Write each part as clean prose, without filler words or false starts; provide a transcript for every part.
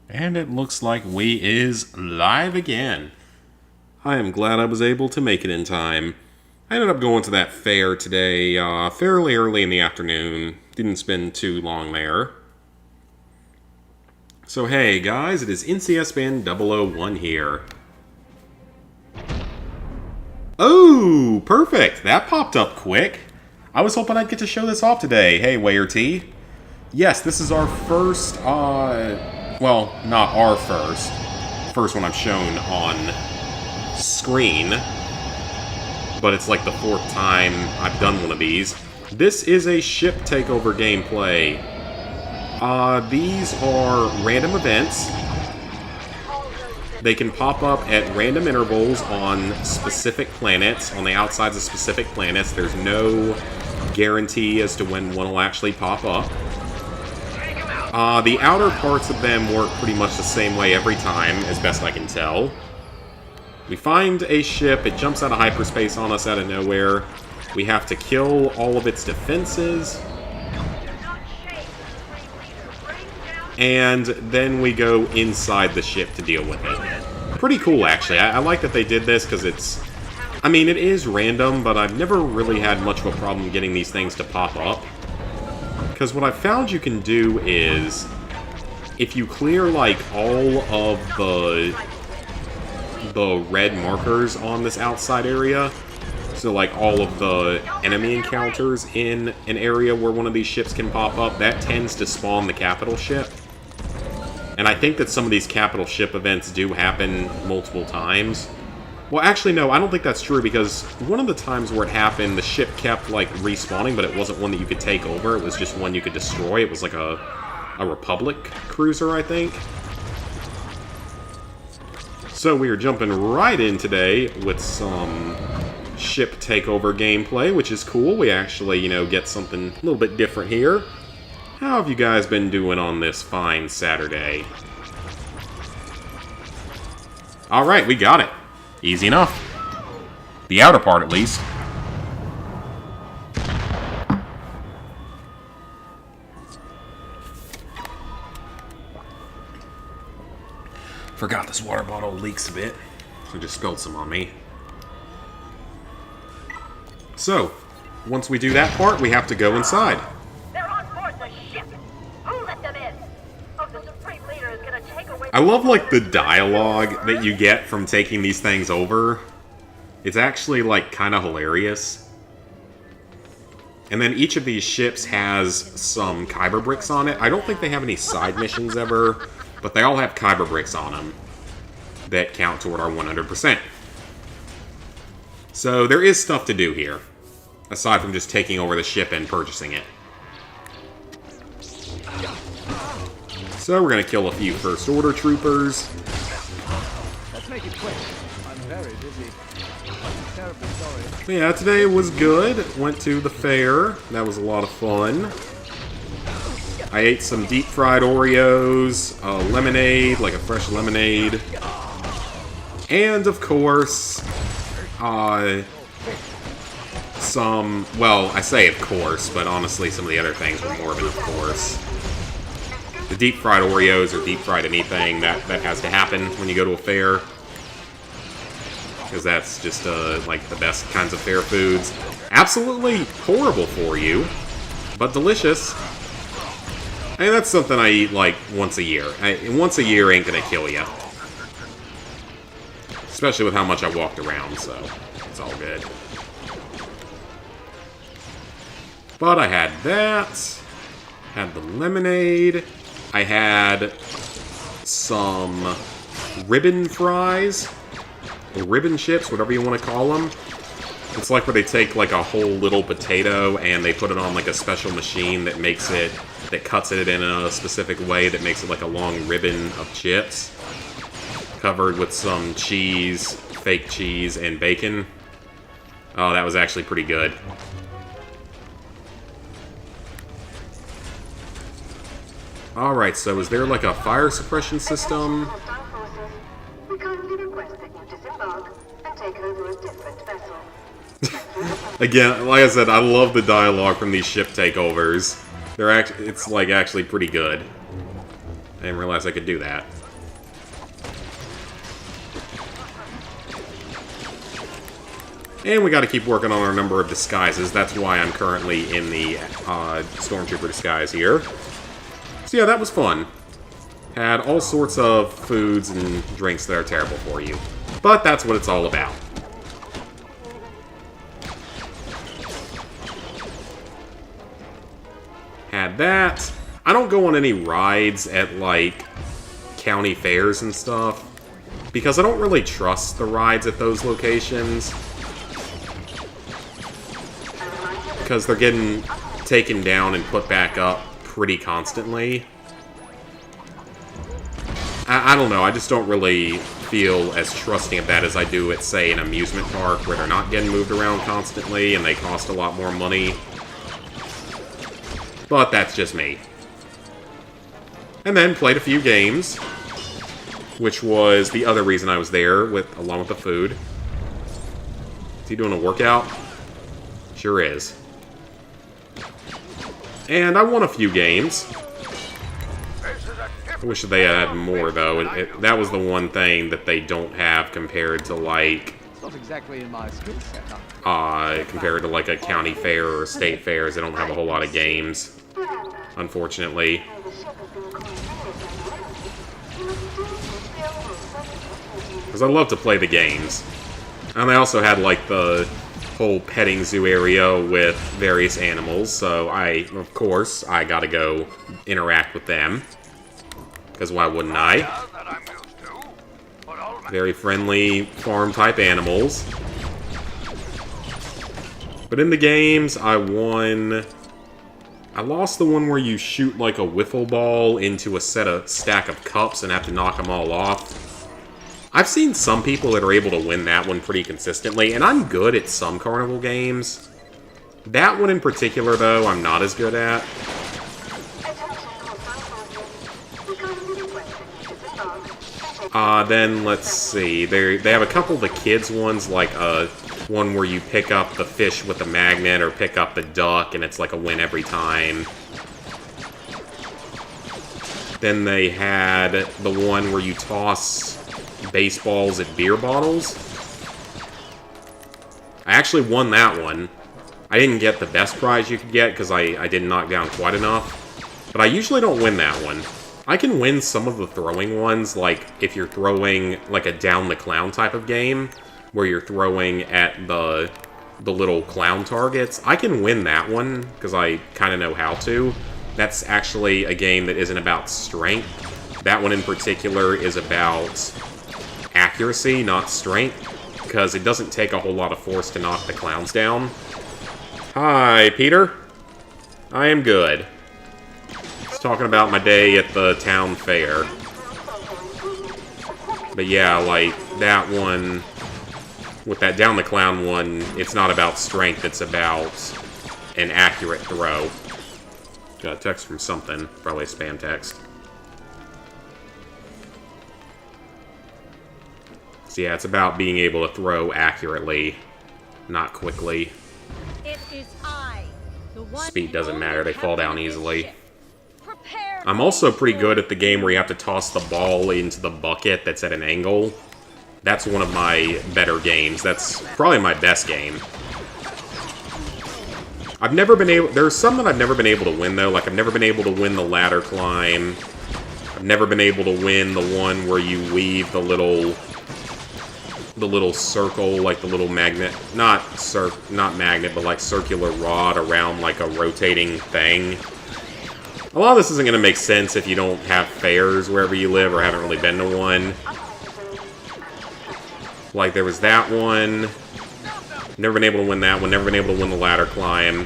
And it looks like we is live again. I am glad I was able to make it in time. I ended up going to that fair today fairly early in the afternoon. Didn't spend too long there. So hey guys, it is NCSBN 001 here. Oh, perfect! That popped up quick. I was hoping I'd get to show this off today. Hey, Wayer T. Yes, this is our first, well, not our first. First one I've shown on screen. But it's like the fourth time I've done one of these. This is a ship takeover gameplay. These are random events. They can pop up at random intervals on specific planets, on the outsides of specific planets. There's no guarantee as to when one will actually pop up. The outer parts of them work pretty much the same way every time, as best I can tell. We find a ship, it jumps out of hyperspace on us out of nowhere. We have to kill all of its defenses. And then we go inside the ship to deal with it. Pretty cool, actually. I like that they did this, because it's... I mean, it is random, but I've never really had much of a problem getting these things to pop up. Because what I've found you can do is, if you clear, like, all of the red markers on this outside area, so, like, all of the enemy encounters in an area where one of these ships can pop up, that tends to spawn the capital ship. And I think that some of these capital ship events do happen multiple times. Well, actually, no, I don't think that's true, because one of the times where it happened, the ship kept, like, respawning, but it wasn't one that you could take over. It was just one you could destroy. It was like a Republic cruiser, I think. So we are jumping right in today with some ship takeover gameplay, which is cool. We actually, you know, get something a little bit different here. How have you guys been doing on this fine Saturday? Alright, we got it. Easy enough. The outer part, at least. Forgot this water bottle leaks a bit, so just spilled some on me. So, once we do that part, we have to go inside. I love, like, the dialogue that you get from taking these things over. It's actually, like, kind of hilarious. And then each of these ships has some Kyber bricks on it. I don't think they have any side missions ever, but they all have Kyber bricks on them that count toward our 100%. So there is stuff to do here, aside from just taking over the ship and purchasing it. So we're going to kill a few First Order troopers. Let's make it quick. I'm very busy. I'm terribly sorry. Yeah, today was good. Went to the fair. That was a lot of fun. I ate some deep-fried Oreos, lemonade, like a fresh lemonade. And, of course, some... Well, I say of course, but honestly some of the other things were more of an of course. The deep-fried Oreos or deep-fried anything, that has to happen when you go to a fair. Because that's just, like, the best kinds of fair foods. Absolutely horrible for you, but delicious. And that's something I eat, like, once a year. Once a year ain't gonna kill you. Especially with how much I walked around, so it's all good. But I had that. Had the lemonade. I had some ribbon fries, or ribbon chips, whatever you want to call them. It's like where they take like a whole little potato and they put it on like a special machine that makes it, that cuts it in a specific way that makes it like a long ribbon of chips, covered with some cheese, fake cheese, and bacon. Oh, that was actually pretty good. Alright, so is there like a fire suppression system? Again, like I said, I love the dialogue from these ship takeovers. They're it's like actually pretty good. didn't realize I could do that. And we got to keep working on our number of disguises. That's why I'm currently in the Stormtrooper disguise here. So yeah, that was fun. Had all sorts of foods and drinks that are terrible for you. But that's what it's all about. Had that. I don't go on any rides at, like, county fairs and stuff, because I don't really trust the rides at those locations. Because they're getting taken down and put back up pretty constantly. I don't know, I just don't really feel as trusting of that as I do at, say, an amusement park, where they're not getting moved around constantly and they cost a lot more money. But that's just me. And then played a few games, which was the other reason I was there, along with the food. Is he doing a workout? Sure is. And I won a few games. I wish they had more, though. That was the one thing that they don't have compared to, like... Not exactly in my skill set, compared to, like, a county fair or state fairs. They don't have a whole lot of games, unfortunately. Because I love to play the games. And they also had, like, the whole petting zoo area with various animals, so of course, I gotta go interact with them. Because why wouldn't I? Very friendly farm-type animals. But in the games, I won... I lost the one where you shoot, like, a wiffle ball into a stack of cups and have to knock them all off. I've seen some people that are able to win that one pretty consistently, and I'm good at some Carnival games. That one in particular, though, I'm not as good at. Then, let's see. They have a couple of the kids' ones, like one where you pick up the fish with a magnet or pick up the duck, and it's like a win every time. Then they had the one where you toss baseballs at beer bottles. I actually won that one. I didn't get the best prize you could get because I didn't knock down quite enough. But I usually don't win that one. I can win some of the throwing ones, like if you're throwing like a down the clown type of game, where you're throwing at the little clown targets. I can win that one because I kind of know how to. That's actually a game that isn't about strength. That one in particular is about accuracy, not strength, because it doesn't take a whole lot of force to knock the clowns down. Hi, Peter. I am good. Just talking about my day at the town fair. But yeah, like, that one, with that down the clown one, it's not about strength, it's about an accurate throw. Got a text from something, probably a spam text. So yeah, it's about being able to throw accurately, not quickly. It is I, the one Speed doesn't matter, they fall down easily. Prepare. I'm also pretty good at the game where you have to toss the ball into the bucket that's at an angle. That's one of my better games. That's probably my best game. I've never been able... There's some that I've never been able to win, though. Like, I've never been able to win the ladder climb. I've never been able to win the one where you weave the little circle, like the little magnet... Not magnet, but like circular rod around like a rotating thing. A lot of this isn't going to make sense if you don't have fairs wherever you live or haven't really been to one. Like, there was that one. Never been able to win that one. Never been able to win the ladder climb.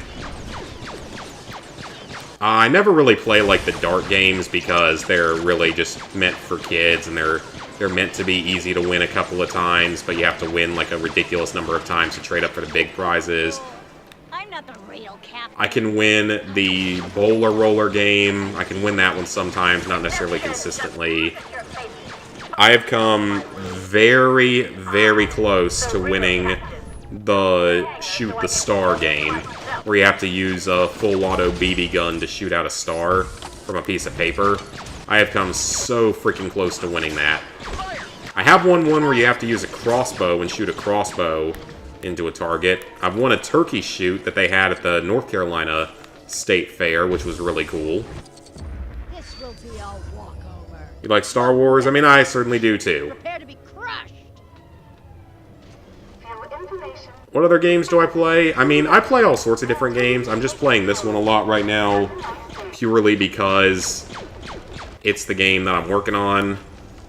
I never really play, like, the dart games because they're really just meant for kids, and they're meant to be easy to win a couple of times, but you have to win, like, a ridiculous number of times to trade up for the big prizes. I'm not the real captain. I can win the bowler roller game. I can win that one sometimes, not necessarily consistently. I have come very, very close to winning the shoot the star game, where you have to use a full auto BB gun to shoot out a star from a piece of paper. I have come so freaking close to winning that. I have won one where you have to use a crossbow and shoot a crossbow into a target. I've won a turkey shoot that they had at the North Carolina State Fair, which was really cool. This will be a walkover. You like Star Wars? I mean, I certainly do too. Prepare to be crushed. What other games do I play? I mean, I play all sorts of different games. I'm just playing this one a lot right now, purely because it's the game that I'm working on,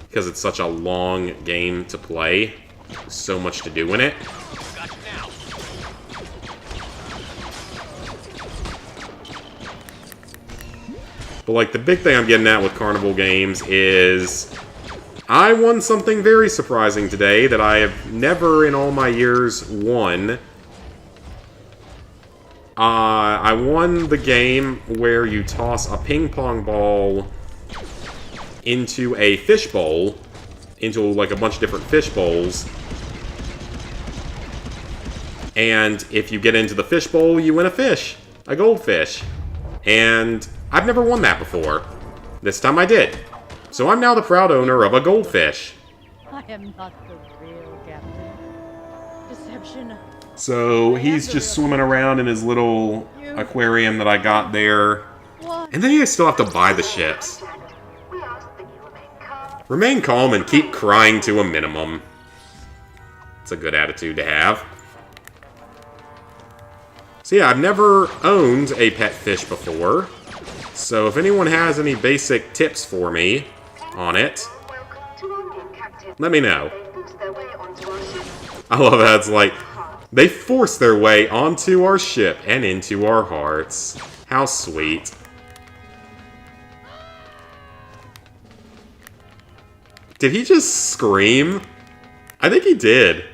because it's such a long game to play. So much to do in it. But, like, the big thing I'm getting at with Carnival games is I won something very surprising today that I have never in all my years won. I won the game where you toss a ping pong ball into a fish bowl, into like a bunch of different fish bowls. And if you get into the fish bowl, you win a fish, a goldfish. And I've never won that before. This time I did. So I'm now the proud owner of a goldfish. I am not the real captain. Deception. So he's just swimming around in his little aquarium that I got there. What? And then you still have to buy the ships. Remain calm and keep crying to a minimum. It's a good attitude to have. So yeah, I've never owned a pet fish before. So if anyone has any basic tips for me on it, let me know. I love that. It's like, they force their way onto our ship and into our hearts. How sweet. Did he just scream? I think he did.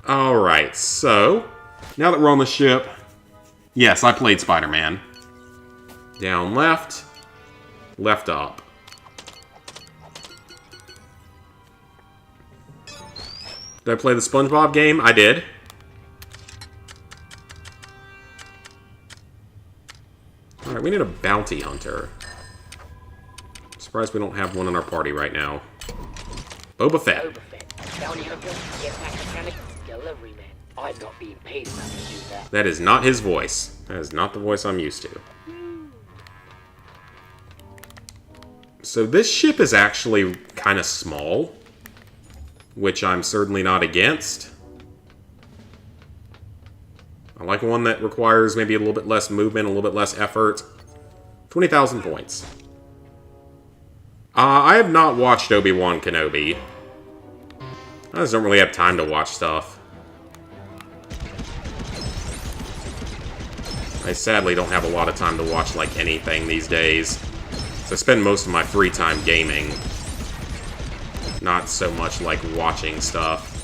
Alright, so, now that we're on the ship, yes, I played Spider-Man. Down left, left up. Did I play the SpongeBob game? I did. Alright, we need a bounty hunter. Surprised we don't have one in our party right now. Boba Fett. Bounty hunter, jetpack mechanic, delivery man. I'm not being paid enough to do that. That is not his voice. That is not the voice I'm used to. So this ship is actually kind of small, which I'm certainly not against. I like one that requires maybe a little bit less movement, a little bit less effort. 20,000 points. I have not watched Obi-Wan Kenobi. I just don't really have time to watch stuff. I sadly don't have a lot of time to watch, like, anything these days. So I spend most of my free time gaming. Not so much, like, watching stuff.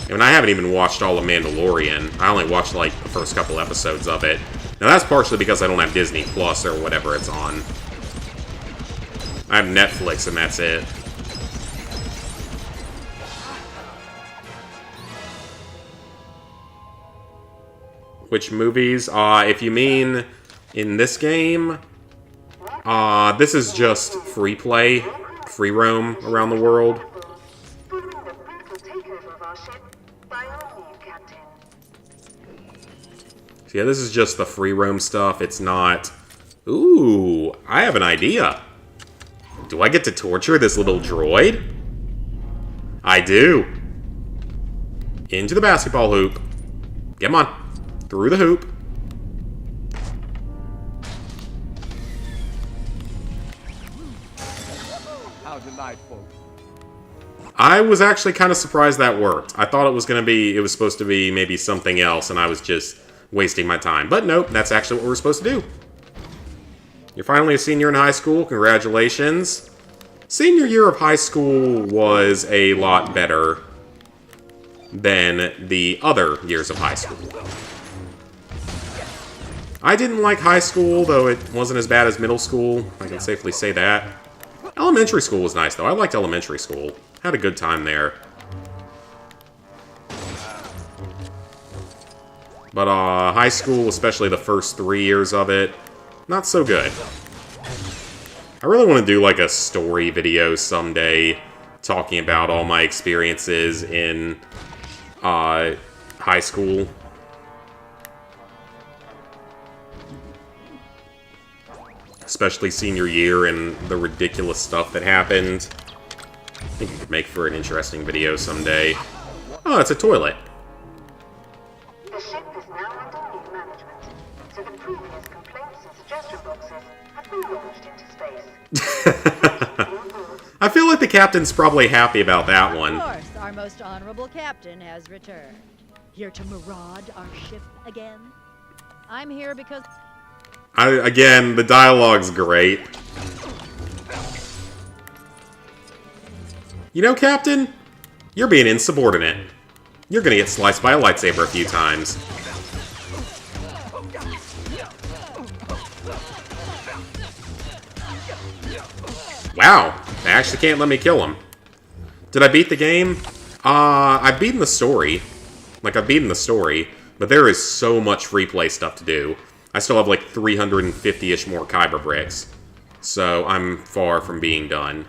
And I haven't even watched all of Mandalorian. I only watched, like, the first couple episodes of it. Now, that's partially because I don't have Disney Plus or whatever it's on. I have Netflix, and that's it. Which movies? If you mean in this game, this is just free play, free roam around the world. So yeah, this is just the free roam stuff. It's not... Ooh, I have an idea. Do I get to torture this little droid? I do. Into the basketball hoop. Come on. Through the hoop. How delightful. I was actually kind of surprised that worked. I thought it was supposed to be maybe something else, and I was just wasting my time. But nope, that's actually what we're supposed to do. You're finally a senior in high school. Congratulations. Senior year of high school was a lot better than the other years of high school. I didn't like high school, though it wasn't as bad as middle school. I can safely say that. Elementary school was nice, though. I liked elementary school. Had a good time there. But high school, especially the first 3 years of it, not so good. I really want to do like a story video someday talking about all my experiences in high school. Especially senior year and the ridiculous stuff that happened. I think it could make for an interesting video someday. Oh, it's a toilet. The ship is now under new management, so the previous complaints and suggestion boxes have been launched into space. I feel like the captain's probably happy about that one. Of course, our most honorable captain has returned. Here to maraud our ship again. I'm here because... Again, the dialogue's great. You know, Captain? You're being insubordinate. You're gonna get sliced by a lightsaber a few times. Wow, they actually can't let me kill him. Did I beat the game? I've beaten the story. Like, I've beaten the story, but there is so much free play stuff to do. I still have like 350-ish more Kyber bricks, so I'm far from being done.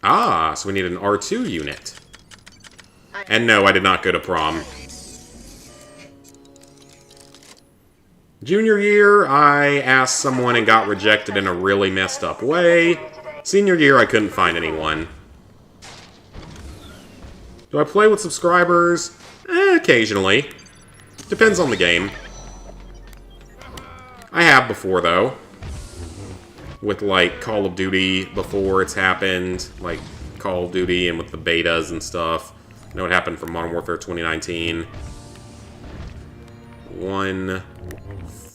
Ah, so we need an R2 unit. And no, I did not go to prom. Junior year, I asked someone and got rejected in a really messed up way. Senior year, I couldn't find anyone. Do I play with subscribers? Occasionally. Depends on the game. I have before, though. With, like, Call of Duty before it's happened. Like, Call of Duty and with the betas and stuff. I know what happened for Modern Warfare 2019. 1,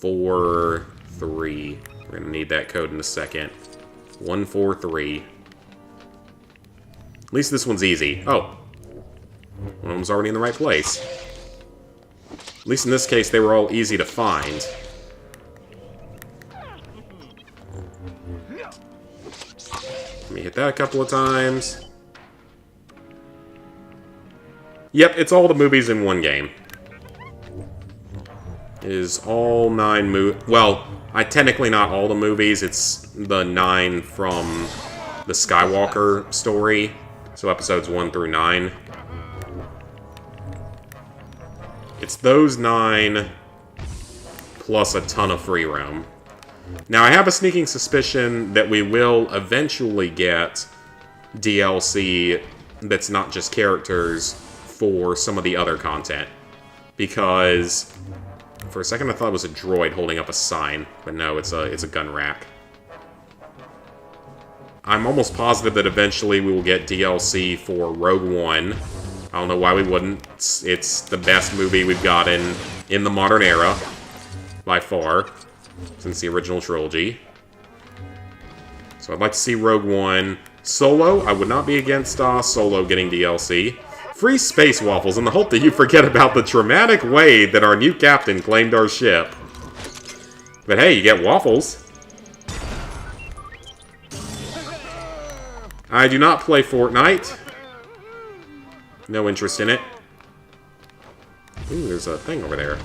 4, 3. We're gonna need that code in a second. 1, 4, 3. At least this one's easy. Oh. One of them's already in the right place. At least in this case, they were all easy to find. Let me hit that a couple of times. Yep, it's all the movies in one game. It is all 9 well, technically not all the movies. It's the 9 from the Skywalker story. So episodes 1 through 9. It's those 9 plus a ton of free roam. Now, I have a sneaking suspicion that we will eventually get DLC that's not just characters for some of the other content. Because for a second I thought it was a droid holding up a sign, but no, it's a gun rack. I'm almost positive that eventually we will get DLC for Rogue One. I don't know why we wouldn't. It's the best movie we've gotten in the modern era, by far, since the original trilogy. So I'd like to see Rogue One. Solo, I would not be against Solo getting DLC. Free space waffles in the hope that you forget about the traumatic way that our new captain claimed our ship. But hey, you get waffles. I do not play Fortnite. No interest in it. Ooh, there's a thing over there.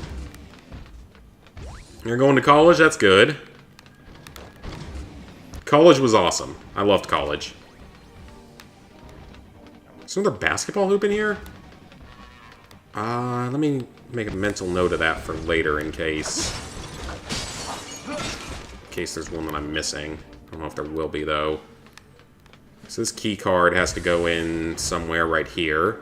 You're going to college? That's good. College was awesome. I loved college. Is there another basketball hoop in here? Let me make a mental note of that for later in case there's one that I'm missing. I don't know if there will be, though. So this key card has to go in somewhere right here.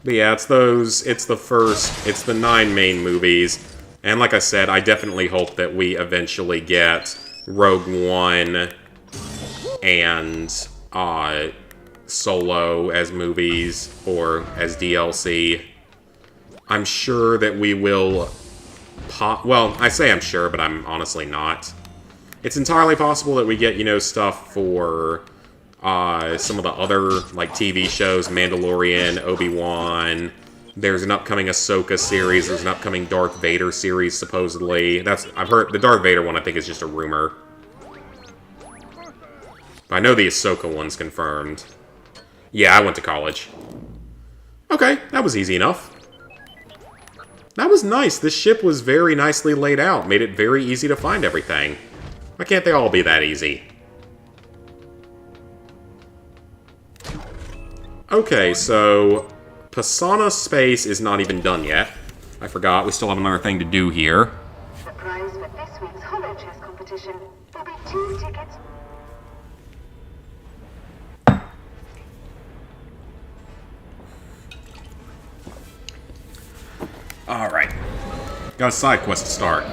But yeah, it's the 9 main movies. And like I said, I definitely hope that we eventually get Rogue One and Solo as movies or as DLC. I'm sure that we will well, I say I'm sure, but I'm honestly not. It's entirely possible that we get, you know, stuff for some of the other, like, TV shows, Mandalorian, Obi-Wan, There's an upcoming Ahsoka series. There's an upcoming Darth Vader series, supposedly. I've heard the Darth Vader one, I think, is just a rumor. But I know the Ahsoka one's confirmed. Yeah, I went to college. Okay, that was easy enough. That was nice. This ship was very nicely laid out. Made it very easy to find everything. Why can't they all be that easy? Okay, so Pisana Space is not even done yet. I forgot, we still have another thing to do here. The prize for this week's holo chess competition will be 2 tickets. Alright. Got a side quest to start.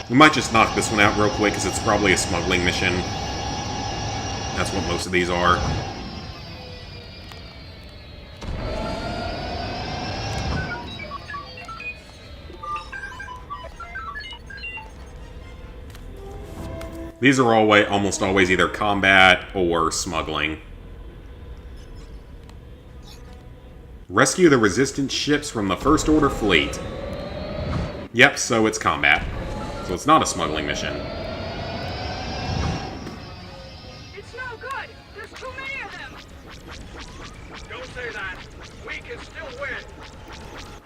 We might just knock this one out real quick, because it's probably a smuggling mission. That's what most of these are. These are almost always either combat or smuggling. Rescue the resistance ships from the First Order fleet. Yep, so it's combat. So it's not a smuggling mission. It's no good. There's too many of them. Don't say that. We can still win.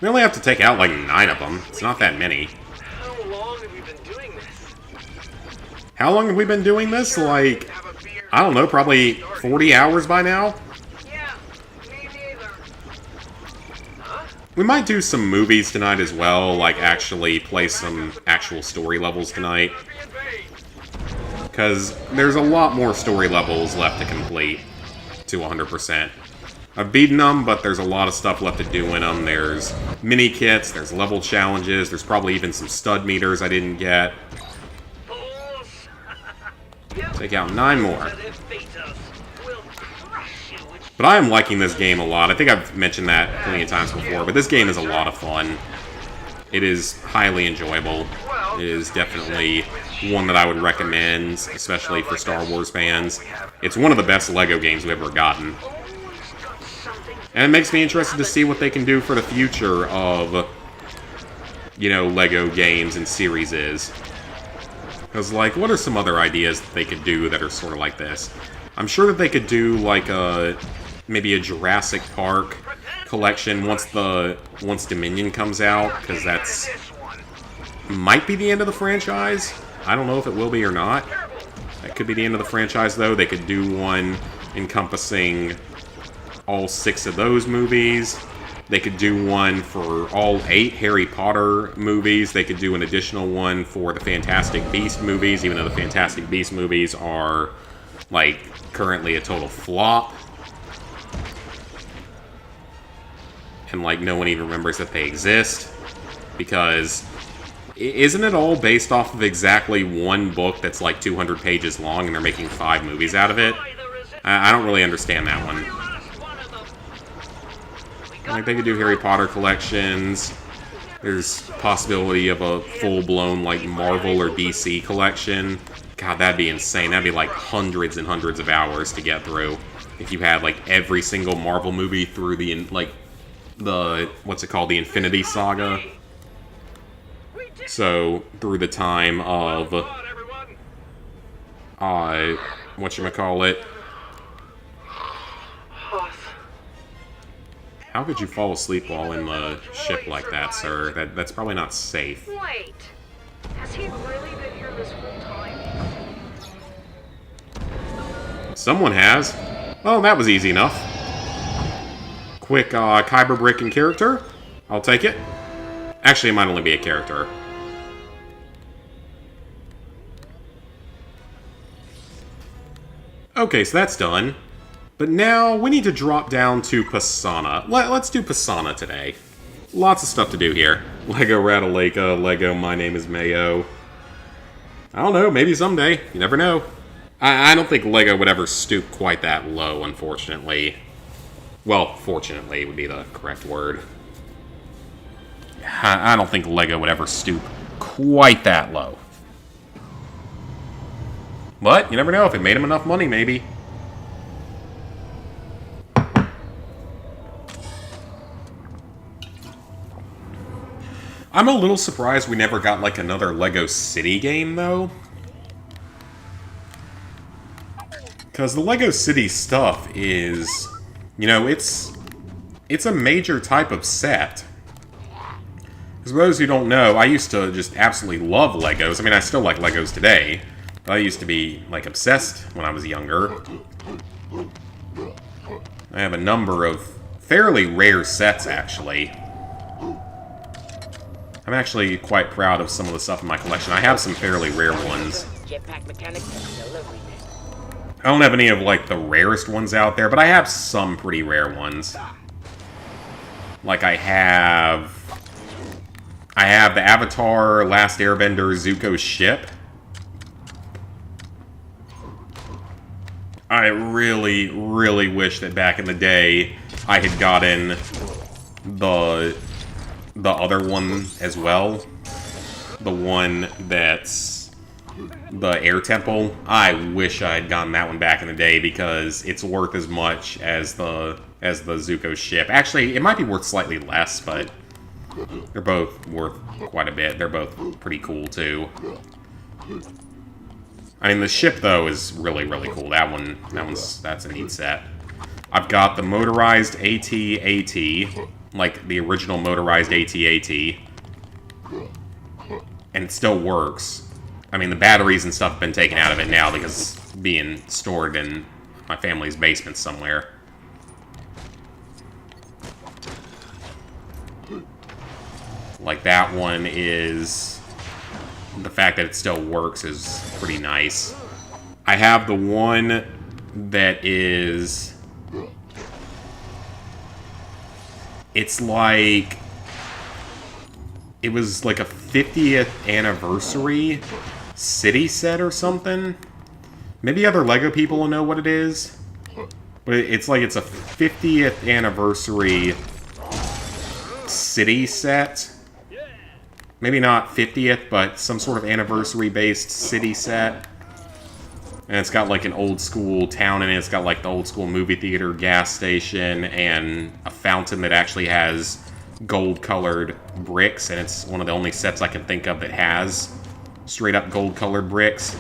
We only have to take out like 9 of them. It's not that many. How long have we been doing this? How long have we been doing this? Like, I don't know, probably 40 hours by now? Yeah, me neither. Huh? We might do some movies tonight as well, like actually play some actual story levels tonight. Because there's a lot more story levels left to complete to 100%. I've beaten them, but there's a lot of stuff left to do in them. There's mini-kits, there's level challenges, there's probably even some stud meters I didn't get. Take out 9 more. But I am liking this game a lot. I think I've mentioned that plenty of times before, but this game is a lot of fun. It is highly enjoyable. It is definitely one that I would recommend, especially for Star Wars fans. It's one of the best LEGO games we've ever gotten. And it makes me interested to see what they can do for the future of, you know, LEGO games and series is. Because, like, what are some other ideas that they could do that are sort of like this? I'm sure that they could do, like, maybe a Jurassic Park collection once Dominion comes out, because that's might be the end of the franchise. I don't know if it will be or not. That could be the end of the franchise, though. They could do one encompassing all 6 of those movies. They could do one for all 8 Harry Potter movies. They could do an additional one for the Fantastic Beast movies, even though the Fantastic Beast movies are, like, currently a total flop. And, like, no one even remembers that they exist. Because, isn't it all based off of exactly one book that's, like, 200 pages long, and they're making 5 movies out of it? I don't really understand that one. Like, they could do Harry Potter collections. There's possibility of a full-blown, like, Marvel or DC collection. God, that'd be insane. That'd be, like, hundreds and hundreds of hours to get through. If you had, like, every single Marvel movie through the, what's it called? The Infinity Saga. So, through the time of, whatchamacallit? How could you fall asleep while in the ship like that, sir? That's probably not safe. Wait, has he really been here this whole time? Someone has. Well, that was easy enough. Quick Kyber brick and character. I'll take it. Actually, it might only be a character. Okay, so that's done. But now, we need to drop down to Pisana. Let's do Pisana today. Lots of stuff to do here. Lego Rataleka, Lego My Name is Mayo. I don't know, maybe someday. You never know. I don't think Lego would ever stoop quite that low, unfortunately. Well, fortunately would be the correct word. I don't think Lego would ever stoop quite that low. But, you never know, if it made him enough money, maybe. I'm a little surprised we never got, like, another Lego City game, though. Because the Lego City stuff is... You know, it's a major type of set. For those who don't know, I used to just absolutely love Legos. I mean, I still like Legos today. But I used to be, like, obsessed when I was younger. I have a number of fairly rare sets, actually. I'm actually quite proud of some of the stuff in my collection. I have some fairly rare ones. Jetpack mechanic delivery man. I don't have any of, like, the rarest ones out there, but I have some pretty rare ones. Like, I have the Avatar Last Airbender Zuko's ship. I really, really wish that back in the day I had gotten the other one as well. The one that's the Air Temple. I wish I had gotten that one back in the day because it's worth as much as the Zuko ship. Actually, it might be worth slightly less, but they're both worth quite a bit. They're both pretty cool too. I mean, the ship though is really, really cool. That's a neat set. I've got the motorized AT-AT, like the original motorized AT-AT, and it still works. I mean, the batteries and stuff have been taken out of it now because it's being stored in my family's basement somewhere. Like, that one is... The fact that it still works is pretty nice. I have the one that is... It's like... It was like a 50th anniversary city set or something. Maybe other LEGO people will know what it is. But it's like it's a 50th anniversary city set. Maybe not 50th, but some sort of anniversary-based city set. And it's got like an old school town in it. It's got like the old school movie theater, gas station, and a fountain that actually has gold-colored bricks. And it's one of the only sets I can think of that has straight-up gold-colored bricks.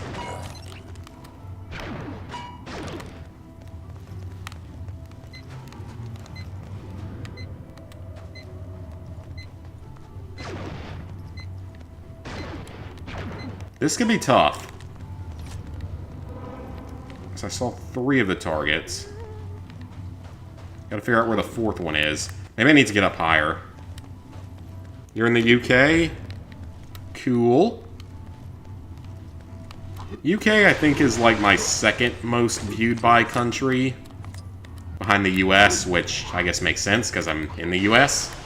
This could be tough. So I saw 3 of the targets. Gotta figure out where the 4th one is. Maybe I need to get up higher. You're in the UK? Cool. UK, I think, is like my 2nd most viewed by country. Behind the US, which I guess makes sense because I'm in the US.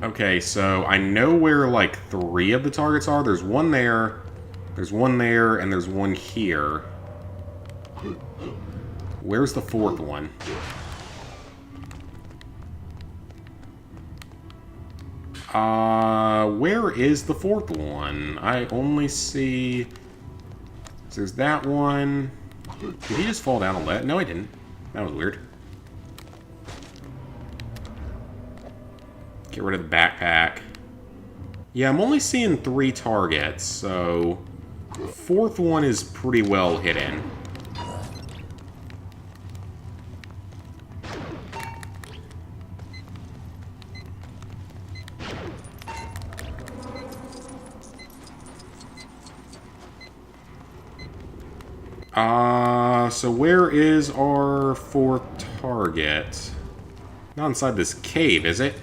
Okay, so I know where, like, 3 of the targets are. There's one there, there's one there, and there's one here. Where's the 4th one? Where is the 4th one? I only see... So there's that one. Did he just fall down a ledge? No, he didn't. That was weird. Get rid of the backpack. Yeah, I'm only seeing 3 targets, so... 4th one is pretty well hidden. So where is our 4th target? Not inside this cave, is it?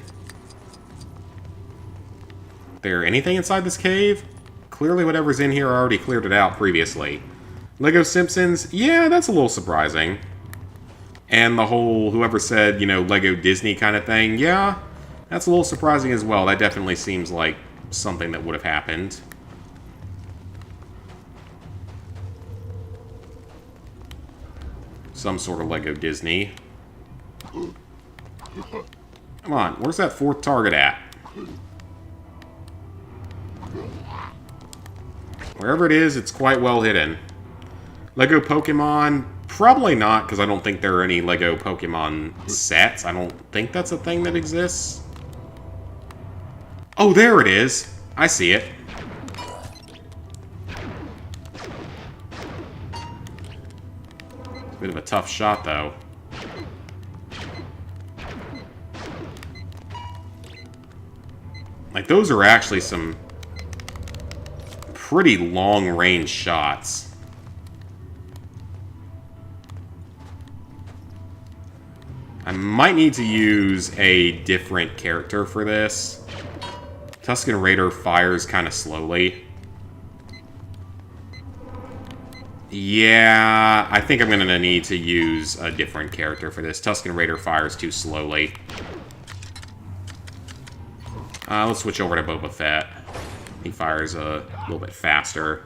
There anything inside this cave? Clearly whatever's in here already cleared it out previously. Lego Simpsons? Yeah, that's a little surprising. And the whole, whoever said, you know, Lego Disney kind of thing, yeah, that's a little surprising as well. That definitely seems like something that would have happened. Some sort of Lego Disney. Come on, where's that 4th target at? Wherever it is, it's quite well hidden. Lego Pokemon, Probably not, because I don't think there are any Lego Pokemon sets. I don't think that's a thing that exists. Oh, there it is. I see it. Bit of a tough shot, though. Like, those are actually some pretty long-range shots. I might need to use a different character for this. Tusken Raider fires kind of slowly. Yeah, I think I'm going to need to use a different character for this. Tusken Raider fires too slowly. Let's switch over to Boba Fett. He fires a little bit faster.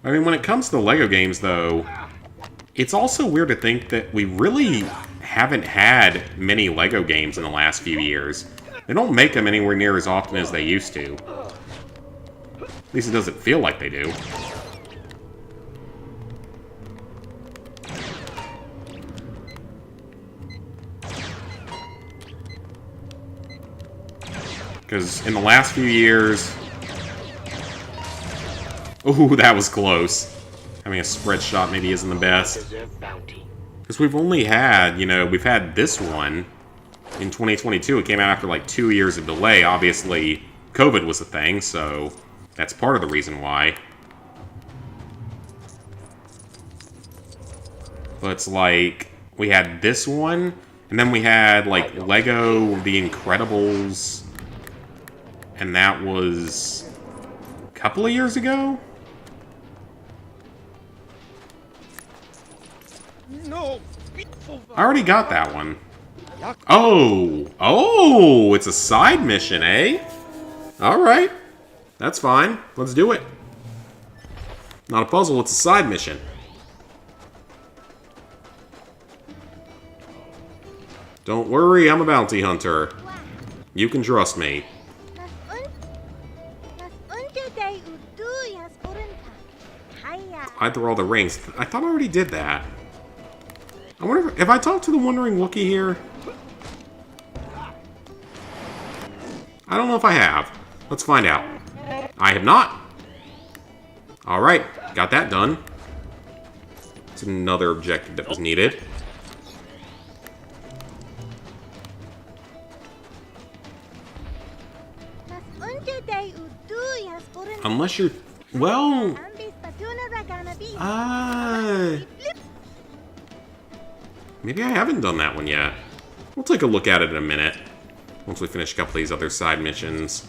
I mean, when it comes to the LEGO games, though, it's also weird to think that we really haven't had many LEGO games in the last few years. They don't make them anywhere near as often as they used to. At least it doesn't feel like they do. Because in the last few years... Ooh, that was close. Having a spread shot maybe isn't the best. Because we've only had, you know, we've had this one in 2022. It came out after like 2 years of delay. Obviously, COVID was a thing, so that's part of the reason why. But it's like, we had this one, and then we had like LEGO The Incredibles, and that was a couple of years ago? No. I already got that one. Oh! Oh! It's a side mission, eh? Alright. That's fine. Let's do it. Not a puzzle, it's a side mission. Don't worry, I'm a bounty hunter. You can trust me. I throw all the rings. I thought I already did that. I wonder if I talked to the Wandering Wookiee here? I don't know if I have. Let's find out. I have not. Alright, got that done. It's another objective that was needed. Unless you're... Well... Maybe I haven't done that one yet. We'll take a look at it in a minute. Once we finish a couple of these other side missions.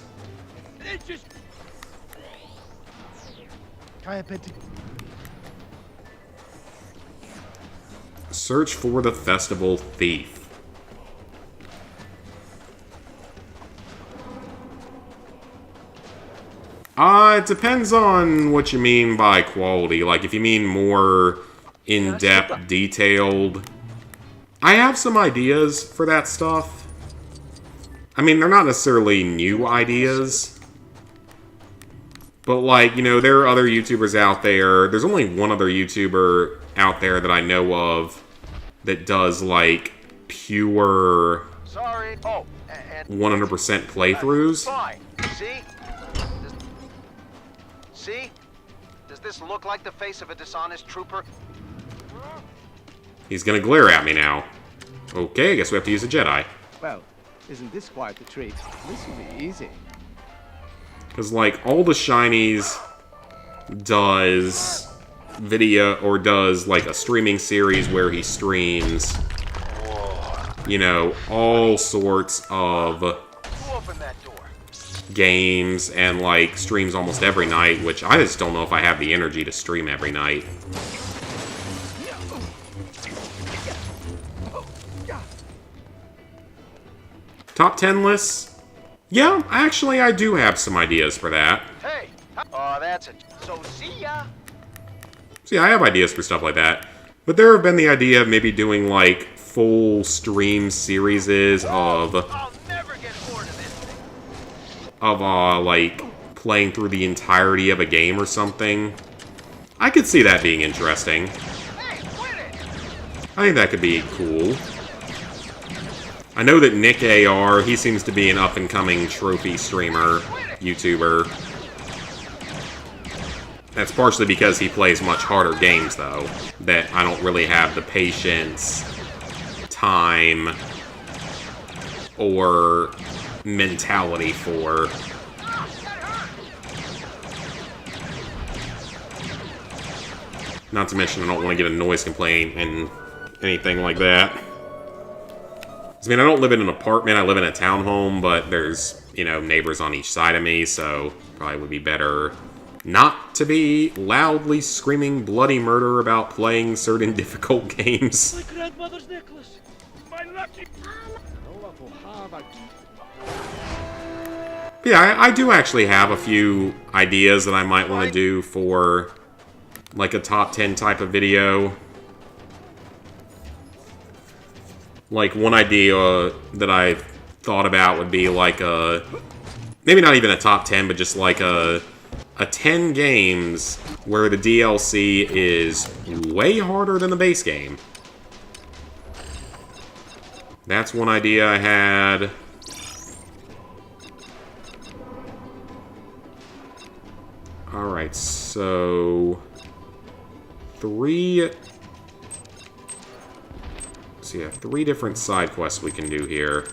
Search for the festival thief. It depends on what you mean by quality. Like, if you mean more in-depth, detailed... I have some ideas for that stuff. I mean, they're not necessarily new ideas. But, like, you know, there are other YouTubers out there. There's only one other YouTuber out there that I know of that does, like, pure 100% playthroughs. See? Does this look like the face of a dishonest trooper? He's gonna glare at me now. Okay, I guess we have to use a Jedi. Well, isn't this quite a treat? This will be easy. Because, like, all the shinies does video, or does, like, a streaming series where he streams, you know, all sorts of games, and, like, streams almost every night, which I just don't know if I have the energy to stream every night. Top 10 lists? Yeah, actually, I do have some ideas for that. Hey! Oh, that's it. So, see ya! See, I have ideas for stuff like that. But there have been the idea of maybe doing, like, full stream series of... I'll never get bored of this thing. Of, like, playing through the entirety of a game or something. I could see that being interesting. I think that could be cool. I know that Nick AR, he seems to be an up-and-coming trophy streamer, YouTuber. That's partially because he plays much harder games, though, that I don't really have the patience, time, or mentality for. Not to mention I don't want to get a noise complaint and anything like that. I mean, I don't live in an apartment, I live in a townhome, but there's, you know, neighbors on each side of me, so probably would be better not to be loudly screaming bloody murder about playing certain difficult games. My grandmother's necklace! My lucky... Yeah, I do actually have a few ideas that I might want to do for, like, a top 10 type of video. Like, one idea that I've thought about would be, like, a... maybe not even a top 10, but just, like, a 10 games where the DLC is way harder than the base game. That's one idea I had. Alright, so... three different side quests we can do here.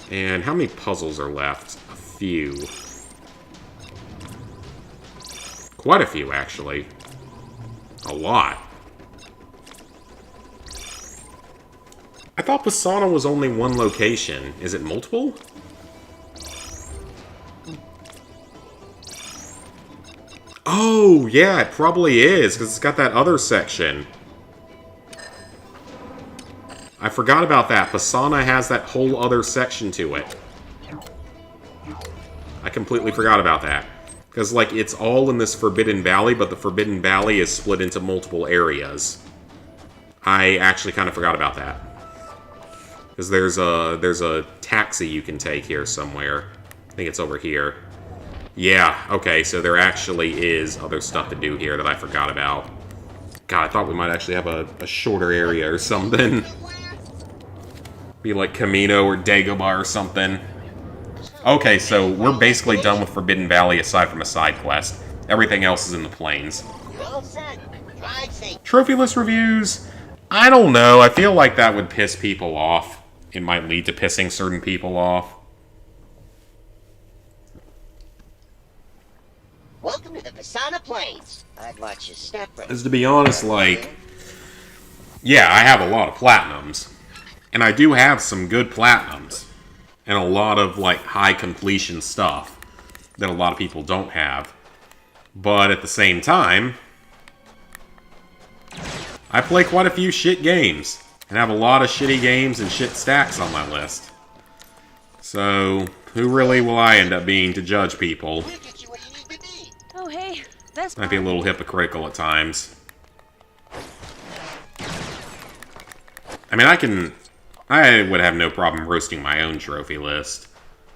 And how many puzzles are left? A few. Quite a few, actually. A lot. I thought Pisana was only one location. Is it multiple? Oh, yeah, it probably is, because it's got that other section. I forgot about that. Pisana has that whole other section to it. I completely forgot about that. Because, like, it's all in this Forbidden Valley, but the Forbidden Valley is split into multiple areas. I actually kind of forgot about that. Because there's a taxi you can take here somewhere. I think it's over here. Yeah, okay, so there actually is other stuff to do here that I forgot about. God, I thought we might actually have a shorter area or something. Be like Camino or Dagobah or something. Okay, so we're basically done with Forbidden Valley aside from a side quest. Everything else is in the plains. Trophy list reviews? I don't know. I feel like that would piss people off. It might lead to pissing certain people off. Welcome to the Pisana Plains. I'd watch you step right. As to be honest, like... yeah, I have a lot of platinums. And I do have some good platinums. And a lot of, like, high completion stuff that a lot of people don't have. But at the same time, I play quite a few shit games. And have a lot of shitty games and shit stacks on my list. So, who really will I end up being to judge people? Oh, hey, that's Might be a little hypocritical at times. I mean, I would have no problem roasting my own trophy list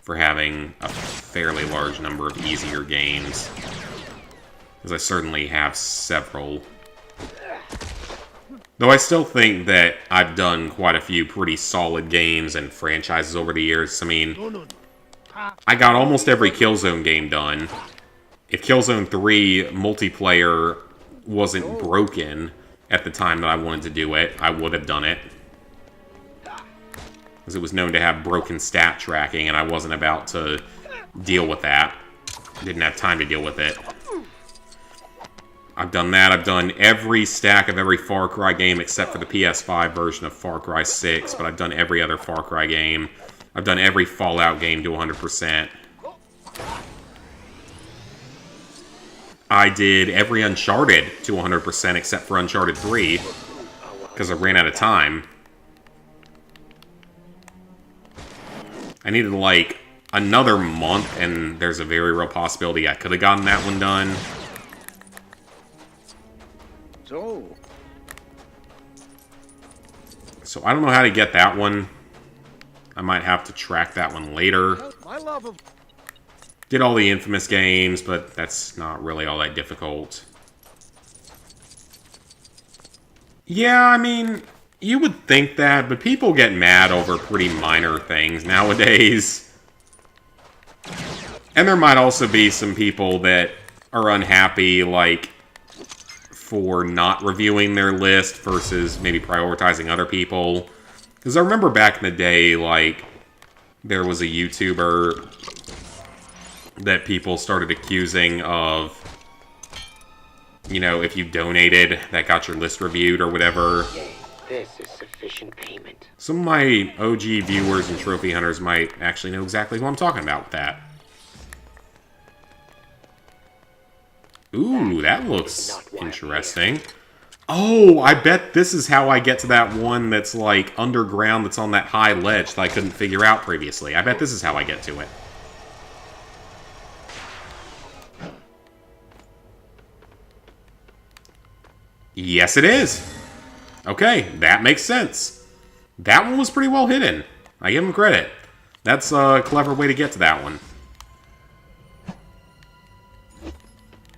for having a fairly large number of easier games. Because I certainly have several. Though I still think that I've done quite a few pretty solid games and franchises over the years. I mean, I got almost every Killzone game done. If Killzone 3 multiplayer wasn't broken at the time that I wanted to do it, I would have done it. Because it was known to have broken stat tracking, and I wasn't about to deal with that. Didn't have time to deal with it. I've done that. I've done every stack of every Far Cry game except for the PS5 version of Far Cry 6, but I've done every other Far Cry game. I've done every Fallout game to 100%. I did every Uncharted to 100% except for Uncharted 3, because I ran out of time. I needed, like, another month, and there's a very real possibility I could have gotten that one done. So I don't know how to get that one. I might have to track that one later. My love of... Did all the Infamous games, but that's not really all that difficult. Yeah, I mean, you would think that, but people get mad over pretty minor things nowadays. And there might also be some people that are unhappy, like, for not reviewing their list versus maybe prioritizing other people. Because I remember back in the day, like, there was a YouTuber that people started accusing of, you know, if you donated, that got your list reviewed or whatever. This is sufficient payment. Some of my OG viewers and trophy hunters might actually know exactly who I'm talking about with that. Ooh, that looks interesting. Oh, I bet this is how I get to that one that's, like, underground that's on that high ledge that I couldn't figure out previously. I bet this is how I get to it. Yes, it is. Okay, that makes sense. That one was pretty well hidden. I give him credit. That's a clever way to get to that one.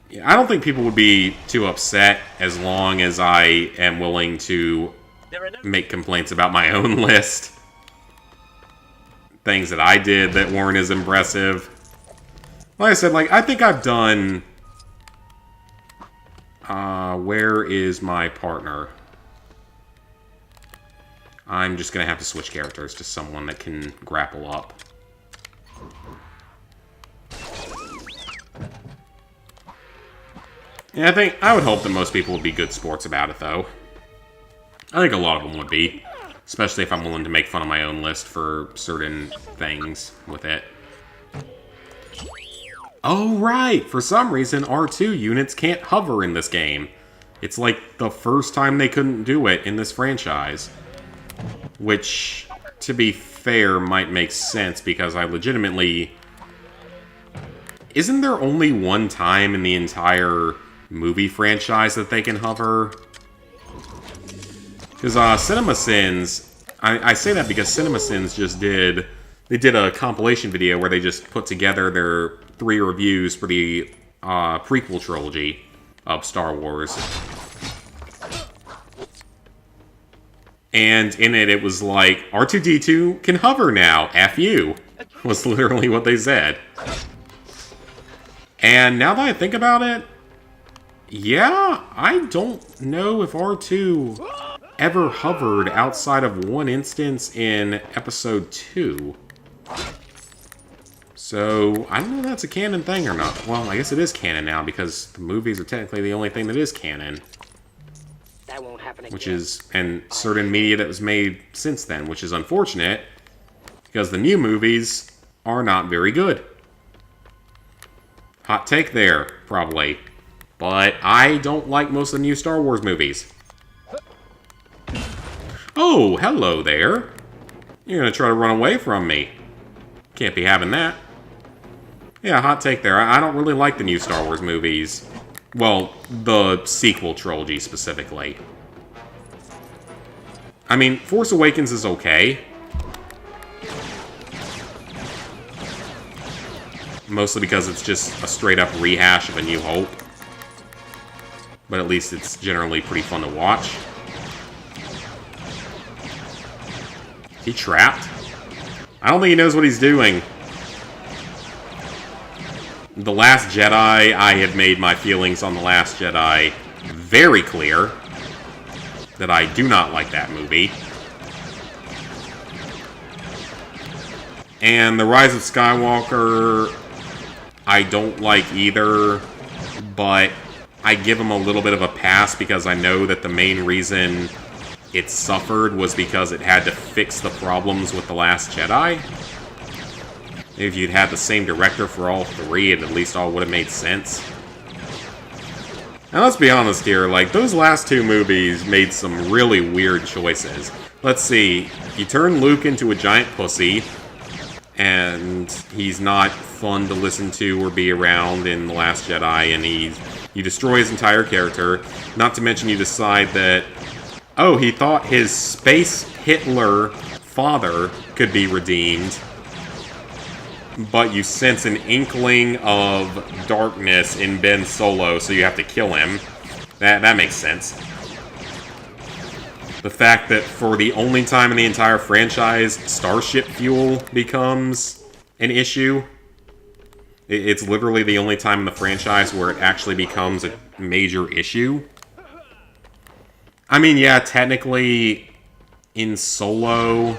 Yeah, I don't think people would be too upset as long as I am willing to make complaints about my own list. Things that I did that weren't as impressive. Like I said, like, I think I've done... where is my partner? I'm just gonna have to switch characters to someone that can grapple up. Yeah, I would hope that most people would be good sports about it, though. I think a lot of them would be. Especially if I'm willing to make fun of my own list for certain things with it. Oh, right! For some reason, R2 units can't hover in this game. It's like the first time they couldn't do it in this franchise. Which, to be fair, might make sense because I legitimately... Isn't there only one time in the entire movie franchise that they can hover? Because CinemaSins... I say that because CinemaSins just did... They did a compilation video where they just put together their 3 reviews for the prequel trilogy of Star Wars. And in it, it was like, R2-D2 can hover now, F you, was literally what they said. And now that I think about it, yeah, I don't know if R2 ever hovered outside of one instance in Episode 2. So, I don't know if that's a canon thing or not. Well, I guess it is canon now, because the movies are technically the only thing that is canon. That won't happen again. Which is, and certain media that was made since then, which is unfortunate, because the new movies are not very good. Hot take there, probably. But I don't like most of the new Star Wars movies. Oh, hello there. You're gonna try to run away from me. Can't be having that. Yeah, hot take there. I don't really like the new Star Wars movies. Well, the sequel trilogy specifically. I mean, Force Awakens is okay. Mostly because it's just a straight-up rehash of A New Hope. But at least it's generally pretty fun to watch. Is he trapped? I don't think he knows what he's doing. The Last Jedi, I have made my feelings on The Last Jedi very clear. That I do not like that movie. And The Rise of Skywalker, I don't like either, but I give him a little bit of a pass because I know that the main reason it suffered was because it had to fix the problems with The Last Jedi. If you'd had the same director for all 3, it at least all would have made sense. Now let's be honest here, like, those last 2 movies made some really weird choices. Let's see, you turn Luke into a giant pussy, and he's not fun to listen to or be around in The Last Jedi, and you destroy his entire character. Not to mention you decide that, oh, he thought his space Hitler father could be redeemed, but you sense an inkling of darkness in Ben Solo, so you have to kill him. That makes sense. The fact that for the only time in the entire franchise, starship fuel becomes an issue. It's literally the only time in the franchise where it actually becomes a major issue. I mean, yeah, technically, in Solo,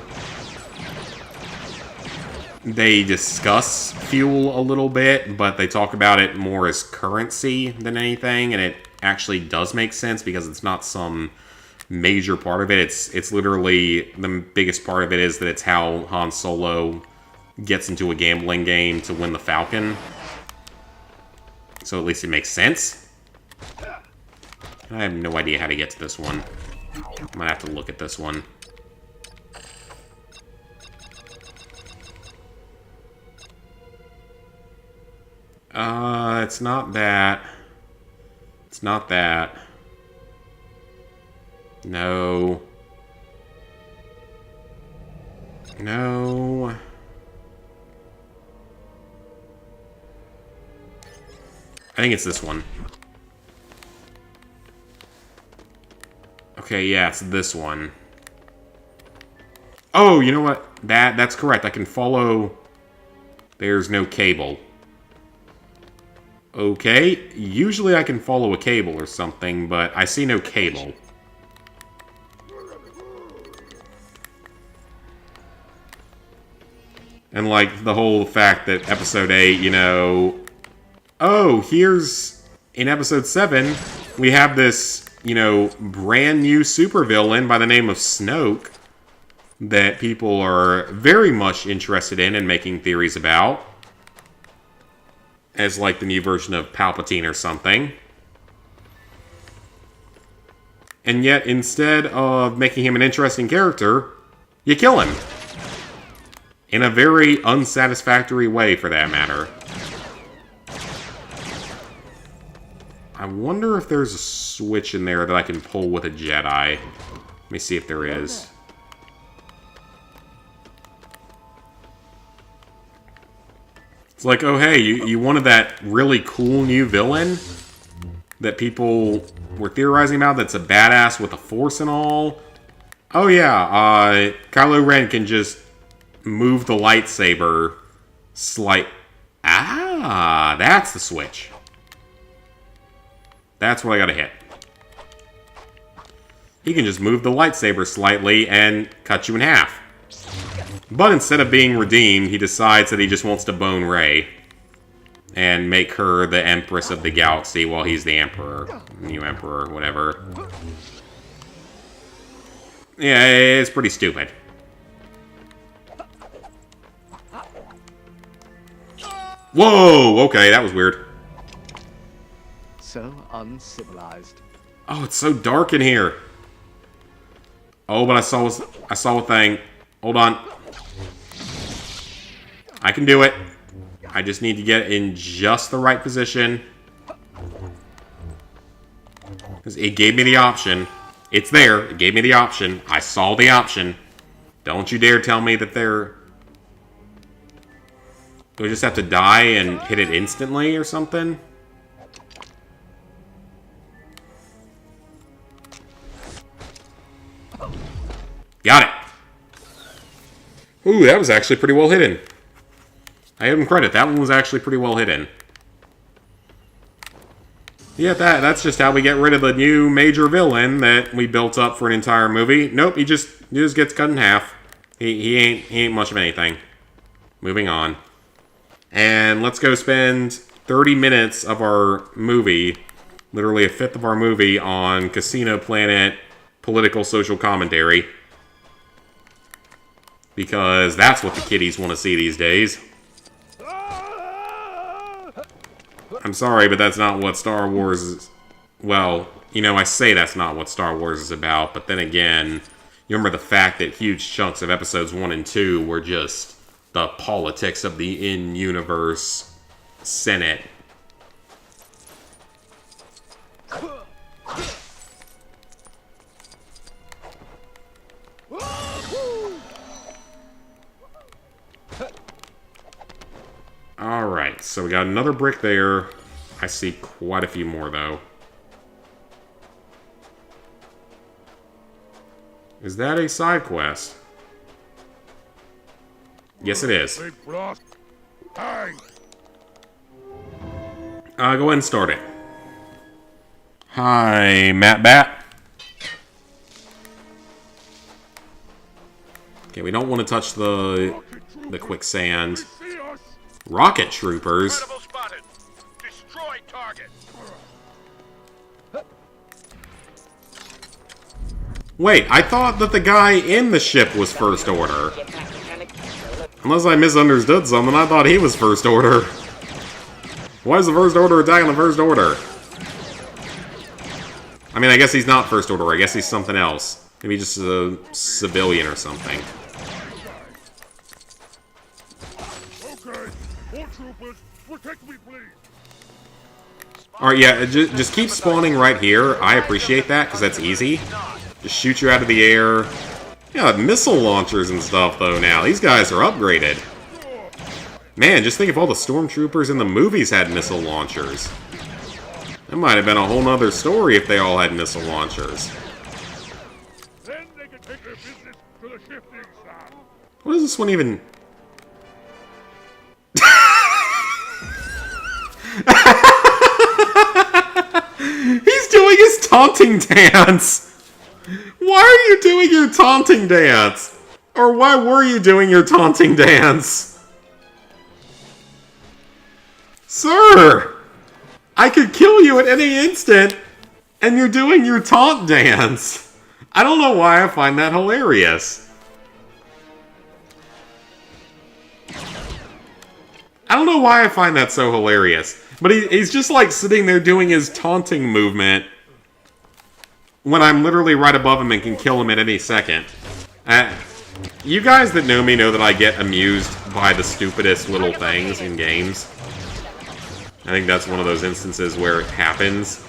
they discuss fuel a little bit, but they talk about it more as currency than anything, and it actually does make sense because it's not some major part of it. It's literally, the biggest part of it is that it's how Han Solo gets into a gambling game to win the Falcon. So at least it makes sense. I have no idea how to get to this one. I'm gonna have to look at this one. It's not that. It's not that. No. No. I think it's this one. Okay, yeah, it's this one. Oh, you know what? That's correct. I can follow... There's no cable. Okay, usually I can follow a cable or something, but I see no cable. And, like, the whole fact that Episode 8, you know... Oh, here's... In Episode 7, we have this, you know, brand new supervillain by the name of Snoke that people are very much interested in and making theories about. As, like, the new version of Palpatine or something. And yet, instead of making him an interesting character, you kill him. In a very unsatisfactory way, for that matter. I wonder if there's a switch in there that I can pull with a Jedi. Let me see if there is. It's like, oh hey, you wanted that really cool new villain that people were theorizing about that's a badass with a force and all? Oh yeah, Kylo Ren can just move the lightsaber Ah, that's the switch. That's what I gotta hit. He can just move the lightsaber slightly and cut you in half. But instead of being redeemed, he decides that he just wants to bone Rey. And make her the Empress of the Galaxy while he's the Emperor. New Emperor, whatever. Yeah, it's pretty stupid. Whoa! Okay, that was weird. So uncivilized. Oh, it's so dark in here. Oh, but I saw a thing. Hold on. I can do it. I just need to get in just the right position. Because it gave me the option. It's there. It gave me the option. I saw the option. Don't you dare tell me that they're... Do I just have to die and hit it instantly or something? Got it. Ooh, that was actually pretty well hidden. I give him credit. That one was actually pretty well hidden. Yeah, that's just how we get rid of the new major villain that we built up for an entire movie. Nope, he just gets cut in half. He ain't much of anything. Moving on. And let's go spend 30 minutes of our movie, literally a fifth of our movie, on Casino Planet political social commentary. Because that's what the kiddies want to see these days. I'm sorry, but that's not what Star Wars is... Well, you know, I say that's not what Star Wars is about, but then again, you remember the fact that huge chunks of episodes 1 and 2 were just the politics of the in-universe Senate. so we got another brick there. I see quite a few more, though. Is that a side quest? Yes, it is. Go ahead and start it. Hi, Matt Bat. Okay, we don't want to touch the quicksand. Rocket troopers. Incredible spotted. Destroy target. Wait, I thought that the guy in the ship was First Order. Unless I misunderstood something, I thought he was First Order. Why is the First Order attacking the First Order? I mean, I guess he's not First Order. I guess he's something else. Maybe just a civilian or something. Okay, more troopers, protect me, please. Alright, yeah, just keep spawning right here. I appreciate that, because that's easy. Just shoot you out of the air. Yeah, missile launchers and stuff, though, now. These guys are upgraded. Man, just think if all the stormtroopers in the movies had missile launchers. That might have been a whole nother story if they all had missile launchers. Then they can take their business to the shifting side. What is this one even... He's doing his taunting dance! Why are you doing your taunting dance? Or why were you doing your taunting dance? Sir! I could kill you at any instant, and you're doing your taunt dance. I don't know why I find that hilarious. I don't know why I find that so hilarious. But he's just like sitting there doing his taunting movement when I'm literally right above him and can kill him at any second. You guys that know me know that I get amused by the stupidest little things in games. I think that's one of those instances where it happens.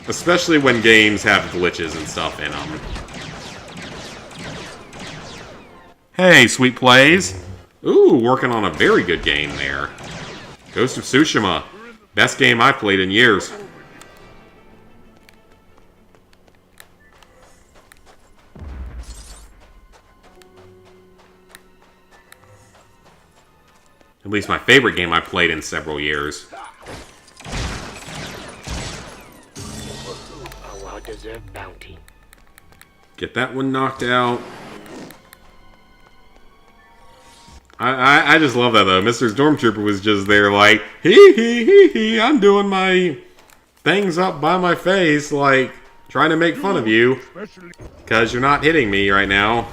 Especially when games have glitches and stuff in them. Hey, sweet plays. Ooh, working on a very good game there. Ghost of Tsushima. Best game I've played in years. At least my favorite game I've played in several years. A well-deserved bounty. Get that one knocked out. I just love that, though. Mr. Stormtrooper was just there like, hee, I'm doing my things up by my face, like, trying to make fun of you. Because you're not hitting me right now.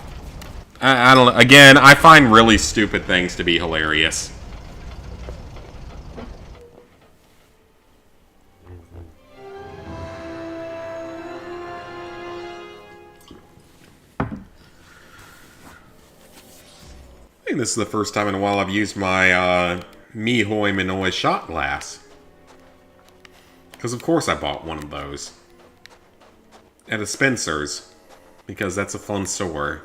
I don't know. Again, I find really stupid things to be hilarious. I think this is the first time in a while I've used my Mihoi Minoi shot glass. Because of course I bought one of those. At a Spencer's. Because that's a fun store.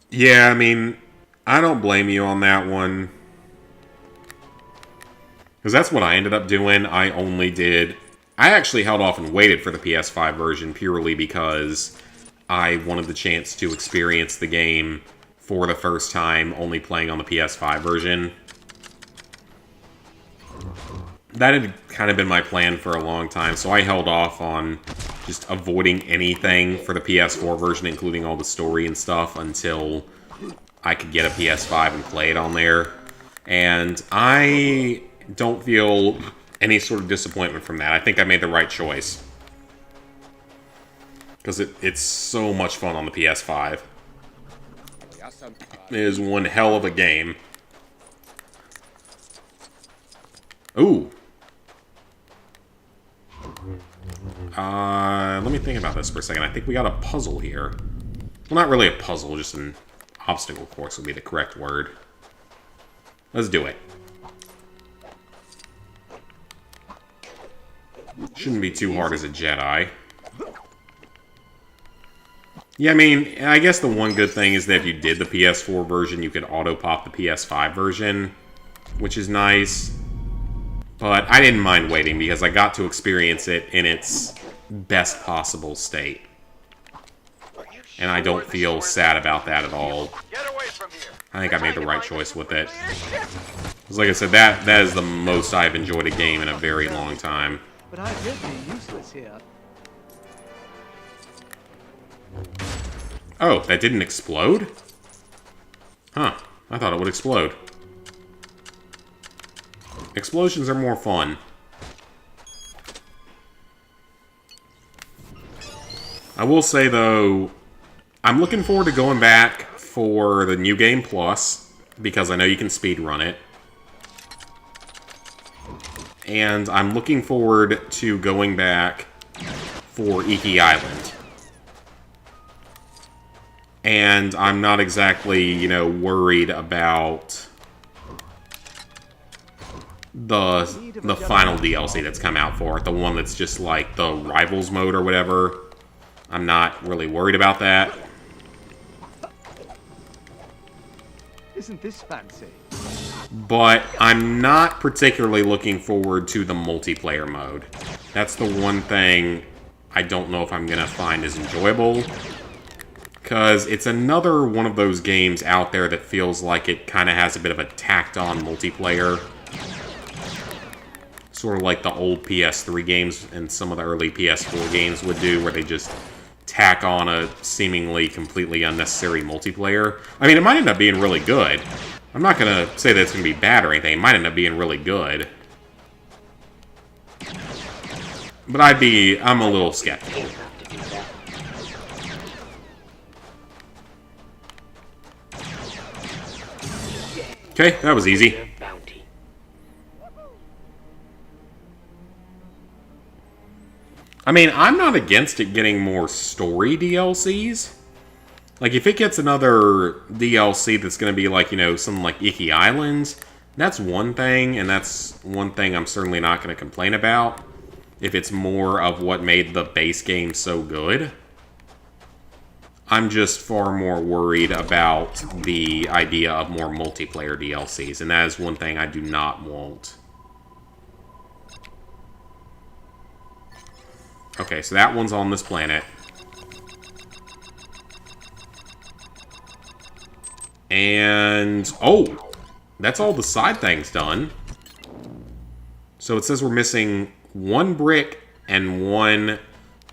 Yeah, I mean, I don't blame you on that one. Because that's what I ended up doing. I actually held off and waited for the PS5 version purely because I wanted the chance to experience the game for the first time, only playing on the PS5 version. That had kind of been my plan for a long time, so I held off on just avoiding anything for the PS4 version, including all the story and stuff, until I could get a PS5 and play it on there. And I don't feel any sort of disappointment from that. I think I made the right choice. Because it's so much fun on the PS5. It is one hell of a game. Ooh. Let me think about this for a second. I think we got a puzzle here. Well, not really a puzzle, just an obstacle course would be the correct word. Let's do it. Shouldn't be too hard as a Jedi. Yeah, I mean, I guess the one good thing is that if you did the PS4 version, you could auto-pop the PS5 version, which is nice. But I didn't mind waiting because I got to experience it in its best possible state. And I don't feel sad about that at all. I think I made the right choice with it. Because like I said, that is the most I've enjoyed a game in a very long time. But I've lived being useless here. Oh, that didn't explode? Huh. I thought it would explode. Explosions are more fun. I will say, though, I'm looking forward to going back for the New Game Plus, because I know you can speedrun it. And I'm looking forward to going back for Iki Island. And I'm not exactly, you know, worried about the final DLC that's come out for it. The one that's just like the Rivals mode or whatever. I'm not really worried about that. Isn't this fancy? But I'm not particularly looking forward to the multiplayer mode. That's the one thing I don't know if I'm going to find as enjoyable. Because it's another one of those games out there that feels like it kind of has a bit of a tacked-on multiplayer. Sort of like the old PS3 games and some of the early PS4 games would do, where they just tack on a seemingly completely unnecessary multiplayer. I mean, it might end up being really good. I'm not going to say that it's going to be bad or anything. It might end up being really good. But I'm a little skeptical. Okay, that was easy. I mean, I'm not against it getting more story DLCs. Like, if it gets another DLC that's going to be like, you know, something like Iki Islands, that's one thing, and that's one thing I'm certainly not going to complain about. If it's more of what made the base game so good. I'm just far more worried about the idea of more multiplayer DLCs, and that is one thing I do not want. Okay, so that one's on this planet. And, oh, that's all the side things done. So it says we're missing one brick and one,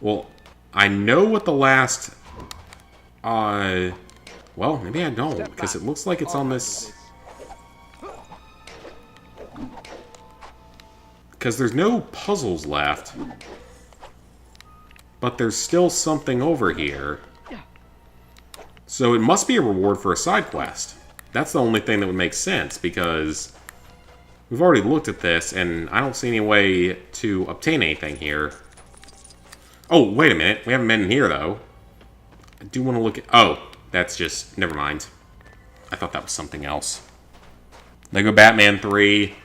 well, I know what the last, well, maybe I don't, because it looks like it's on this, because there's no puzzles left. But there's still something over here. So it must be a reward for a side quest. That's the only thing that would make sense, because we've already looked at this, and I don't see any way to obtain anything here. Oh, wait a minute. We haven't been in here, though. I do want to look at... Oh, that's just... Never mind. I thought that was something else. Lego Batman 3.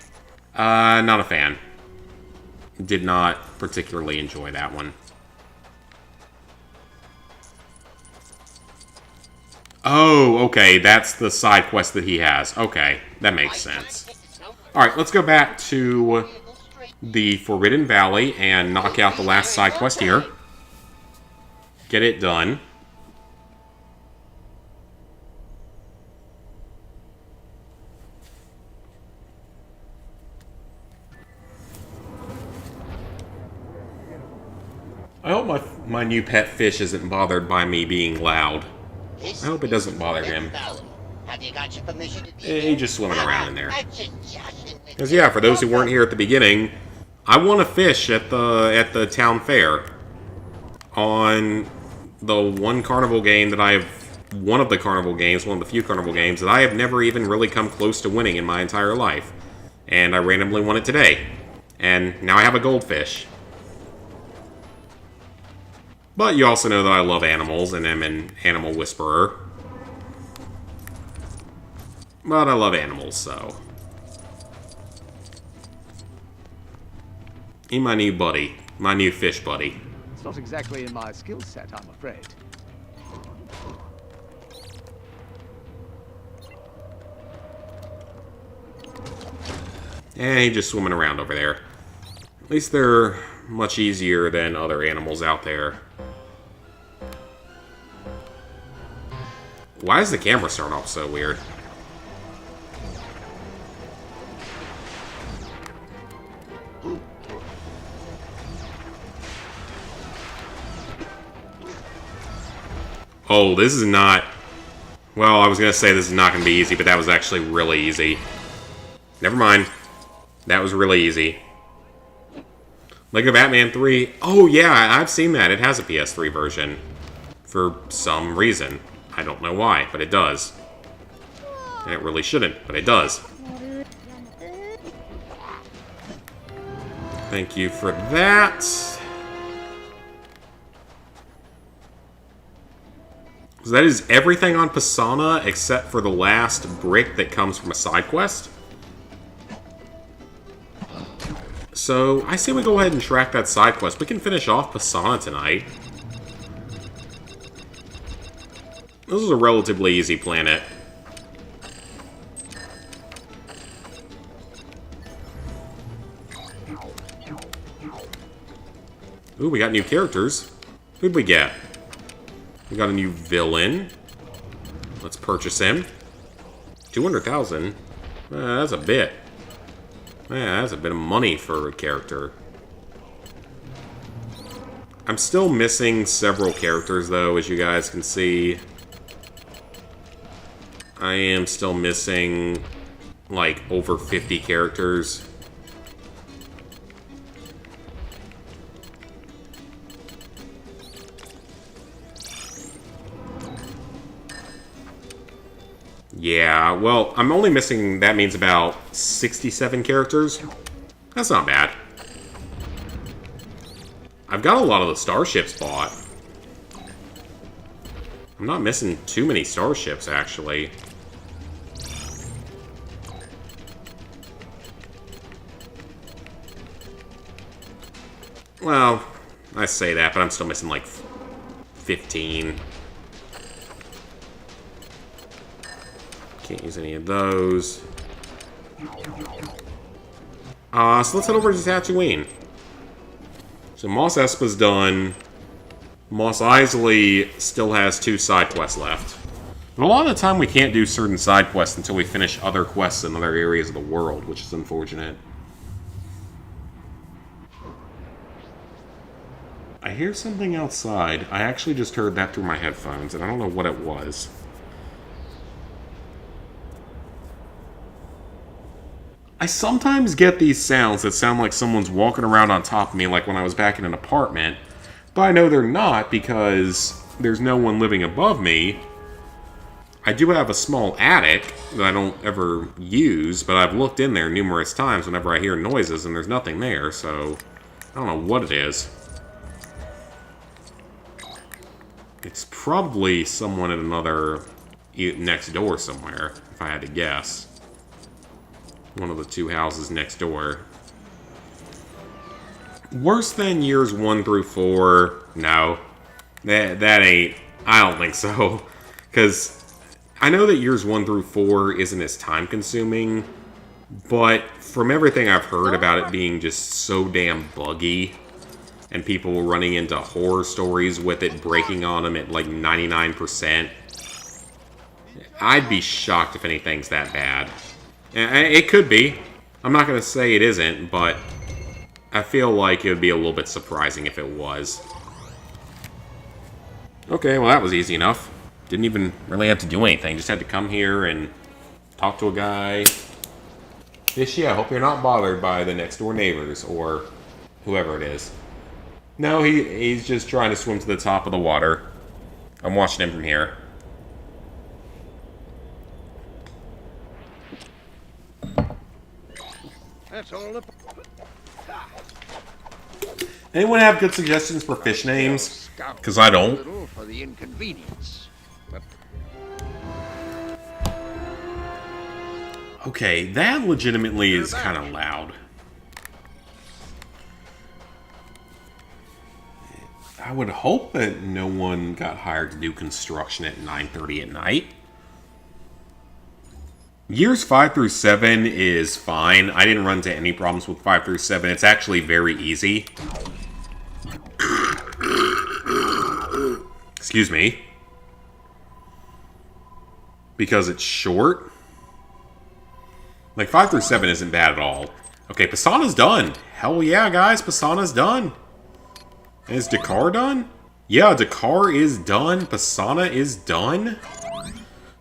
Not a fan. Did not particularly enjoy that one. Oh, okay, that's the side quest that he has. Okay, that makes sense. Alright, let's go back to the Forbidden Valley and knock out the last side quest here. Get it done. I hope my new pet fish isn't bothered by me being loud. I hope it doesn't bother him. Have you got your permission to He's just swimming around in there. Because yeah, for those who weren't here at the beginning, I won a fish at the town fair on the one carnival game that I have. One of the carnival games, one of the few carnival games that I have never even really come close to winning in my entire life, and I randomly won it today, and now I have a goldfish. But you also know that I love animals and am an animal whisperer. But I love animals, so. He's my new buddy. My new fish buddy. It's not exactly in my skill set, I'm afraid. And he's just swimming around over there. At least they're much easier than other animals out there. Why does the camera start off so weird? Oh, this is not... Well, I was going to say this is not going to be easy, but that was actually really easy. Never mind. That was really easy. Lego Batman 3. Oh, yeah, I've seen that. It has a PS3 version. For some reason. I don't know why, but it does. And it really shouldn't, but it does. Thank you for that. So that is everything on Pisana except for the last brick that comes from a side quest. So I say we go ahead and track that side quest. We can finish off Pisana tonight. This is a relatively easy planet. Ooh, we got new characters. Who'd we get? We got a new villain. Let's purchase him. 200,000. That's a bit. Yeah, that's a bit of money for a character. I'm still missing several characters, though, as you guys can see. I am still missing, like, over 50 characters. Yeah, well, I'm only missing, that means about 67 characters. That's not bad. I've got a lot of the starships bought. I'm not missing too many starships, actually. Well, I say that, but I'm still missing like 15. Can't use any of those. So let's head over to Tatooine. So Mos Espa's done. Mos Eisley still has 2 side quests left. But a lot of the time we can't do certain side quests until we finish other quests in other areas of the world, which is unfortunate. I hear something outside. I actually just heard that through my headphones, and I don't know what it was. I sometimes get these sounds that sound like someone's walking around on top of me, like when I was back in an apartment, but I know they're not because there's no one living above me. I do have a small attic that I don't ever use, but I've looked in there numerous times whenever I hear noises and there's nothing there, so I don't know what it is. It's probably someone in another next door somewhere, if I had to guess. One of the 2 houses next door. Worse than years 1 through 4? No. That ain't... I don't think so. Because I know that years 1 through 4 isn't as time-consuming, but from everything I've heard about it being just so damn buggy, and people running into horror stories with it breaking on them at like 99%, I'd be shocked if anything's that bad. It could be. I'm not going to say it isn't, but I feel like it would be a little bit surprising if it was. Okay, well that was easy enough. Didn't even really have to do anything. Just had to come here and talk to a guy. Fishy, I hope you're not bothered by the next door neighbors, or whoever it is. No, he's just trying to swim to the top of the water. I'm watching him from here. That's all up. Anyone have good suggestions for fish names? Because I don't. For the inconvenience. Okay, that legitimately is kind of loud. I would hope that no one got hired to do construction at 9:30 at night. Years 5 through 7 is fine. I didn't run into any problems with 5 through 7. It's actually very easy. Excuse me. Because it's short. Like, 5 through 7 isn't bad at all. Okay, Pisana's done. Hell yeah, guys. Pisana's done. And is Dakar done? Yeah, Dakar is done. Pisana is done.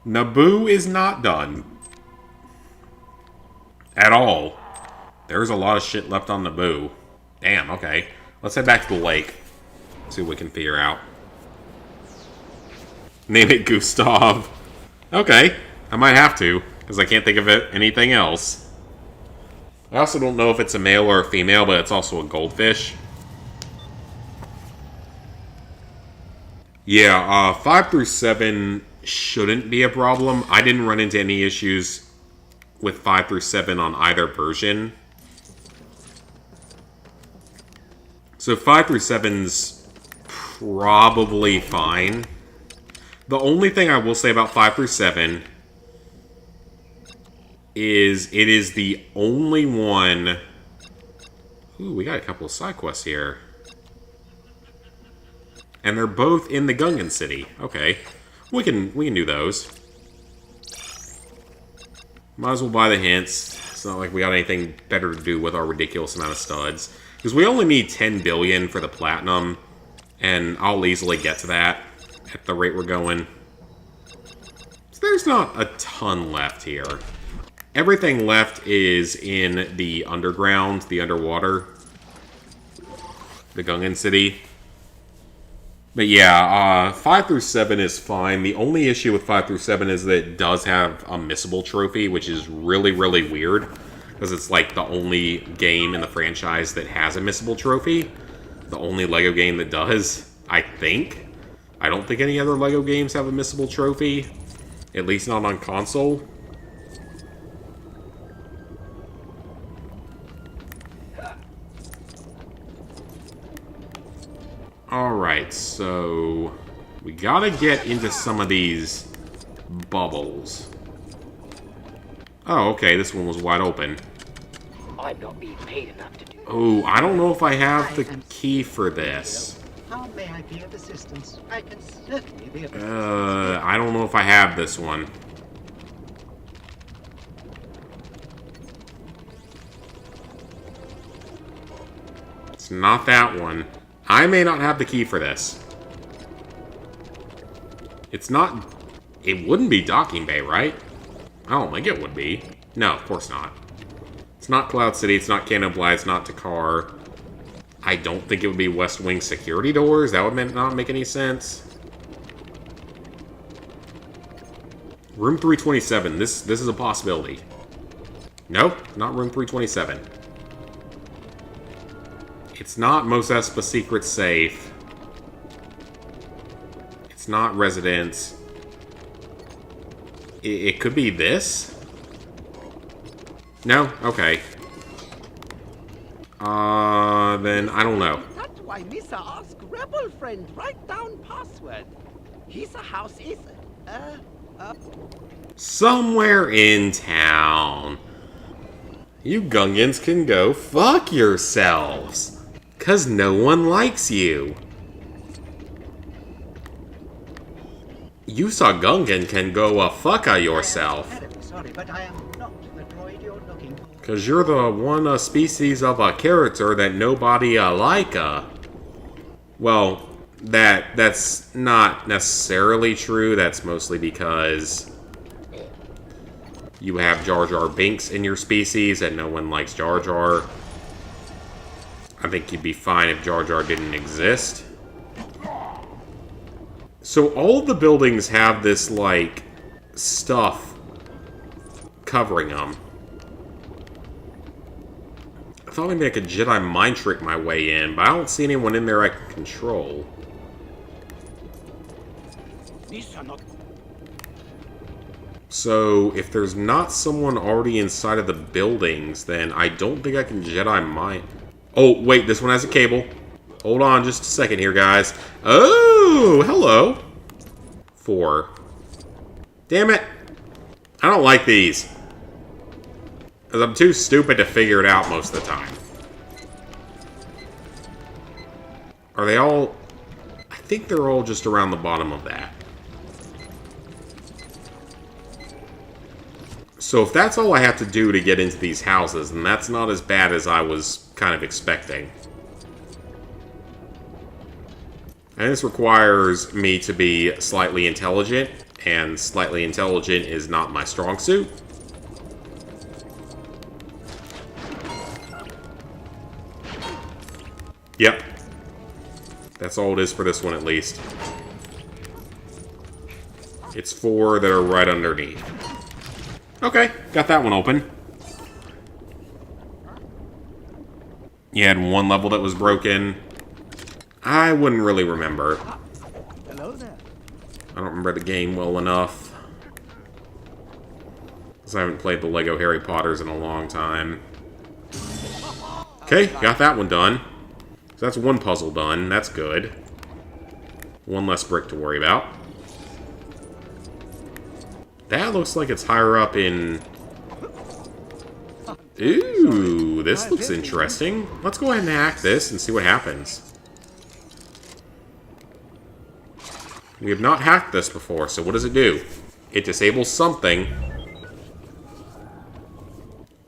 Naboo is not done. At all. There's a lot of shit left on Naboo. Damn, okay. Let's head back to the lake. See what we can figure out. Name it Gustav. Okay. I might have to, because I can't think of anything else. I also don't know if it's a male or a female, but it's also a goldfish. Yeah, 5 through 7 shouldn't be a problem. I didn't run into any issues with 5 through 7 on either version. So 5 through 7's probably fine. The only thing I will say about 5 through 7 is it is the only one... Ooh, we got a couple of side quests here. And they're both in the Gungan city. Okay. We can do those. Might as well buy the hints. It's not like we got anything better to do with our ridiculous amount of studs. Because we only need 10 billion for the platinum. And I'll easily get to that at the rate we're going. So there's not a ton left here. Everything left is in the underground, the underwater. The Gungan city. But yeah, 5 through 7 is fine. The only issue with 5 through 7 is that it does have a missable trophy, which is really, really weird. Because it's like the only game in the franchise that has a missable trophy. The only LEGO game that does, I think. I don't think any other LEGO games have a missable trophy. At least not on console. Alright, so we gotta get into some of these bubbles. Oh, okay, this one was wide open. I'm not being paid enough to do. Oh, I don't know if I have the key for this. How may I be of assistance? I can certainly be of assistance. I don't know if I have this one. It's not that one. I may not have the key for this. It's not... It wouldn't be Docking Bay, right? I don't think it would be. No, of course not. It's not Cloud City, it's not Carnival, it's not Dakar. I don't think it would be West Wing security doors. That would not make any sense. Room 327. This is a possibility. Nope, not room 327. It's not Mos Espa secret safe. It's not residence. It could be this? No? Okay. Then I don't know. That's why Misa ask Rebel friend write down password. His house is somewhere in town. You Gungans can go fuck yourselves. 'Cause no one likes you. You saw Gungan can go fucka yourself. Sorry, but I am not the droid you're looking for. 'Cause you're the one species of a character that nobody like. Well, that's not necessarily true. That's mostly because you have Jar Jar Binks in your species and no one likes Jar Jar. I think you'd be fine if Jar Jar didn't exist. So all of the buildings have this, like, stuff covering them. I thought maybe I could Jedi mind trick my way in, but I don't see anyone in there I can control. So if there's not someone already inside of the buildings, then I don't think I can Jedi mind... Oh, wait, this one has a cable. Hold on just a second here, guys. Oh, hello. 4. Damn it. I don't like these. Because I'm too stupid to figure it out most of the time. Are they all... I think they're all just around the bottom of that. So if that's all I have to do to get into these houses, then that's not as bad as I was kind of expecting. And this requires me to be slightly intelligent, and slightly intelligent is not my strong suit. Yep. That's all it is for this one, at least. It's 4 that are right underneath. Okay, got that one open. You had one level that was broken. I wouldn't really remember. Hello there. I don't remember the game well enough. Because I haven't played the Lego Harry Potters in a long time. Okay, got that one done. So that's one puzzle done. That's good. One less brick to worry about. That looks like it's higher up in... Ooh, this looks interesting. Let's go ahead and hack this and see what happens. We have not hacked this before, so what does it do? It disables something.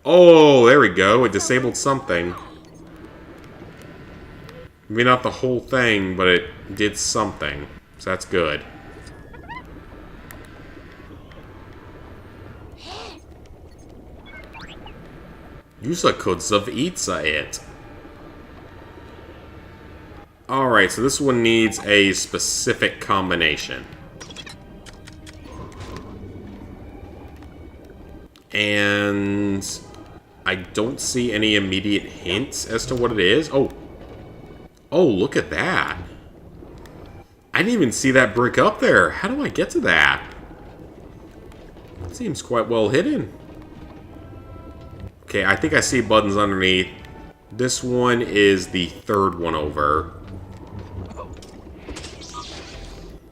Oh, there we go. It disabled something. Maybe not the whole thing, but it did something. So that's good. Yusa kudzav itsa it. Alright, so this one needs a specific combination. And I don't see any immediate hints as to what it is. Oh, look at that. I didn't even see that brick up there. How do I get to that? It seems quite well hidden. Okay, I think I see buttons underneath. This one is the third one over.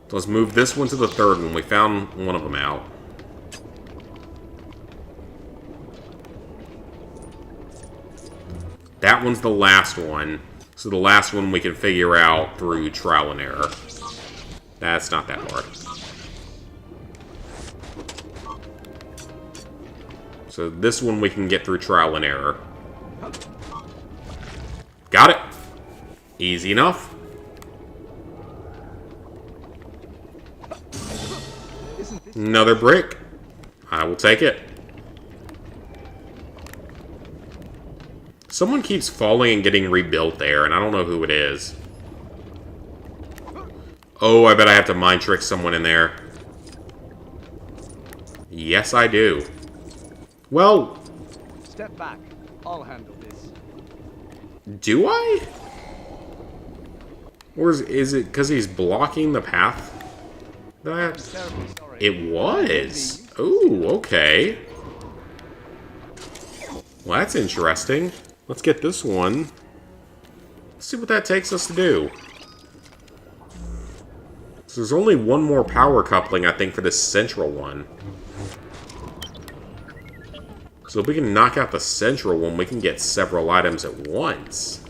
So let's move this one to the third one. We found one of them out. That one's the last one. So the last one we can figure out through trial and error. That's not that hard. So this one we can get through trial and error. Got it. Easy enough. Another brick. I will take it. Someone keeps falling and getting rebuilt there, and I don't know who it is. Oh, I bet I have to mind trick someone in there. Yes, I do. Well... Step back. I'll handle this. Do I? Or is it because he's blocking the path? It was. Ooh, okay. Well, that's interesting. Let's get this one. Let's see what that takes us to do. So there's only one more power coupling, I think, for this central one. So if we can knock out the central one, we can get several items at once.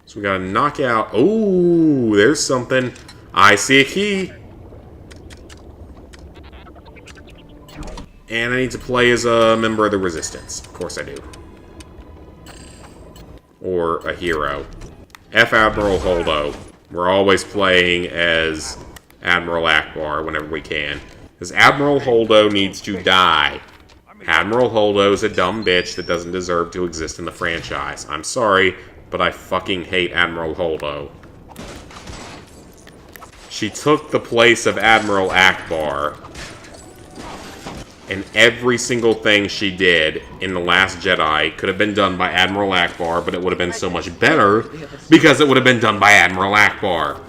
So we gotta knock out... Oh, there's something. I see a key. And I need to play as a member of the Resistance. Of course I do. Or a hero. F Admiral Holdo. We're always playing as Admiral Akbar whenever we can. Because Admiral Holdo needs to die. Admiral Holdo's a dumb bitch that doesn't deserve to exist in the franchise. I'm sorry, but I fucking hate Admiral Holdo. She took the place of Admiral Akbar. And every single thing she did in The Last Jedi could have been done by Admiral Akbar, but it would have been so much better because it would have been done by Admiral Akbar.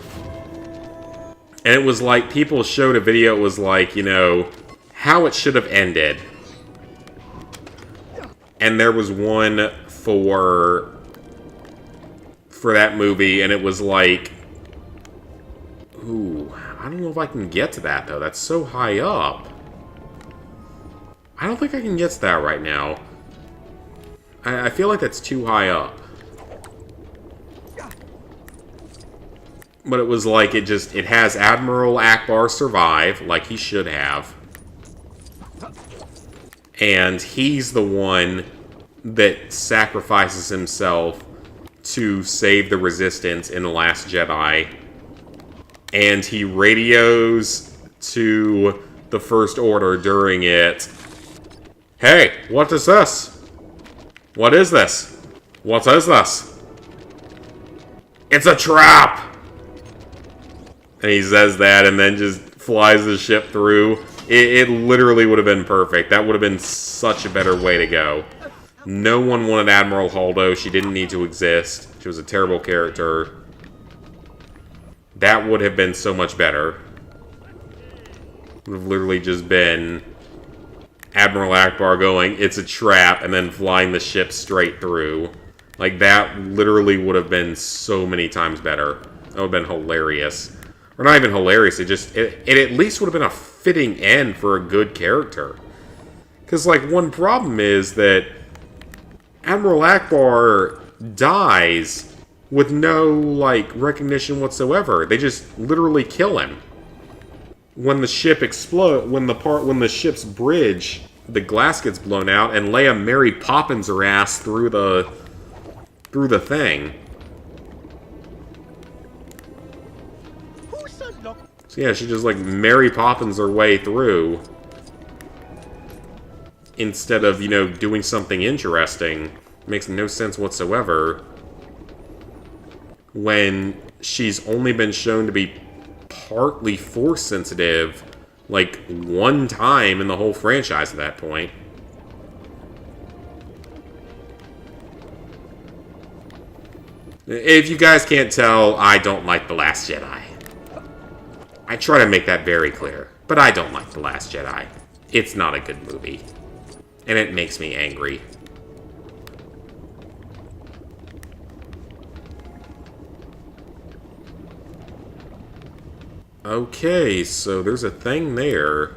And it was like, people showed a video, it was like, you know, how it should have ended. And there was one for that movie, and it was like... Ooh, I don't know if I can get to that, though. That's so high up. I don't think I can get to that right now. I feel like that's too high up. But it was like it has Admiral Akbar survive, like he should have. And he's the one that sacrifices himself to save the Resistance in The Last Jedi. And he radios to the First Order during it. Hey, what is this? What is this? What is this? It's a trap! And he says that and then just flies the ship through. It literally would have been perfect. That would have been such a better way to go. No one wanted Admiral Holdo. She didn't need to exist. She was a terrible character. That would have been so much better. It would have literally just been Admiral Akbar going, it's a trap, and then flying the ship straight through. Like, that literally would have been so many times better. That would have been hilarious. Or not even hilarious, it at least would have been a fitting end for a good character. Because, like, one problem is that Admiral Akbar dies with no, like, recognition whatsoever. They just literally kill him. When the ship explodes, when the ship's bridge, the glass gets blown out, and Leia Mary Poppins her ass through the thing. So yeah, she just like Mary Poppins her way through. Instead of, you know, doing something interesting. Makes no sense whatsoever. When she's only been shown to be partly Force sensitive, like, one time in the whole franchise at that point. If you guys can't tell, I don't like The Last Jedi. I try to make that very clear, but I don't like The Last Jedi. It's not a good movie. And it makes me angry. Okay, so there's a thing there.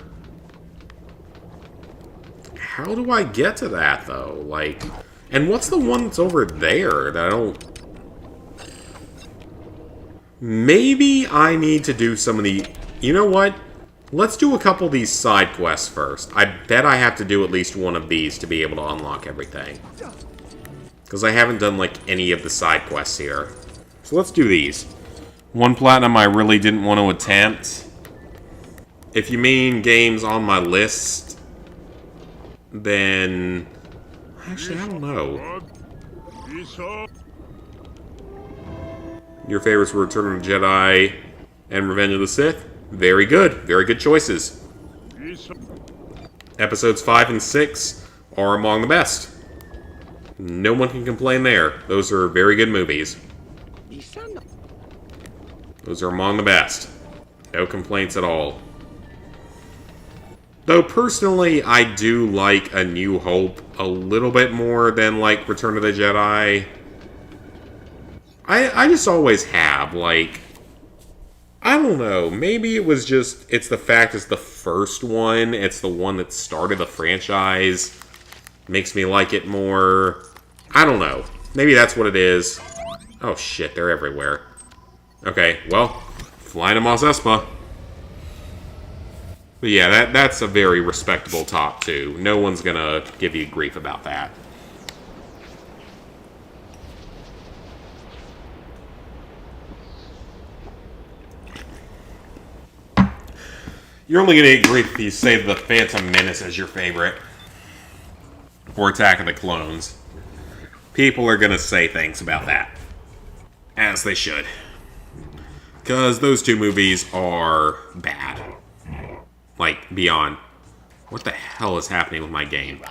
How do I get to that, though? Like, and what's the one that's over there that I don't... Maybe I need to do some of the... You know what? Let's do a couple of these side quests first. I bet I have to do at least one of these to be able to unlock everything. Because I haven't done, like, any of the side quests here. So let's do these. One platinum I really didn't want to attempt. If you mean games on my list, then... Actually, I don't know. Your favorites were Return of the Jedi and Revenge of the Sith? Very good. Very good choices. Episodes 5 and 6 are among the best. No one can complain there. Those are very good movies. Those are among the best. No complaints at all. Though, personally, I do like A New Hope a little bit more than, like, Return of the Jedi. I just always have, like... I don't know, maybe it was just... It's the fact it's the first one. It's the one that started the franchise. Makes me like it more. I don't know. Maybe that's what it is. Oh shit, they're everywhere. Okay, well, flying to Mos Espa. But yeah, that's a very respectable top, too. No one's gonna give you grief about that. You're only gonna get grief if you say The Phantom Menace as your favorite. Or Attack of the Clones. People are gonna say things about that. As they should. Because those two movies are bad. Like, beyond. What the hell is happening with my game?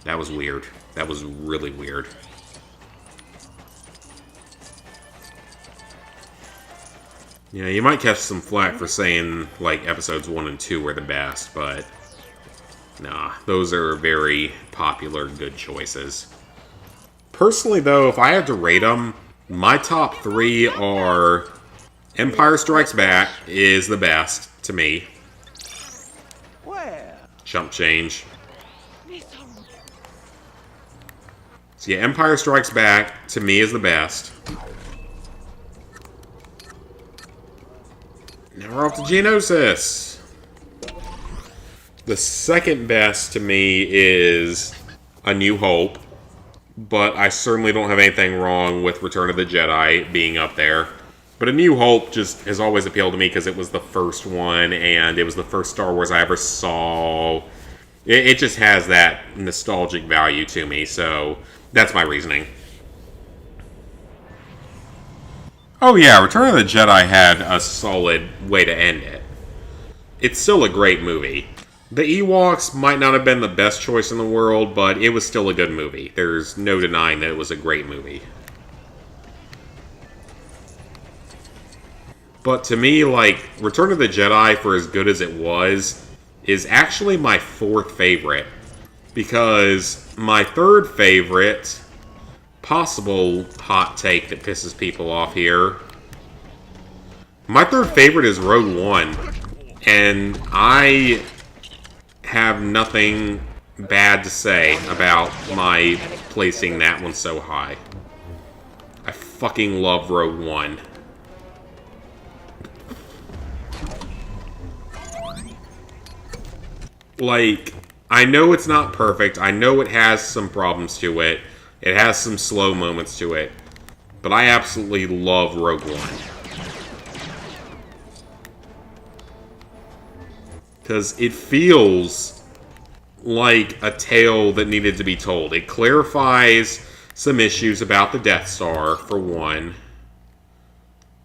That was weird. That was really weird. Yeah, you might catch some flack for saying, like, episodes 1 and 2 were the best, but... Nah, those are very popular, good choices. Personally, though, if I had to rate them, my top 3 are... Empire Strikes Back is the best, to me. Where? Chump change. So yeah, Empire Strikes Back, to me, is the best. Now we're off to Geonosis. The second best to me is A New Hope. But I certainly don't have anything wrong with Return of the Jedi being up there. But A New Hope just has always appealed to me because it was the first one, and it was the first Star Wars I ever saw. It just has that nostalgic value to me, so that's my reasoning. Oh yeah, Return of the Jedi had a solid way to end it. It's still a great movie. The Ewoks might not have been the best choice in the world, but it was still a good movie. There's no denying that it was a great movie. But to me, like, Return of the Jedi, for as good as it was, is actually my fourth favorite. Because my third favorite, possible hot take that pisses people off here, my third favorite is Rogue One. And I have nothing bad to say about my placing that one so high. I fucking love Rogue One. Like, I know it's not perfect. I know it has some problems to it. It has some slow moments to it. But I absolutely love Rogue One. Because it feels like a tale that needed to be told. It clarifies some issues about the Death Star, for one.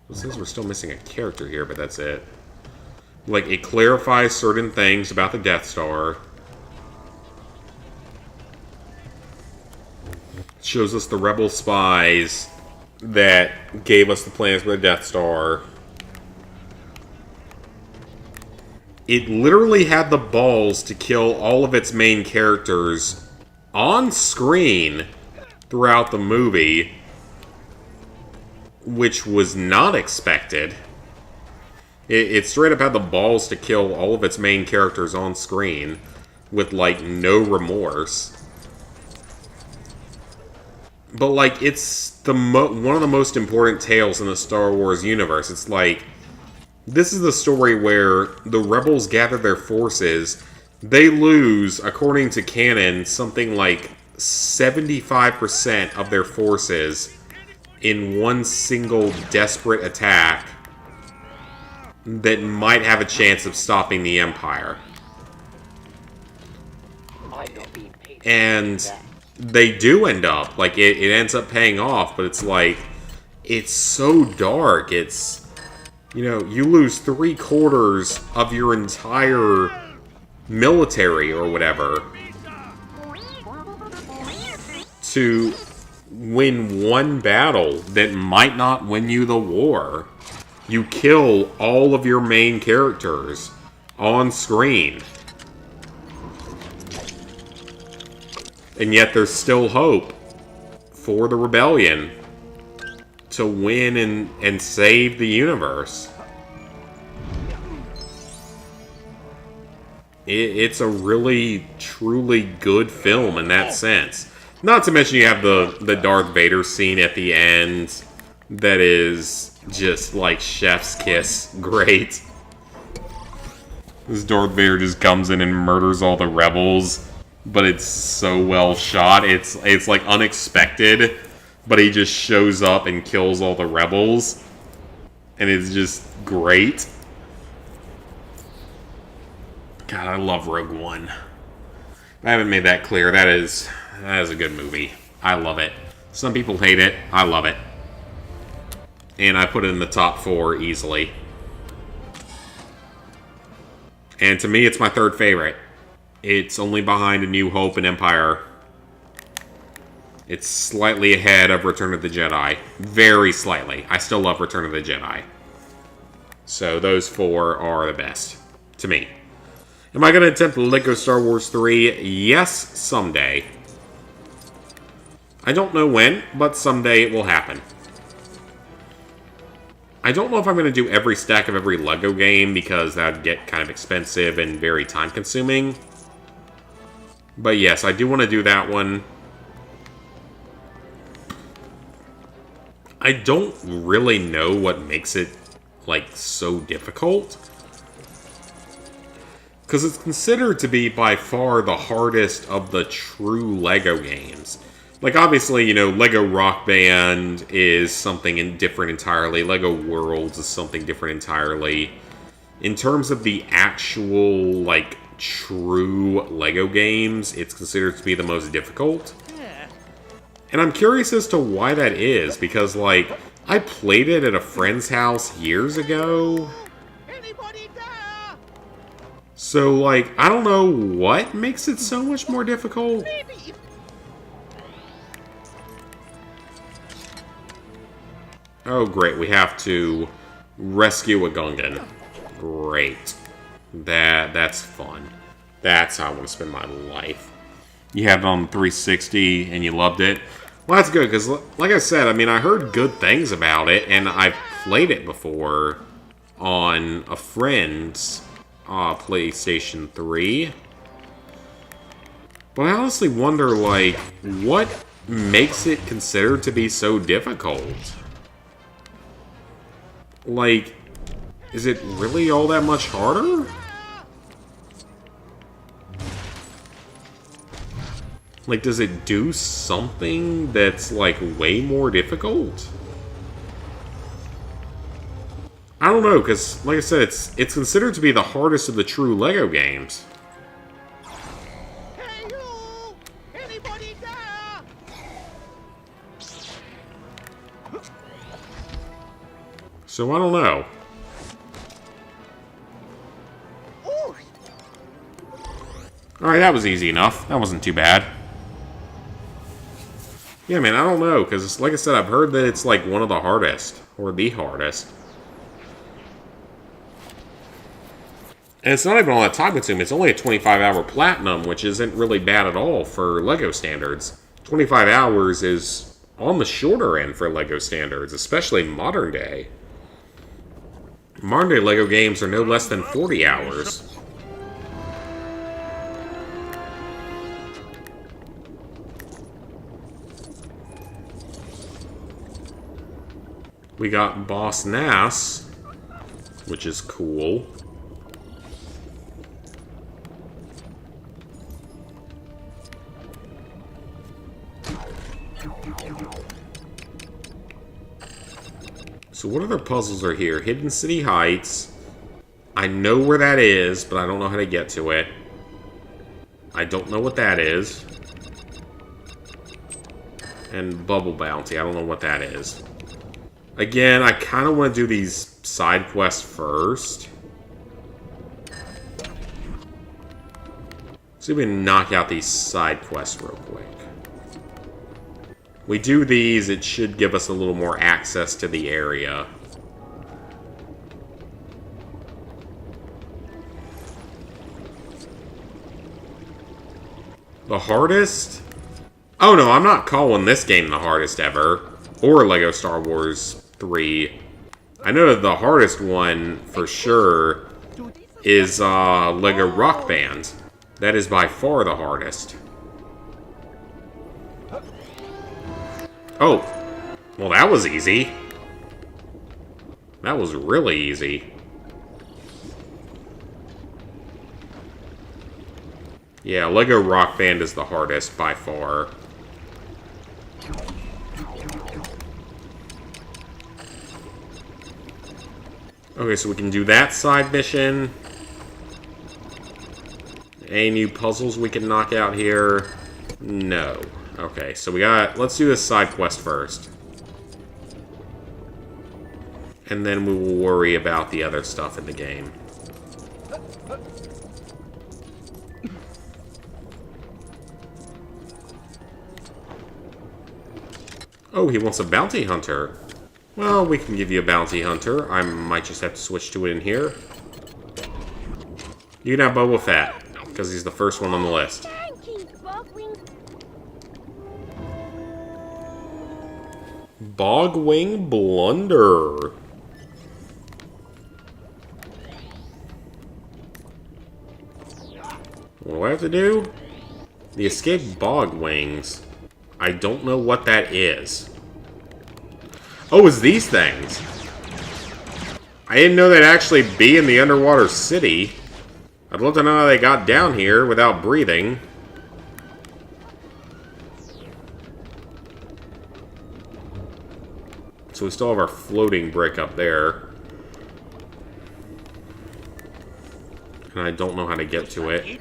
It says we're still missing a character here, but that's it. Like, it clarifies certain things about the Death Star. It shows us the Rebel spies that gave us the plans for the Death Star. It literally had the balls to kill all of its main characters on screen throughout the movie, which was not expected. It straight up had the balls to kill all of its main characters on screen with, like, no remorse. But, like, it's one of the most important tales in the Star Wars universe. It's like, this is the story where the rebels gather their forces. They lose, according to canon, something like 75% of their forces in one single desperate attack that might have a chance of stopping the Empire. And they do end up, like, it ends up paying off, but it's like, it's so dark. It's, you know, you lose 3/4 of your entire military or whatever to win one battle that might not win you the war. You kill all of your main characters on screen. And yet there's still hope for the rebellion to win and save the universe. It's a really, truly good film in that sense. Not to mention you have the Darth Vader scene at the end that is just like chef's kiss great. This Darth Vader just comes in and murders all the rebels, but it's so well shot. It's like unexpected, but he just shows up and kills all the rebels, and it's just great. God, I love Rogue One. I haven't made that clear. That is a good movie. I love it. Some people hate it. I love it. And I put it in the top 4 easily. And to me, it's my third favorite. It's only behind A New Hope and Empire. It's slightly ahead of Return of the Jedi. Very slightly. I still love Return of the Jedi. So those 4 are the best. To me. Am I going to attempt Lego Star Wars 3? Yes, someday. I don't know when, but someday it will happen. I don't know if I'm going to do every stack of every Lego game, because that would get kind of expensive and very time-consuming. But yes, I do want to do that one. I don't really know what makes it, like, so difficult. Because it's considered to be by far the hardest of the true LEGO games. Like, obviously, you know, LEGO Rock Band is something different entirely. LEGO Worlds is something different entirely. In terms of the actual, like, true LEGO games, it's considered to be the most difficult. And I'm curious as to why that is, because, like, I played it at a friend's house years ago. So, like, I don't know what makes it so much more difficult. Oh, great. We have to rescue a Gungan. Great. That's fun. That's how I want to spend my life. You have it on 360 and you loved it. Well, that's good, because like I said, I mean, I heard good things about it, and I've played it before on a friend's PlayStation 3. But I honestly wonder, like, what makes it considered to be so difficult? Like, is it really all that much harder? Like, does it do something that's, like, way more difficult? I don't know, because, like I said, it's considered to be the hardest of the true LEGO games. Hey, you! Anybody there? So, I don't know. Alright, that was easy enough. That wasn't too bad. Yeah, man, I don't know, because, like I said, I've heard that it's, like, one of the hardest. Or the hardest. And it's not even all that time-consuming. It's only a 25-hour platinum, which isn't really bad at all for LEGO standards. 25 hours is on the shorter end for LEGO standards, especially modern day. Modern day LEGO games are no less than 40 hours. We got Boss Nass, which is cool. So what other puzzles are here? Hidden City Heights. I know where that is, but I don't know how to get to it. I don't know what that is. And Bubble Bounty. I don't know what that is. Again, I kind of want to do these side quests first. See if we can knock out these side quests real quick. We do these, it should give us a little more access to the area. The hardest? Oh no, I'm not calling this game the hardest ever. Or LEGO Star Wars 3. I know the hardest one, for sure, is LEGO Rock Band. That is by far the hardest. Oh. Well, that was easy. That was really easy. Yeah, LEGO Rock Band is the hardest by far. Okay, so we can do that side mission. Any new puzzles we can knock out here? No. Okay, so we got... Let's do this side quest first. And then we will worry about the other stuff in the game. Oh, he wants a bounty hunter. Well, we can give you a bounty hunter. I might just have to switch to it in here. You can have Boba Fett, because he's the first one on the list. Bogwing Blunder. What do I have to do? The escaped bog wings. I don't know what that is. Oh, it's these things. I didn't know they'd actually be in the underwater city. I'd love to know how they got down here without breathing. So we still have our floating brick up there. And I don't know how to get to it.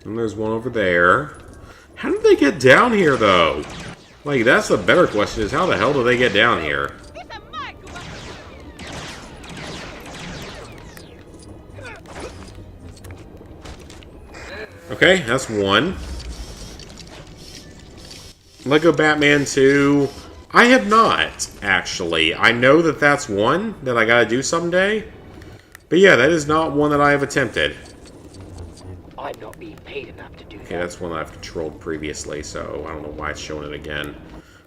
And there's one over there. How did they get down here, though? Like, that's the better question, is how the hell do they get down here? Okay, that's one. Lego Batman 2. I have not, actually. I know that that's one that I gotta do someday. But yeah, that is not one that I have attempted. I'm not being paid enough to do that. Okay, that's one that I've controlled previously, so I don't know why it's showing it again.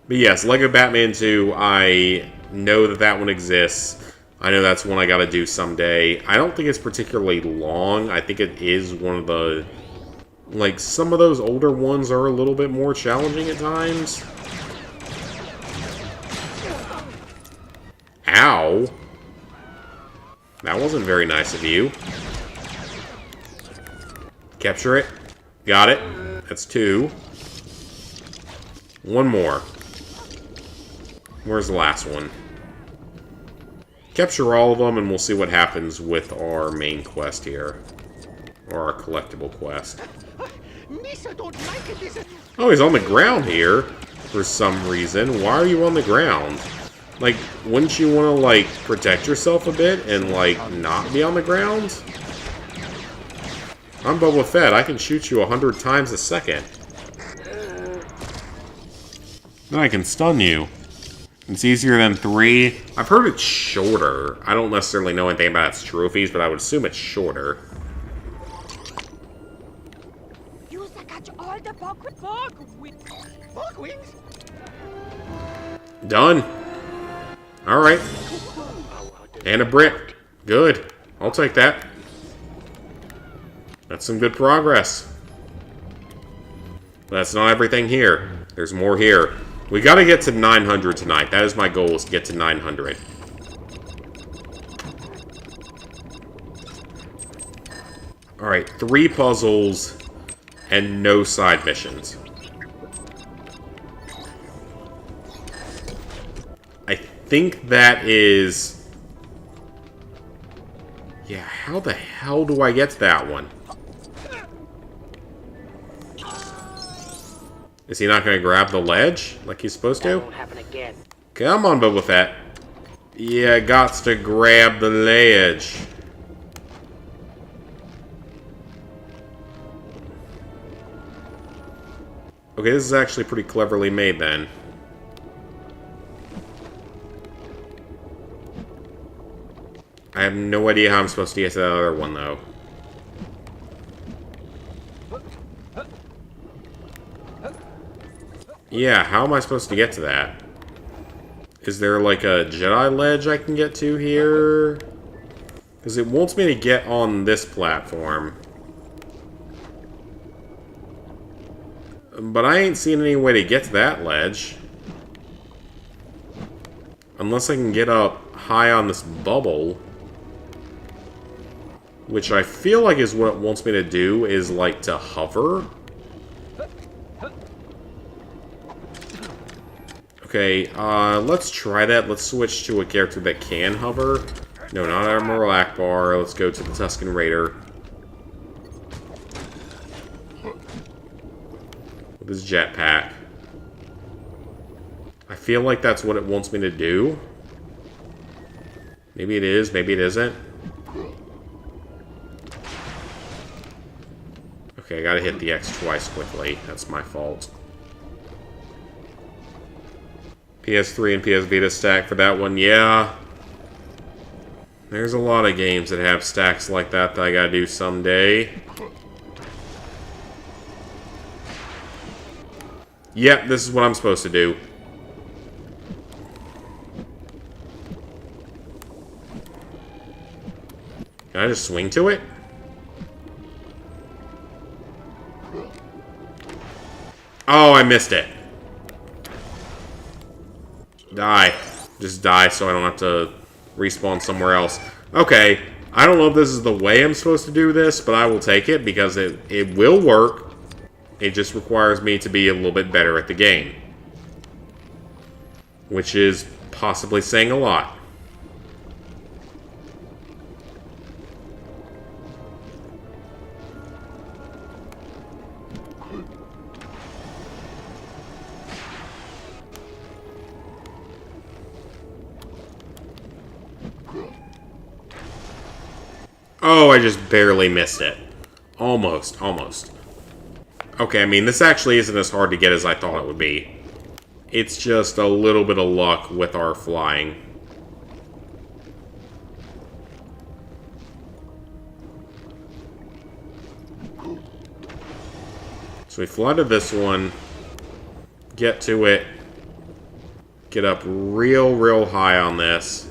But yes, Lego Batman 2, I know that that one exists. I know that's one I gotta do someday. I don't think it's particularly long. I think it is one of the... Like, some of those older ones are a little bit more challenging at times. Ow! That wasn't very nice of you. Capture it. Got it. That's two. One more. Where's the last one? Capture all of them and we'll see what happens with our main quest here. Or our collectible quest. Oh, he's on the ground here for some reason. Why are you on the ground? Like, wouldn't you want to, like, protect yourself a bit and, like, not be on the ground? I'm Boba Fett. I can shoot you 100 times a second. Then I can stun you. It's easier than 3. I've heard it's shorter. I don't necessarily know anything about its trophies, but I would assume it's shorter. Done. Alright. And a brick. Good. I'll take that. That's some good progress. But that's not everything here. There's more here. We gotta get to 900 tonight. That is my goal, is to get to 900. Alright, 3 puzzles and no side missions. I think that is... Yeah, how the hell do I get to that one? Is he not going to grab the ledge like he's supposed to? That won't happen again. Come on, Boba Fett. Yeah, gots to grab the ledge. Okay, this is actually pretty cleverly made then. I have no idea how I'm supposed to get to that other one, though. Yeah, how am I supposed to get to that? Is there, like, a Jedi ledge I can get to here? Because it wants me to get on this platform. But I ain't seen any way to get to that ledge. Unless I can get up high on this bubble. Which I feel like is what it wants me to do, is like to hover. Okay, let's try that. Let's switch to a character that can hover. No, not Admiral Akbar. Let's go to the Tusken Raider. With his jetpack. I feel like that's what it wants me to do. Maybe it is, maybe it isn't. Okay, I gotta hit the X twice quickly. That's my fault. PS3 and PS Vita stack for that one, yeah. There's a lot of games that have stacks like that I gotta do someday. Yep, this is what I'm supposed to do. Can I just swing to it? Oh, I missed it. Die. Just die so I don't have to respawn somewhere else. Okay, I don't know if this is the way I'm supposed to do this, but I will take it because it will work. It just requires me to be a little bit better at the game. Which is possibly saying a lot. Oh, I just barely missed it. Almost, almost. Okay, I mean, this actually isn't as hard to get as I thought it would be. It's just a little bit of luck with our flying. So we fly to this one, get to it, get up real high on this.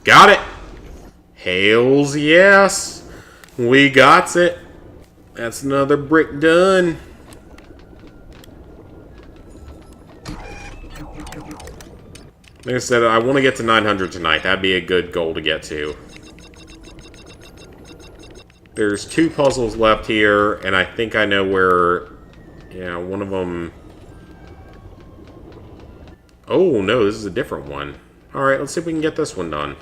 Got it! Hails yes! We got it! That's another brick done. Like I said, I want to get to 900 tonight. That'd be a good goal to get to. There's 2 puzzles left here, and I think I know where... Yeah, one of them... Oh, no, this is a different one. Alright, let's see if we can get this one done.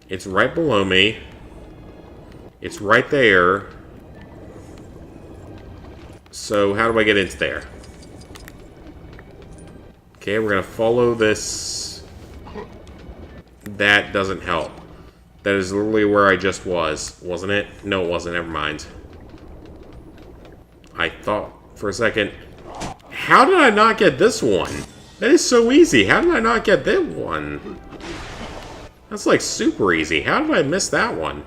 It's right below me. It's right there. So, how do I get into there? Okay, we're gonna follow this. That doesn't help. That is literally where I just was, wasn't it? No, it wasn't. Never mind. I thought for a second... How did I not get this one? That is so easy. How did I not get that one? That's like super easy. How did I miss that one?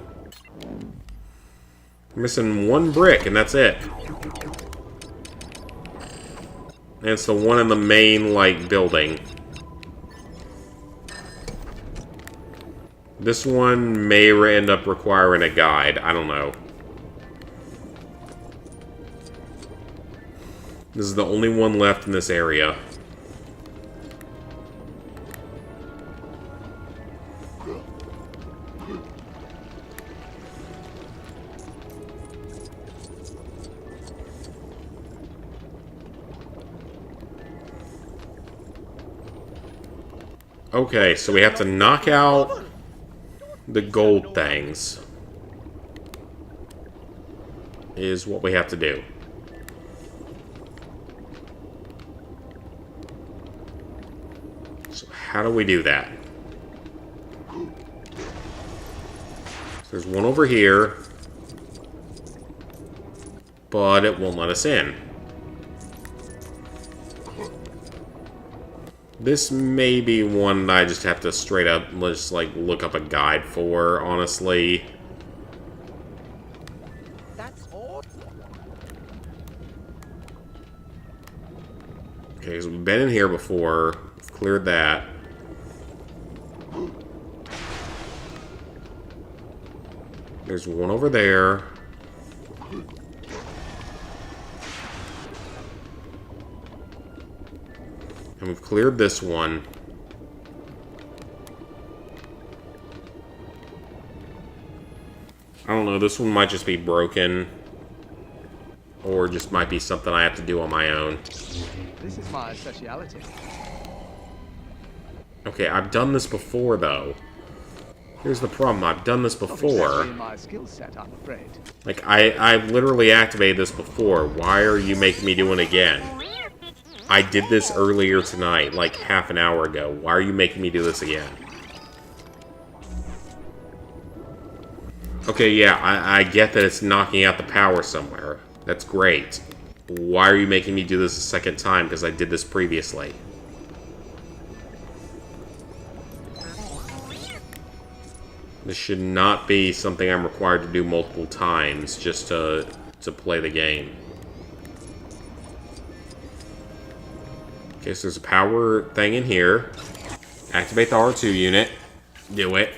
I'm missing 1 brick and that's it. And it's the one in the main, like, building. This one may end up requiring a guide. I don't know. This is the only one left in this area. Okay, so we have to knock out the gold things. Is what we have to do. So how do we do that? So there's one over here. But it won't let us in. This may be one that I just have to straight up, just like look up a guide for, honestly. That's all. Okay, so we've been in here before. We've cleared that. There's one over there. And we've cleared this one. I don't know, this one might just be broken. Or just might be something I have to do on my own. This is my speciality. Okay, I've done this before, though. Here's the problem, I've done this before. Not exactly my skill set, I'm afraid. Like, I've literally activated this before. Why are you making me do it again? I did this earlier tonight, like half an hour ago. Why are you making me do this again? Okay, yeah, I get that it's knocking out the power somewhere. That's great. Why are you making me do this a second time? Because I did this previously. This should not be something I'm required to do multiple times just to play the game. Okay, so there's a power thing in here. Activate the R2 unit. Do it.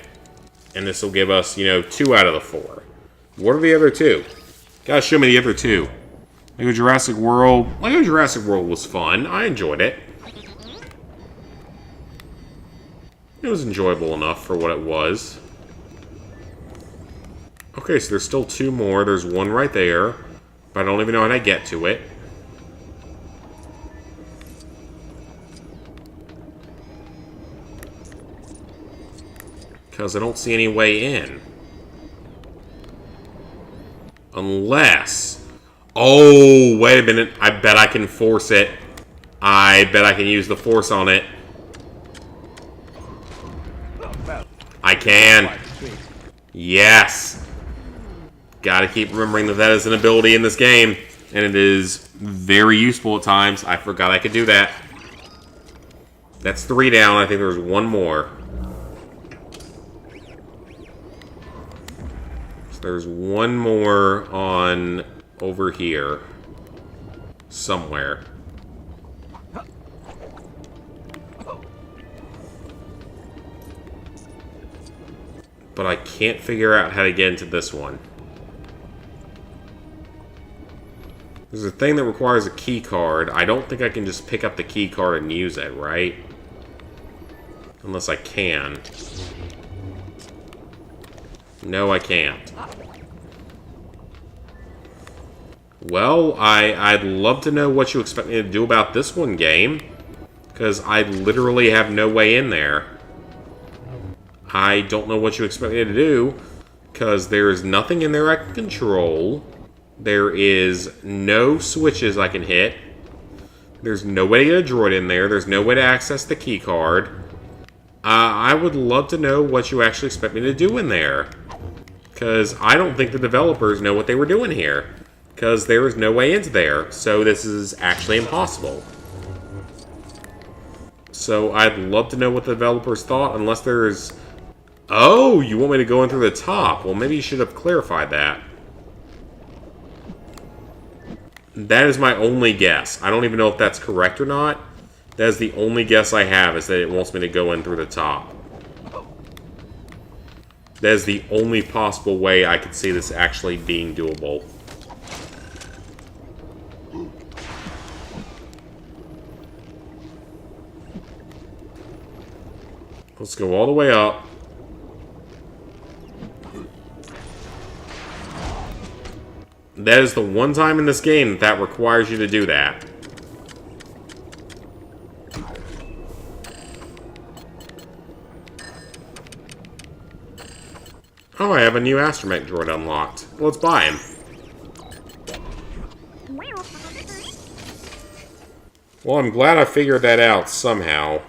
And this will give us, you know, 2 out of the 4. What are the other 2? Gotta show me the other 2. Lego Jurassic World. Lego Jurassic World was fun. I enjoyed it. It was enjoyable enough for what it was. Okay, so there's still 2 more. There's one right there. But I don't even know how to get to it. Because I don't see any way in. Unless... Oh, wait a minute. I bet I can force it. I bet I can use the force on it. I can. Yes. Gotta keep remembering that that is an ability in this game. And it is very useful at times. I forgot I could do that. That's 3 down. I think there's 1 more. So there's 1 more on over here. Somewhere. But I can't figure out how to get into this one. There's a thing that requires a key card. I don't think I can just pick up the key card and use it, right? Unless I can. No, I can't. Well, I'd love to know what you expect me to do about this one, game. Because I literally have no way in there. I don't know what you expect me to do. Because there is nothing in there I can control. There is no switches I can hit. There's no way to get a droid in there. There's no way to access the key card. I would love to know what you actually expect me to do in there. Because I don't think the developers know what they were doing here. Because there is no way into there. So this is actually impossible. So I'd love to know what the developers thought. Unless there's... Oh, you want me to go in through the top. Well, maybe you should have clarified that. That is my only guess. I don't even know if that's correct or not. That is the only guess I have, is that it wants me to go in through the top. That is the only possible way I could see this actually being doable. Let's go all the way up. That is the one time in this game that requires you to do that. Oh, I have a new astromech droid unlocked. Let's buy him. Well, I'm glad I figured that out somehow.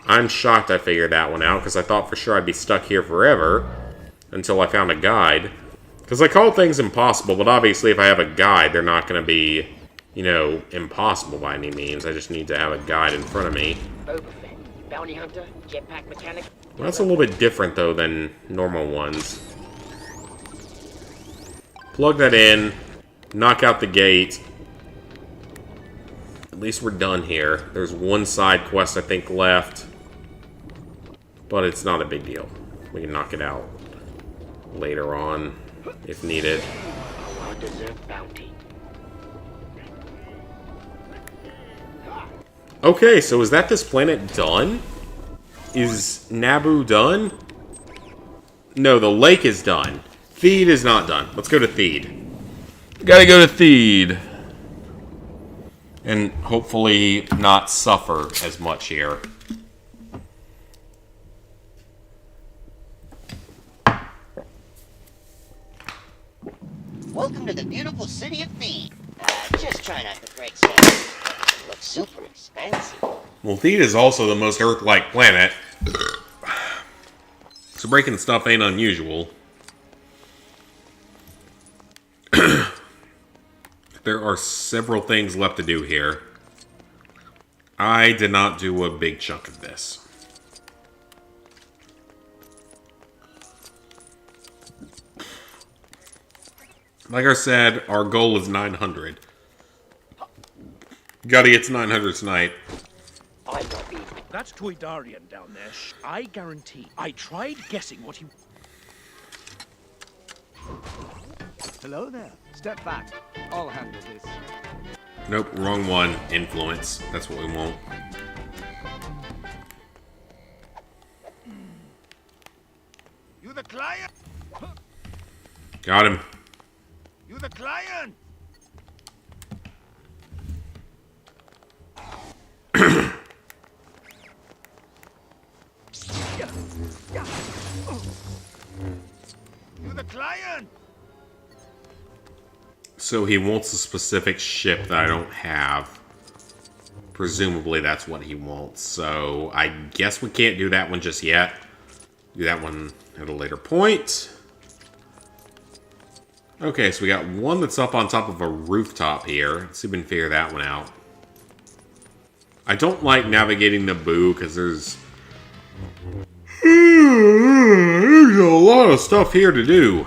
I'm shocked I figured that one out, because I thought for sure I'd be stuck here forever until I found a guide. Because I call things impossible, but obviously if I have a guide, they're not going to be, you know, impossible by any means. I just need to have a guide in front of me. Bounty hunter, jetpack mechanic. Well, that's a little bit different, though, than normal ones. Plug that in. Knock out the gate. At least we're done here. There's one side quest, I think, left. But it's not a big deal. We can knock it out later on, if needed. Well-deserved bounty. Okay, so is that this planet done? Is Naboo done? No, the lake is done. Theed is not done. Let's go to Theed. Gotta go to Theed. And hopefully not suffer as much here. Welcome to the beautiful city of Theed. Just try not to break stuff. Looks super expensive. Well, Theed is also the most Earth-like planet. So breaking stuff ain't unusual. There are several things left to do here. I did not do a big chunk of this. Like I said, our goal is 900. Gotta get to 900 tonight. That's Toydarian down there. I guarantee. I tried guessing what he... Hello there. Step back. I'll handle this. Nope, wrong one. Influence. That's what we want. You the client? Got him. You the client? You the client? So he wants a specific ship that I don't have. Presumably that's what he wants. So I guess we can't do that one just yet. Do that one at a later point. Okay, so we got one that's up on top of a rooftop here. Let's see if we can figure that one out. I don't like navigating Naboo because there's a lot of stuff here to do.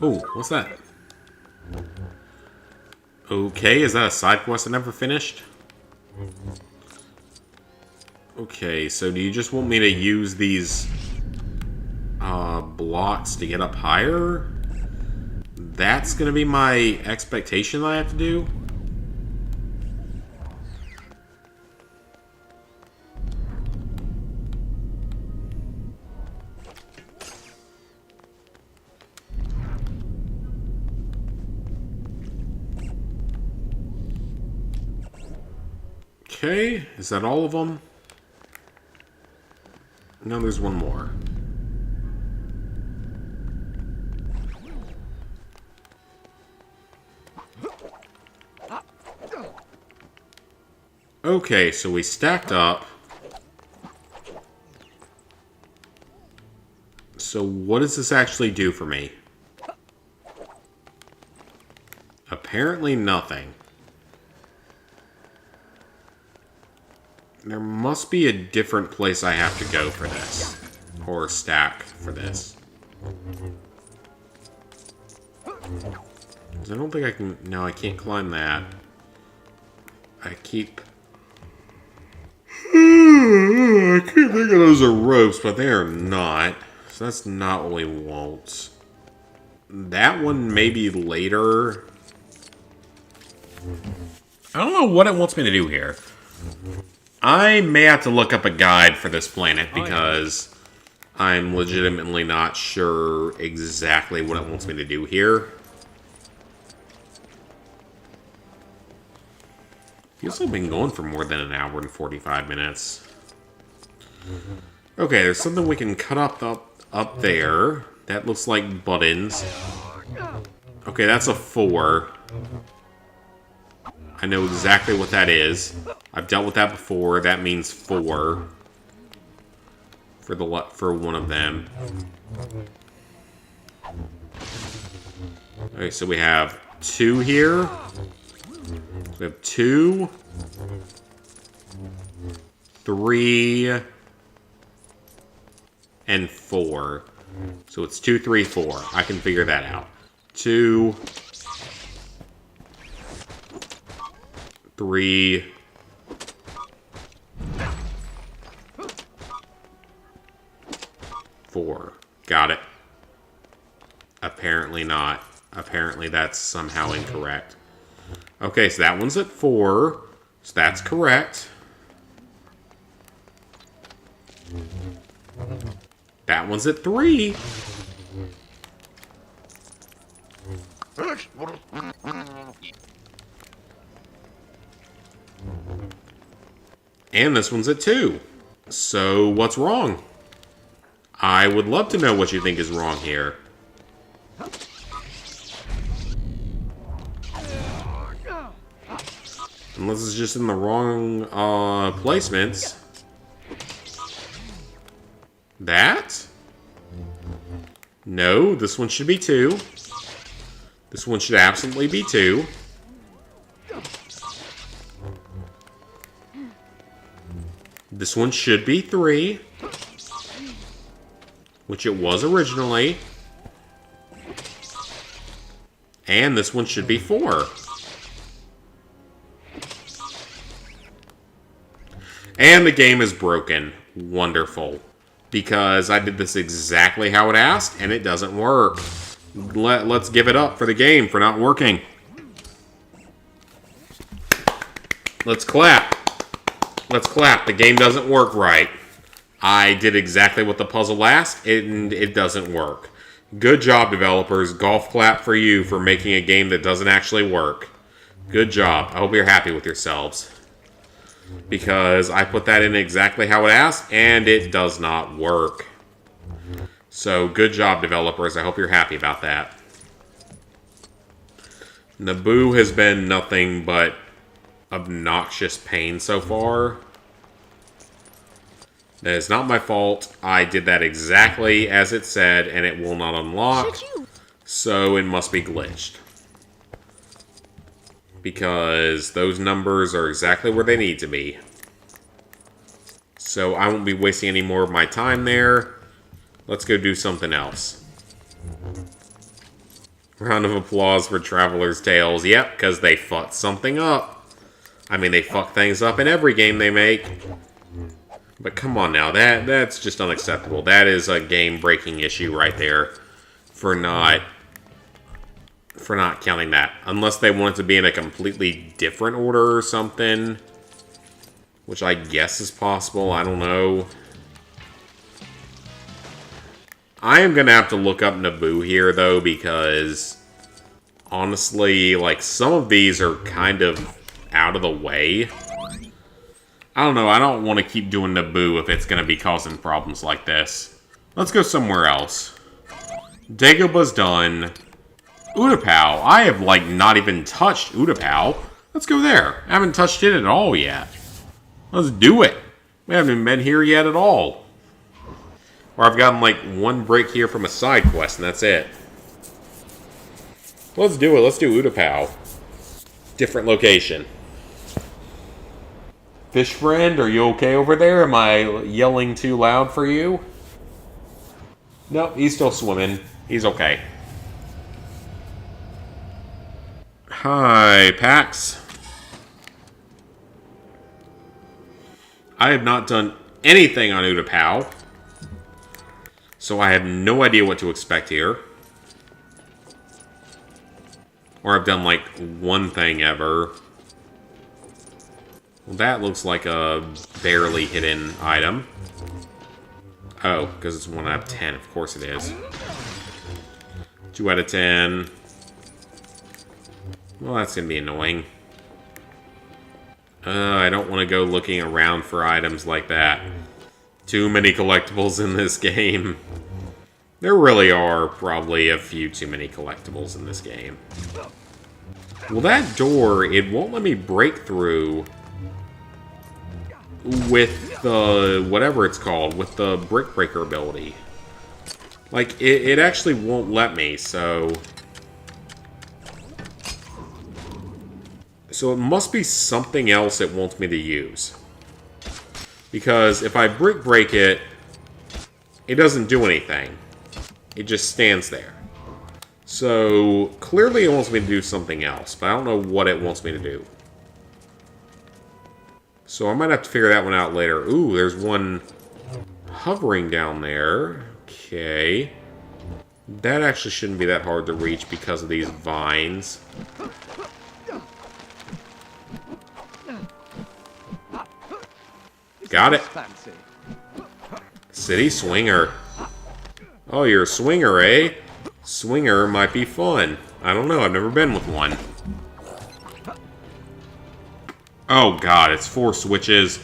Oh, what's that? Okay, is that a side quest I never finished? Okay, so do you just want me to use these blocks to get up higher? That's gonna be my expectation that I have to do? Okay, is that all of them? No, there's one more. Okay, so we stacked up. So what does this actually do for me? Apparently nothing. There must be a different place I have to go for this. Or stack for this. 'Cause I don't think I can... No, I can't climb that. I keep... I can't think of those are ropes, but they are not. So that's not what we want. That one maybe later. I don't know what it wants me to do here. I may have to look up a guide for this planet because I'm legitimately not sure exactly what it wants me to do here. Feels like I've been going for more than an hour and 45 minutes. Okay, there's something we can cut up there. That looks like buttons. Okay, that's a 4. I know exactly what that is. I've dealt with that before. That means 4 for one of them. Okay, so we have 2 here. We have 2, 3, and 4. So it's 2, 3, 4. I can figure that out. 2, 3, 4. Got it. Apparently not. Apparently that's somehow incorrect. Okay, so that one's at 4. So that's correct. That one's at 3. And this one's at 2. So what's wrong? I would love to know what you think is wrong here. Unless it's just in the wrong placements. That? No, this one should be 2. This one should absolutely be 2. This one should be 3. Which it was originally. And this one should be 4. And the game is broken. Wonderful. Because I did this exactly how it asked, and it doesn't work. Let's give it up for the game for not working. Let's clap. Let's clap. The game doesn't work right. I did exactly what the puzzle asked, and it doesn't work. Good job, developers. Golf clap for you for making a game that doesn't actually work. Good job. I hope you're happy with yourselves. Because I put that in exactly how it asked, and it does not work. So, good job, developers. I hope you're happy about that. Naboo has been nothing but obnoxious pain so far. That is not my fault. I did that exactly as it said, and it will not unlock. So, it must be glitched. Because those numbers are exactly where they need to be. So I won't be wasting any more of my time there. Let's go do something else. Round of applause for Traveler's Tales. Yep, because they fucked something up. I mean, they fuck things up in every game they make. But come on now, that's just unacceptable. That is a game-breaking issue right there for not counting that. Unless they want it to be in a completely different order or something. Which I guess is possible. I don't know. I am going to have to look up Naboo here, though, because honestly, like, some of these are kind of out of the way. I don't know. I don't want to keep doing Naboo if it's going to be causing problems like this. Let's go somewhere else. Dagoba's done. Utapau. I have, like, not even touched Utapau. Let's go there. I haven't touched it at all yet. Let's do it. We haven't even been here yet at all. Or I've gotten, like, 1 brick here from a side quest, and that's it. Let's do it. Let's do Utapau. Different location. Fish friend, are you okay over there? Am I yelling too loud for you? Nope, he's still swimming. He's okay. Hi, Pax. I have not done anything on Utapau, so I have no idea what to expect here. Or I've done, like, 1 thing ever. Well, that looks like a barely hidden item. Oh, because it's 1 out of 10. Of course it is. 2 out of 10. Well, that's going to be annoying. I don't want to go looking around for items like that. Too many collectibles in this game. There really are probably a few too many collectibles in this game. Well, that door, it won't let me break through with the, whatever it's called, with the brick breaker ability. Like, it actually won't let me, so... So it must be something else it wants me to use. Because if I brick break it, it doesn't do anything. It just stands there. So clearly it wants me to do something else, but I don't know what it wants me to do. So I might have to figure that one out later. Ooh, there's one hovering down there. Okay. That actually shouldn't be that hard to reach because of these vines. Got it. City Swinger. Oh, you're a swinger, eh? Swinger might be fun. I don't know, I've never been with one. Oh god, it's 4 switches.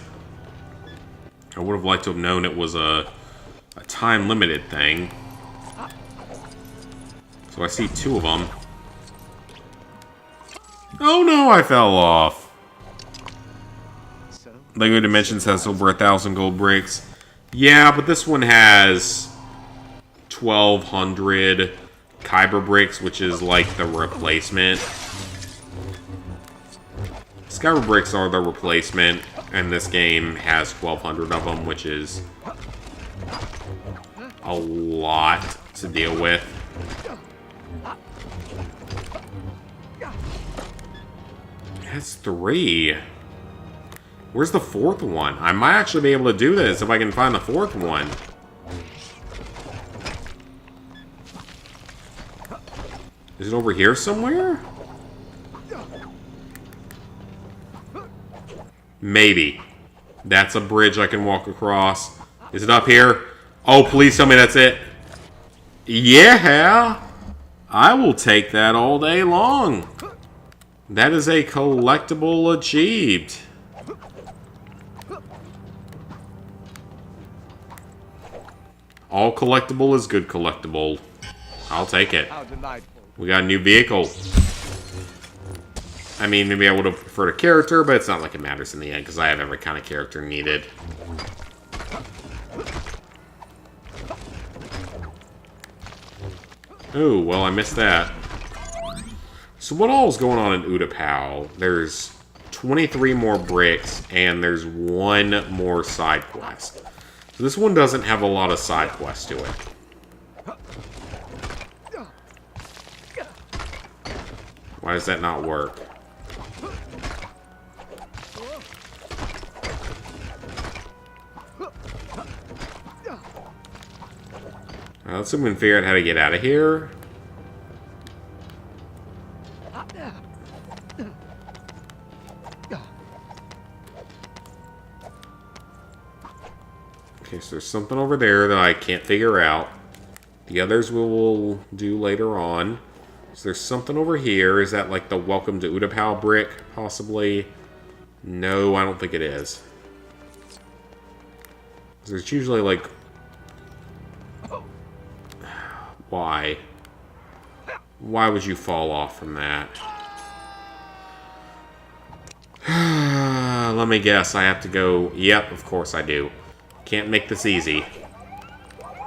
I would have liked to have known it was a time-limited thing. So I see 2 of them. Oh no, I fell off. Lego Dimensions has over 1,000 gold bricks. Yeah, but this one has 1,200 Kyber bricks, which is like the replacement. Kyber bricks are the replacement, and this game has 1,200 of them, which is a lot to deal with. That's 3. Where's the 4th one? I might actually be able to do this if I can find the 4th one. Is it over here somewhere? Maybe. That's a bridge I can walk across. Is it up here? Oh, please tell me that's it. Yeah! I will take that all day long. That is a collectible achieved. All collectible is good collectible. I'll take it. We got a new vehicle. I mean, maybe I would have preferred a character, but it's not like it matters in the end, because I have every kind of character needed. Oh, well, I missed that. So what all is going on in Utapau? There's 23 more bricks, and there's 1 more side quest. So this one doesn't have a lot of side quests to it. Why does that not work? Let's see if we can figure out how to get out of here. Okay, so there's something over there that I can't figure out. The others we will do later on. So there's something over here. Is that like the Welcome to Utapau brick, possibly? No, I don't think it is. There's usually like... Why? Why would you fall off from that? Let me guess, I have to go... Yep, of course I do. Can't make this easy.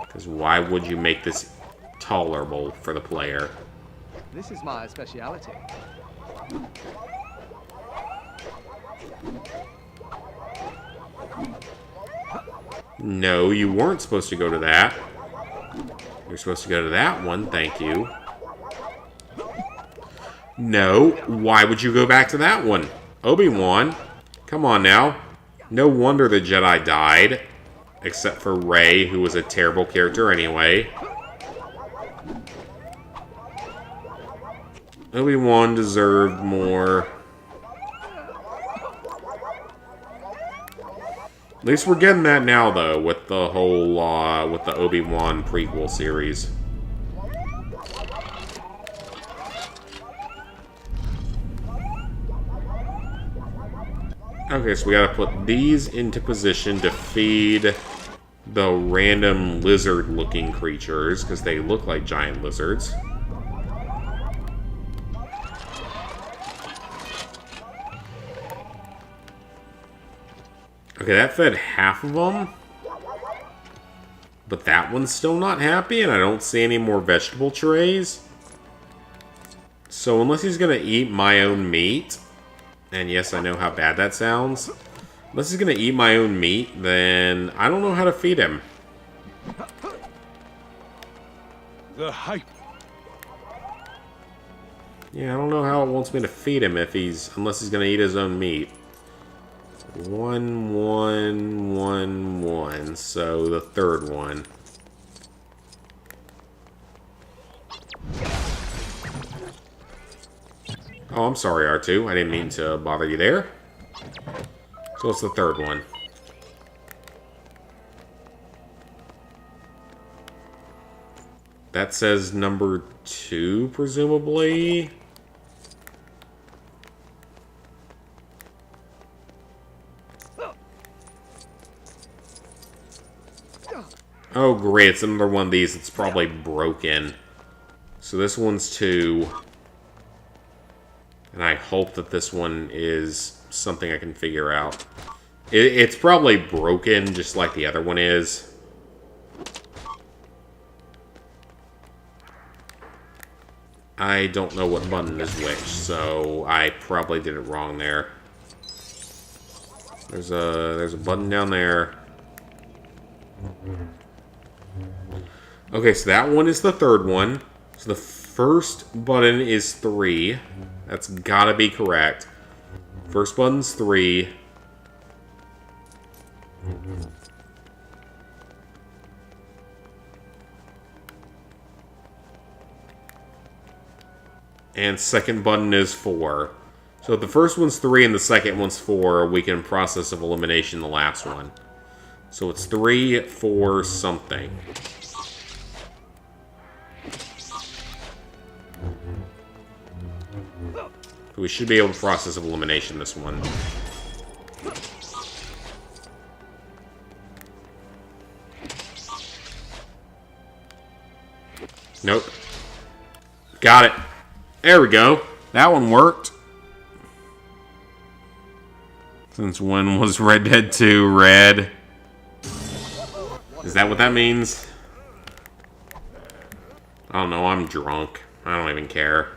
Because why would you make this tolerable for the player? This is my speciality. No, you weren't supposed to go to that. You're supposed to go to that one, thank you. No, why would you go back to that one? Obi-Wan, come on now. No wonder the Jedi died. Except for Rey, who was a terrible character anyway. Obi-Wan deserved more. At least we're getting that now, though, with the whole, with the Obi-Wan prequel series. Okay, so we gotta put these into position to feed the random lizard-looking creatures, because they look like giant lizards. Okay, that fed half of them. But that one's still not happy, and I don't see any more vegetable trays. So unless he's gonna eat my own meat... And yes, I know how bad that sounds. Unless he's gonna eat my own meat, then I don't know how to feed him. The hype. Yeah, I don't know how it wants me to feed him unless he's gonna eat his own meat. 1, 1, 1, 1. So the third one. Oh, I'm sorry, R2. I didn't mean to bother you there. So what's the third one? That says number 2, presumably. Oh, great. It's another one of these. It's probably broken. So this one's 2. And I hope that this one is something I can figure out. It's probably broken, just like the other one is. I don't know what button is which, so I probably did it wrong there. There's a button down there. Okay, so that one is the third one. So the First button is 3. That's gotta be correct. First button's 3. And second button is 4. So if the first one's 3 and the second one's 4, we can process of elimination the last one. So it's 3, 4, something. We should be able to process of elimination this one. Nope. Got it. There we go. That one worked. Since when was Red Dead 2 red? Is that what that means? I don't know, I'm drunk. I don't even care.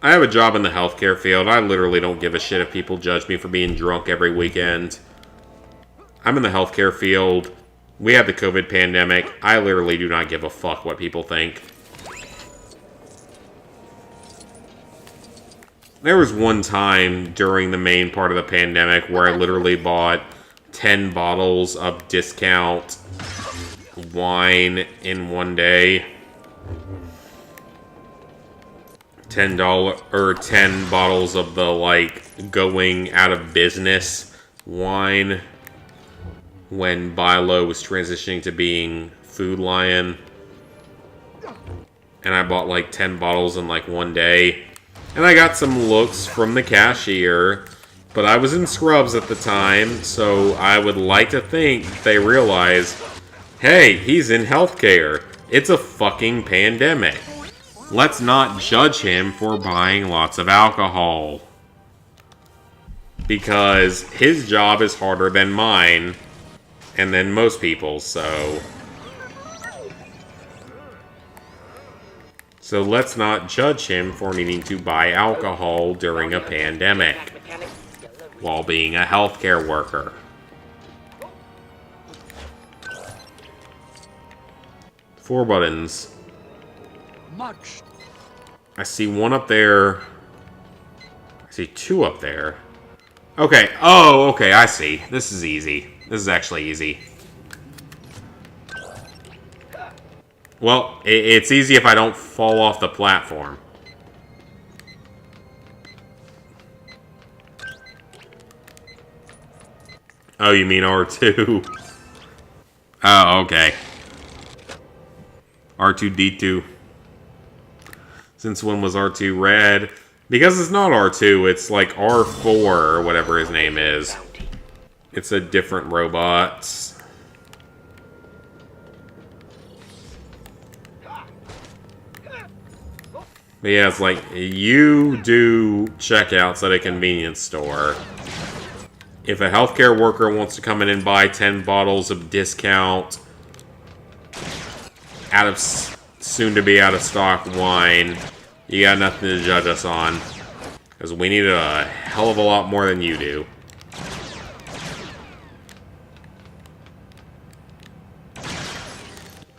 I have a job in the healthcare field. I literally don't give a shit if people judge me for being drunk every weekend. I'm in the healthcare field. We have the COVID pandemic. I literally do not give a fuck what people think. There was one time during the main part of the pandemic where I literally bought 10 bottles of discount wine in one day. $10 or 10 bottles of the like going out of business wine when Bilo was transitioning to being Food Lion. And I bought like 10 bottles in like one day. And I got some looks from the cashier, but I was in scrubs at the time, so I would like to think they realized, hey, he's in healthcare. It's a fucking pandemic. Let's not judge him for buying lots of alcohol. Because his job is harder than mine, and than most people's, so... So let's not judge him for needing to buy alcohol during a pandemic, while being a healthcare worker. Four buttons. I see one up there. I see two up there. Okay. Oh, okay. I see. This is easy. This is actually easy. Well, it's easy if I don't fall off the platform. Oh, you mean R2? Oh, okay. R2-D2. Since when was R2 red? Because it's not R2, it's like R4 or whatever his name is. It's a different robot. But yeah, it's like, you do checkouts at a convenience store. If a healthcare worker wants to come in and buy 10 bottles of discount out of soon-to-be out-of-stock wine, you got nothing to judge us on. Because we need a hell of a lot more than you do.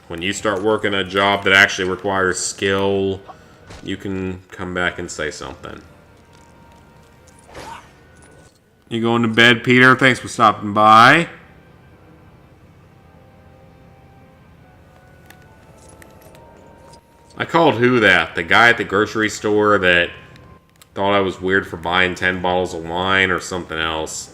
When you start working a job that actually requires skill, you can come back and say something. You going to bed, Peter? Thanks for stopping by. I called who that? The guy at the grocery store that thought I was weird for buying 10 bottles of wine or something else.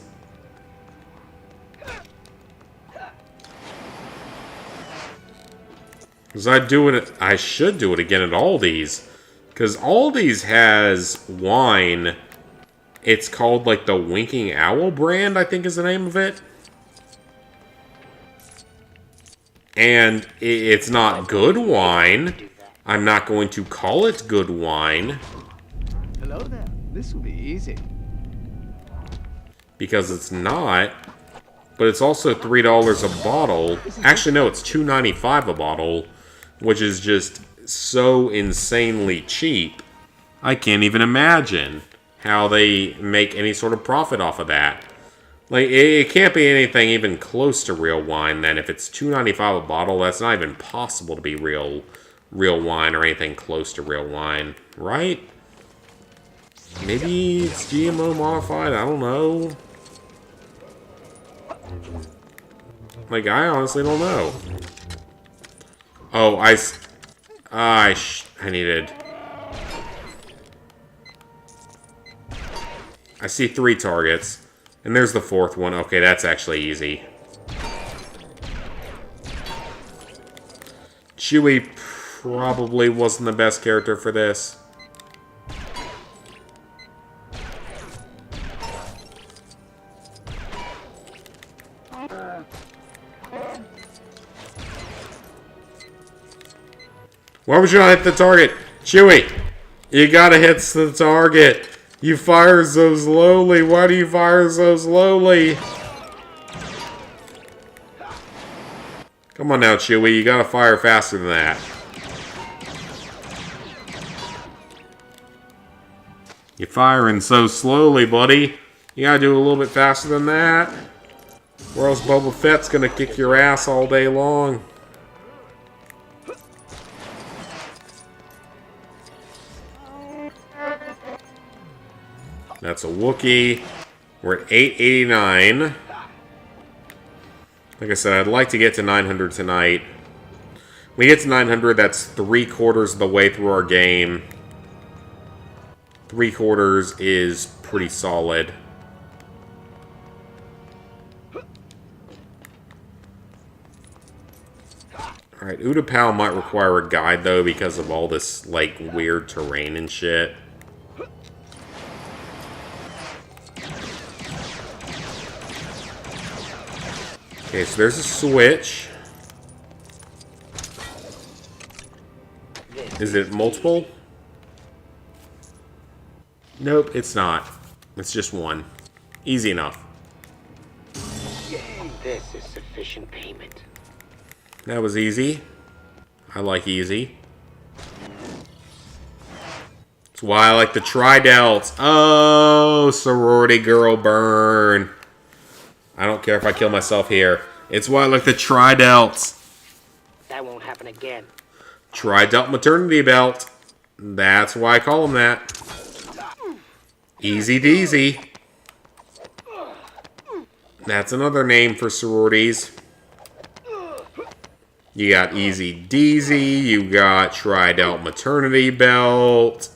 Because I should do it again at Aldi's. Because Aldi's has wine. It's called like the Winking Owl brand, I think is the name of it. And it's not good wine. I'm not going to call it good wine. Hello there. This will be easy. Because it's not. But it's also $3 a bottle. Actually, no, it's $2.95 a bottle. Which is just so insanely cheap. I can't even imagine how they make any sort of profit off of that. Like, it can't be anything even close to real wine then. If it's $2.95 a bottle, that's not even possible to be real real wine or anything close to real wine, right? Maybe it's GMO modified, I don't know. Like, I honestly don't know. Oh, I needed... I see 3 targets. And there's the 4th one. Okay, that's actually easy. Chewie probably wasn't the best character for this. Why would you not hit the target? Chewie, you gotta hit the target. You fire so slowly. Why do you fire so slowly? Come on now, Chewie. You gotta fire faster than that. You're firing so slowly, buddy. You gotta do a little bit faster than that. Or else Boba Fett's gonna kick your ass all day long. That's a Wookiee. We're at 889. Like I said, I'd like to get to 900 tonight. When we get to 900, that's 3/4 of the way through our game. 3/4 is pretty solid. Alright, Utapau might require a guide, though, because of all this, like, weird terrain and shit. Okay, so there's a switch. Is it multiple? Nope, it's not. It's just one. Easy enough. This is sufficient payment. That was easy. I like easy. That's why I like the tri-delts. Oh, sorority girl burn. I don't care if I kill myself here. It's why I like the tri-delts. That won't happen again. Tri-delt maternity belt. That's why I call them that. Easy deasy. That's another name for sororities. You got Easy Deasy. You got Tri-delt maternity belt.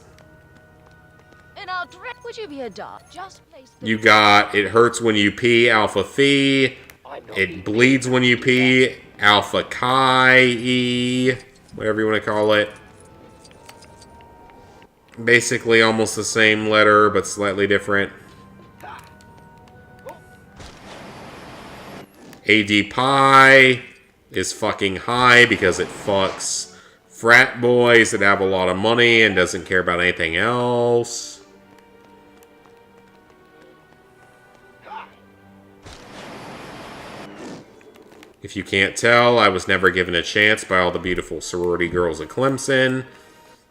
And I'll direct. Would you be a dog? Just place the. You got It Hurts When You Pee, Alpha Phi. It Bleeds When You Pee, Alpha Chi E. Whatever you want to call it. Basically almost the same letter, but slightly different. AD Pi is fucking high because it fucks frat boys that have a lot of money and doesn't care about anything else. If you can't tell, I was never given a chance by all the beautiful sorority girls at Clemson.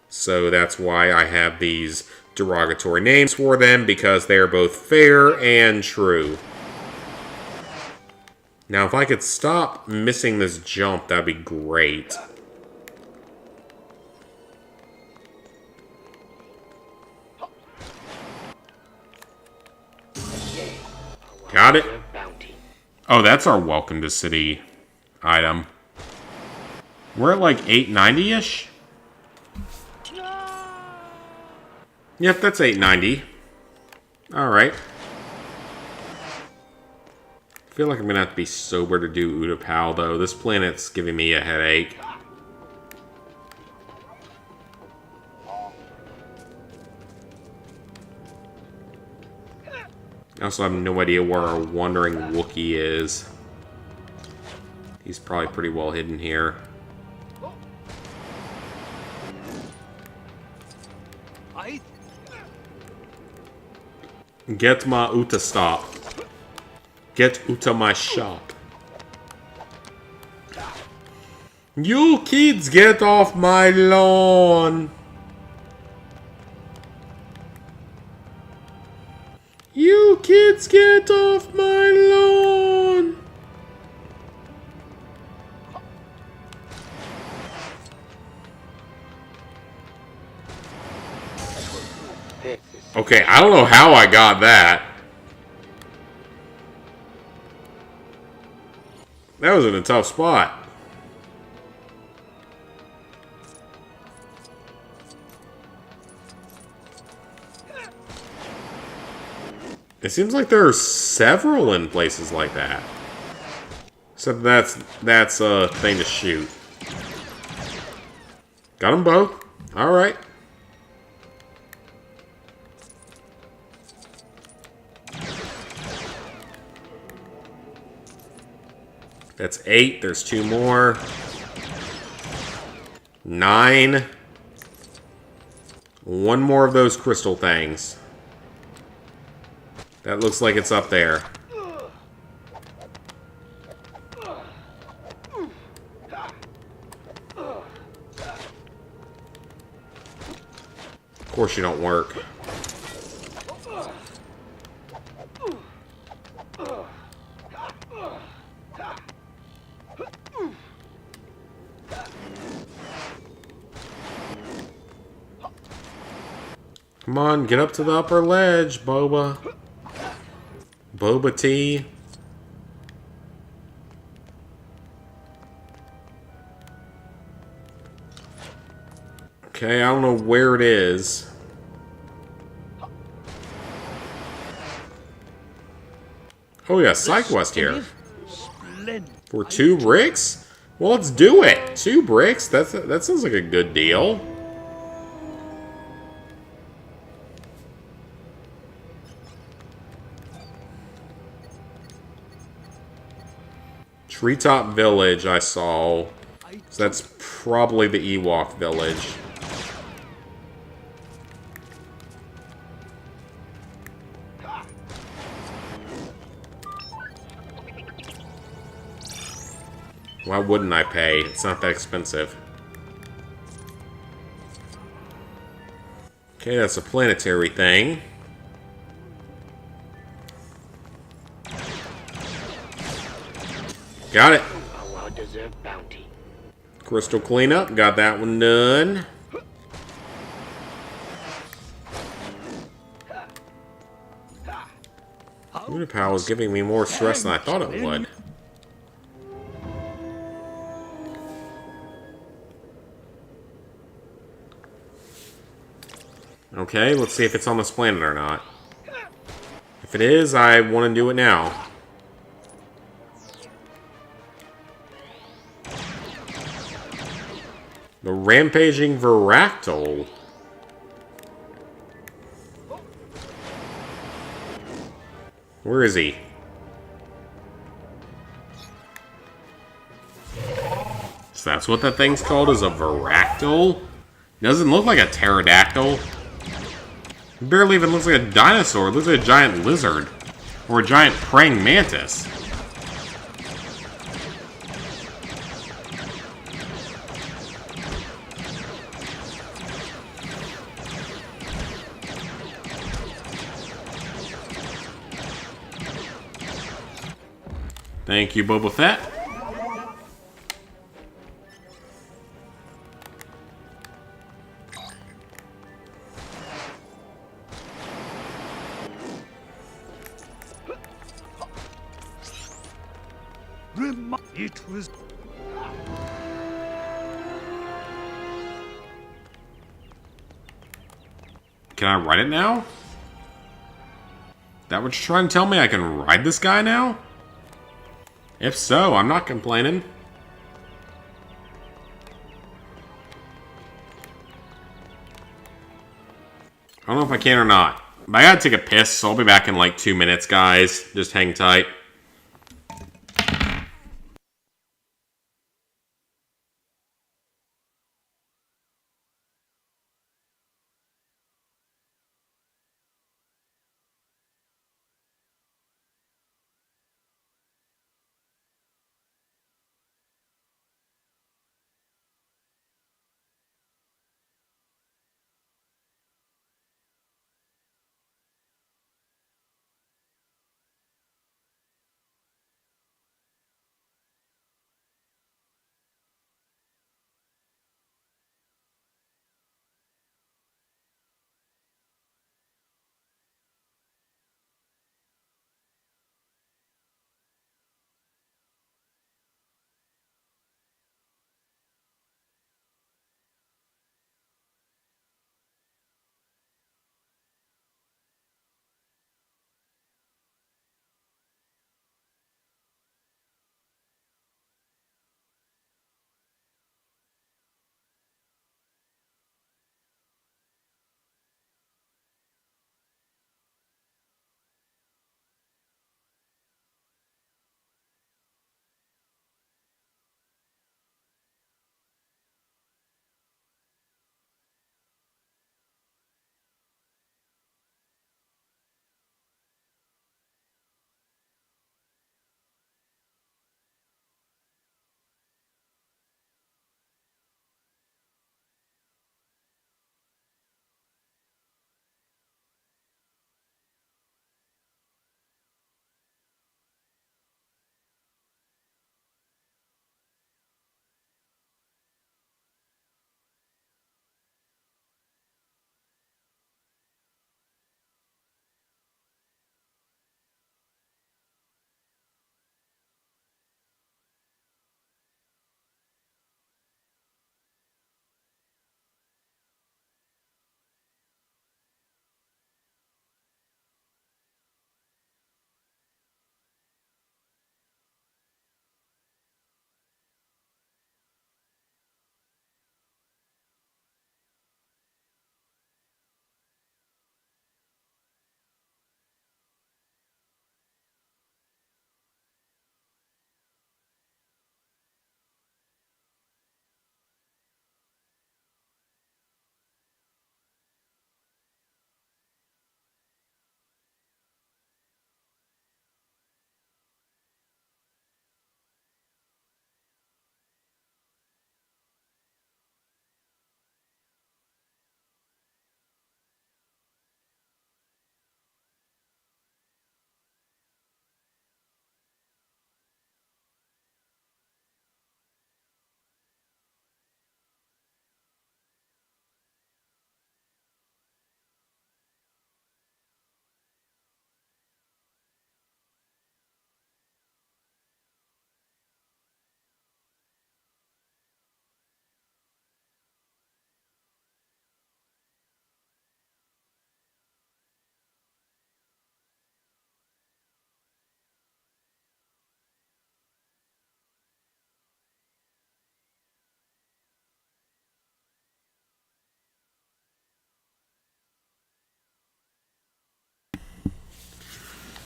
So that's why I have these derogatory names for them, because they are both fair and true. Now, if I could stop missing this jump, that'd be great. Got it? Oh, that's our Welcome to City item. We're at like 890-ish? Yep, that's 890. Alright. I feel like I'm gonna have to be sober to do Utapau, though. This planet's giving me a headache. I also have no idea where our wandering Wookiee is. He's probably pretty well hidden here. Get my Uta stop. Get Uta my shop. You kids get off my lawn. You kids get off my lawn. This is Okay, I don't know how I got that. That was in a tough spot. It seems like there are several in places like that. Except that's a thing to shoot. Got them both. All right. That's 8. There's 2 more. 9. 1 more of those crystal things. That looks like it's up there. Of course you don't work. Come on, get up to the upper ledge, Boba. Boba tea. Okay, I don't know where it is. Oh yeah, side quest here. For 2 bricks? Well, let's do it. 2 bricks? That sounds like a good deal. Treetop Village I saw. So that's probably the Ewok village. Why wouldn't I pay? It's not that expensive. Okay, that's a planetary thing. Got it. a well-deserved bounty. Crystal cleanup. Got that one done. Utapau is giving me more stress than I thought it would. Okay, let's see if it's on this planet or not. If it is, I want to do it now. The Rampaging Varactyl. Where is he? So that's what that thing's called, is a Varactyl? Doesn't look like a pterodactyl. It barely even looks like a dinosaur. It looks like a giant lizard. Or a giant praying mantis. Thank you, Boba Fett. It was... Can I ride it now? That what you're trying to tell me? I can ride this guy now? If so, I'm not complaining. I don't know if I can or not. But I gotta take a piss, so I'll be back in like 2 minutes, guys. Just hang tight.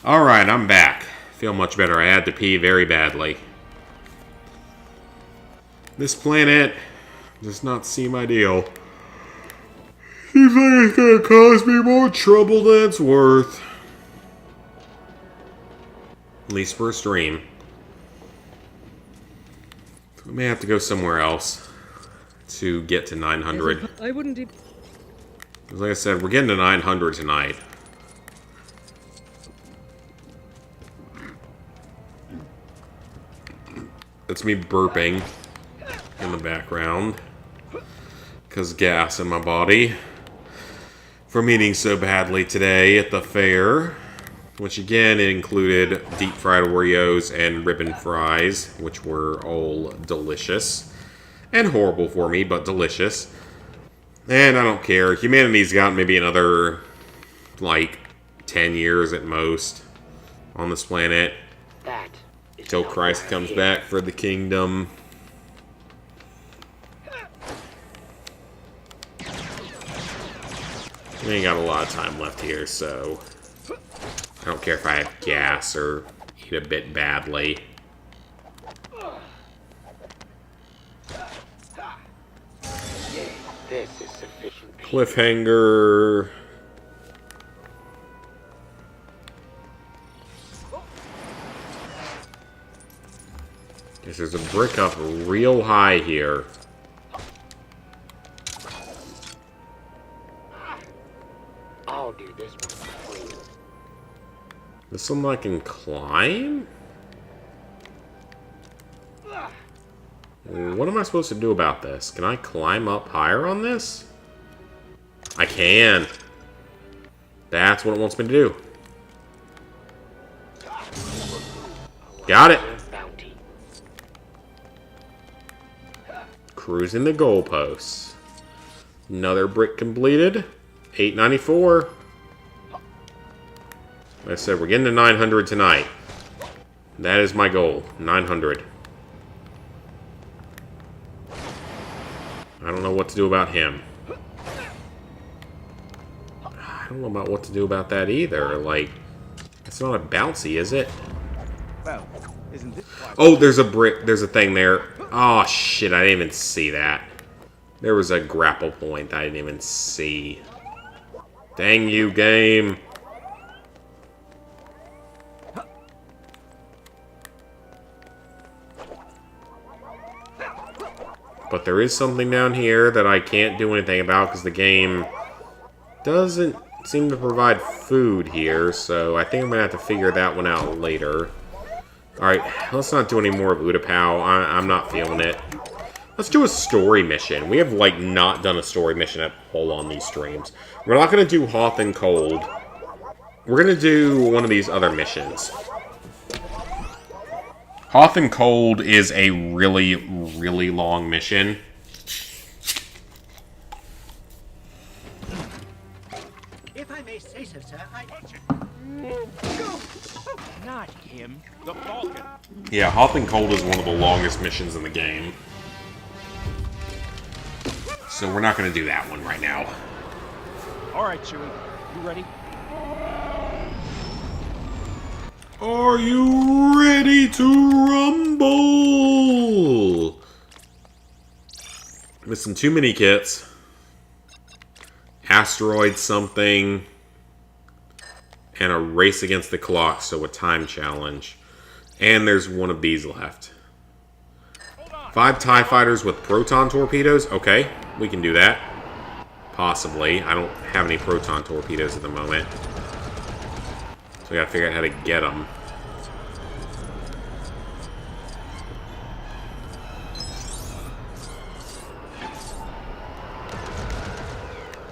Alright, I'm back. Feel much better. I had to pee very badly. This planet does not seem ideal. Seems like it's gonna cause me more trouble than it's worth. At least for a stream. We may have to go somewhere else to get to 900. I wouldn't even... Like I said, we're getting to 900 tonight. That's me burping in the background. Because gas in my body. From eating so badly today at the fair. Which again, it included deep fried Oreos and ribbon fries. Which were all delicious. And horrible for me, but delicious. And I don't care. Humanity's got maybe another, like, 10 years at most on this planet. That Till Christ comes back for the kingdom. We ain't got a lot of time left here, so I don't care if I have gas or eat a bit badly. This is sufficient. Cliffhanger. Guess there's a brick up real high here. I'll do this one for you. This one I can climb? What am I supposed to do about this? Can I climb up higher on this? I can. That's what it wants me to do. Got it. Cruising the goalposts. Another brick completed. 894. Like I said, we're getting to 900 tonight. That is my goal. 900. I don't know what to do about him. I don't know about what to do about that either. Like, it's not a bouncy, is it? Well, isn't this... Oh, there's a brick. There's a thing there. Oh, shit. I didn't even see that. There was a grapple point I didn't even see. Dang you, game. But there is something down here that I can't do anything about because the game doesn't seem to provide food here, so I think I'm going to have to figure that one out later. Alright, let's not do any more of Utapau. I'm not feeling it. Let's do a story mission. We have, like, not done a story mission at all on these streams. We're not going to do Hot and Cold. We're going to do one of these other missions. Hot and Cold is a really, really long mission. If I may say so, sir, Not him. The Falcon. Yeah, Hot and Cold is one of the longest missions in the game. So we're not going to do that one right now. All right, Chewie. You ready? Are you ready to rumble? Missing too many kits. Asteroid something. And a race against the clock, so a time challenge. And there's one of these left. 5 TIE fighters with proton torpedoes? Okay, we can do that. Possibly. I don't have any proton torpedoes at the moment. So we gotta figure out how to get them.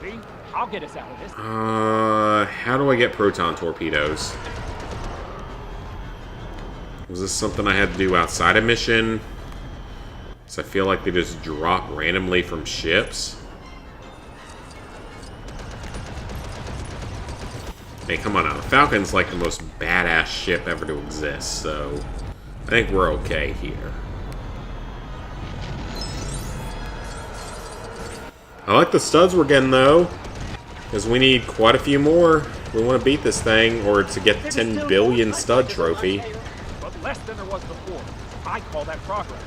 See? I'll get us out of this. How do I get proton torpedoes? Was this something I had to do outside a mission? So I feel like they just drop randomly from ships. Hey, come on now. The Falcon's like the most badass ship ever to exist, so I think we're okay here. I like the studs we're getting, though. Because we need quite a few more. We want to beat this thing, or to get the 10 billion stud trophy. But less than there was before. I call that progress.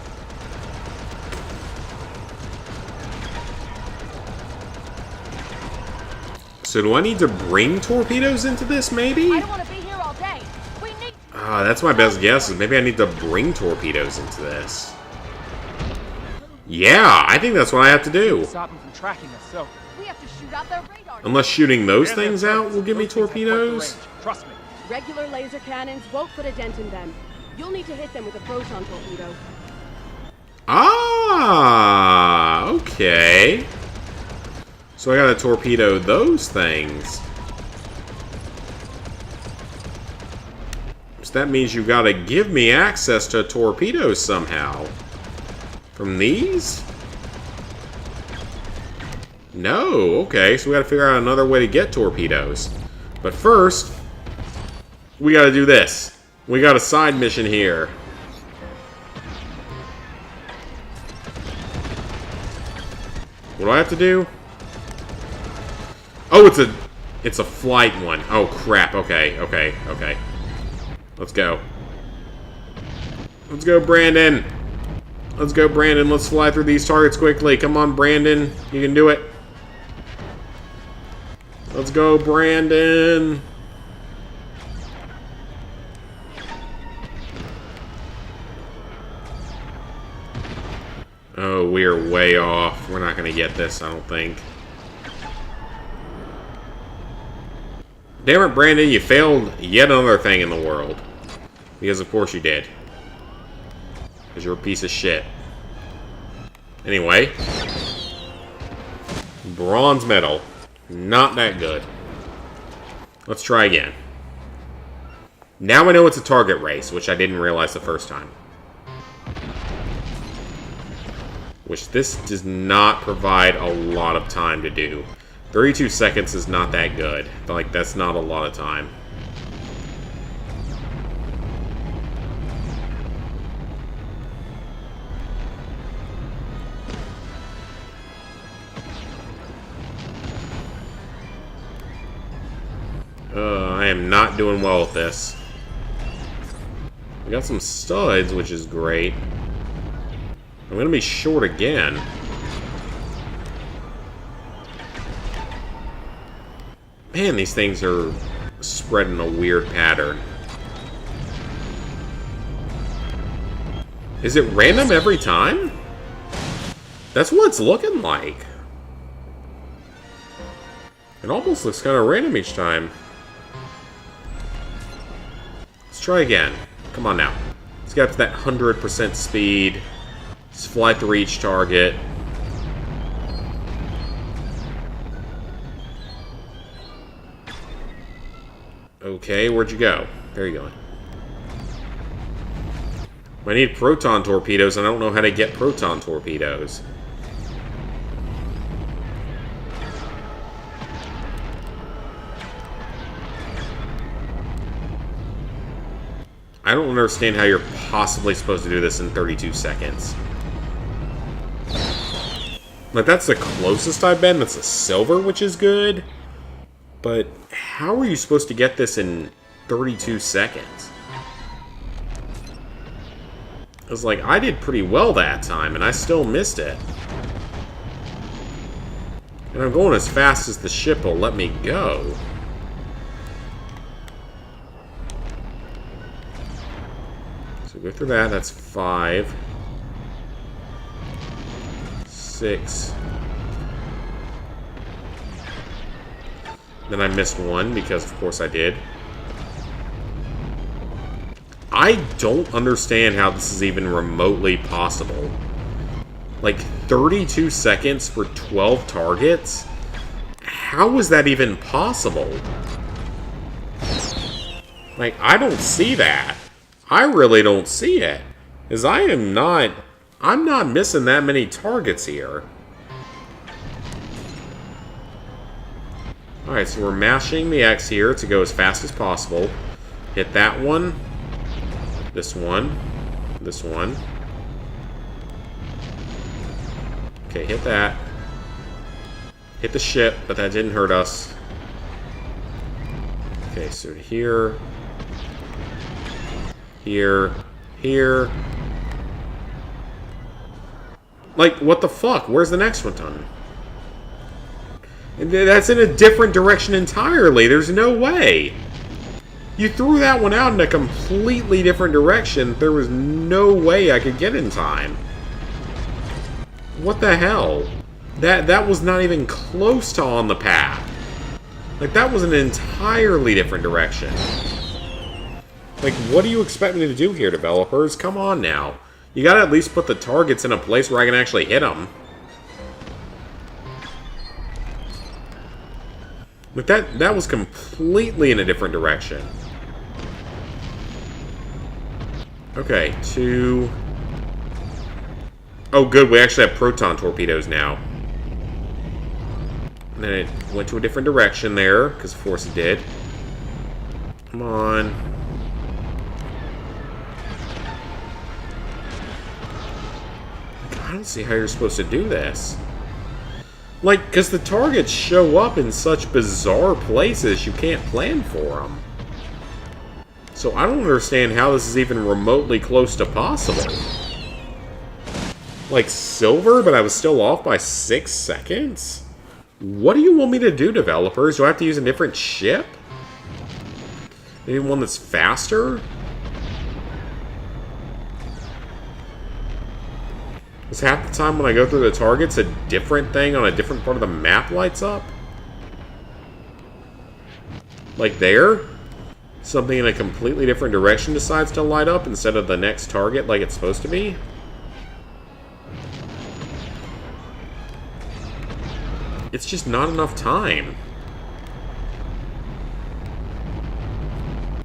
So do I need to bring torpedoes into this, maybe? I don't want to be here all day. We need... That's my best guess, is maybe I need to bring torpedoes into this. Yeah, I think that's what I have to do. Stop them from tracking us, so... We have to shoot out their radar. Unless shooting those things out will give me torpedoes. Trust me. Regular laser cannons won't put a dent in them. You'll need to hit them with a proton torpedo. Ah, okay. So I gotta torpedo those things. So that means you gotta give me access to torpedoes somehow. From these? No, okay, so we gotta figure out another way to get torpedoes. But first, we gotta do this. We got a side mission here. What do I have to do? Oh, it's a flight one. Oh crap. Okay. Let's go. Let's go, Brandon. Let's go, Brandon. Let's fly through these targets quickly. Come on, Brandon. You can do it. Let's go, Brandon. Oh, we're way off. We're not going to get this, I don't think. Damn it, Brandon, you failed yet another thing in the world. Because of course you did. Because you're a piece of shit. Anyway. Bronze medal. Not that good. Let's try again. Now I know it's a target race, which I didn't realize the first time. Which this does not provide a lot of time to do. 32 seconds is not that good. Like, that's not a lot of time. I am not doing well with this. We got some studs, which is great. I'm gonna be short again. Man, these things are spreading a weird pattern. Is it random every time? That's what it's looking like. It almost looks kind of random each time. Let's try again. Come on now. Let's get up to that 100% speed. Let's fly through each target. Okay, where'd you go? There you go. I need proton torpedoes, and I don't know how to get proton torpedoes. I don't understand how you're possibly supposed to do this in 32 seconds. Like, that's the closest I've been. That's a silver, which is good. But how are you supposed to get this in 32 seconds? It was like, I did pretty well that time, and I still missed it. And I'm going as fast as the ship will let me go. So go through that. That's 5. 6. Then I missed one, because of course I did. I don't understand how this is even remotely possible. Like, 32 seconds for 12 targets? How is that even possible? Like, I don't see that. I really don't see it. Because I'm not missing that many targets here. Alright, so we're mashing the X here to go as fast as possible. Hit that one. This one. This one. Okay, hit that. Hit the ship, but that didn't hurt us. Okay, so here. Here. Here. Like, what the fuck? Where's the next one done? That's in a different direction entirely. There's no way. You threw that one out in a completely different direction. There was no way I could get in time. What the hell? That was not even close to on the path. Like, that was an entirely different direction. Like, what do you expect me to do here, developers? Come on now. You gotta at least put the targets in a place where I can actually hit them. But that was completely in a different direction. Okay, 2... Oh, good, we actually have proton torpedoes now. And then it went to a different direction there, because of course it did. Come on. I don't see how you're supposed to do this. Like, because the targets show up in such bizarre places, you can't plan for them. So I don't understand how this is even remotely close to possible. Like silver, but I was still off by 6 seconds? What do you want me to do, developers? Do I have to use a different ship? Maybe one that's faster? Is half the time when I go through the targets, a different thing on a different part of the map lights up? Like there? Something in a completely different direction decides to light up instead of the next target like it's supposed to be? It's just not enough time.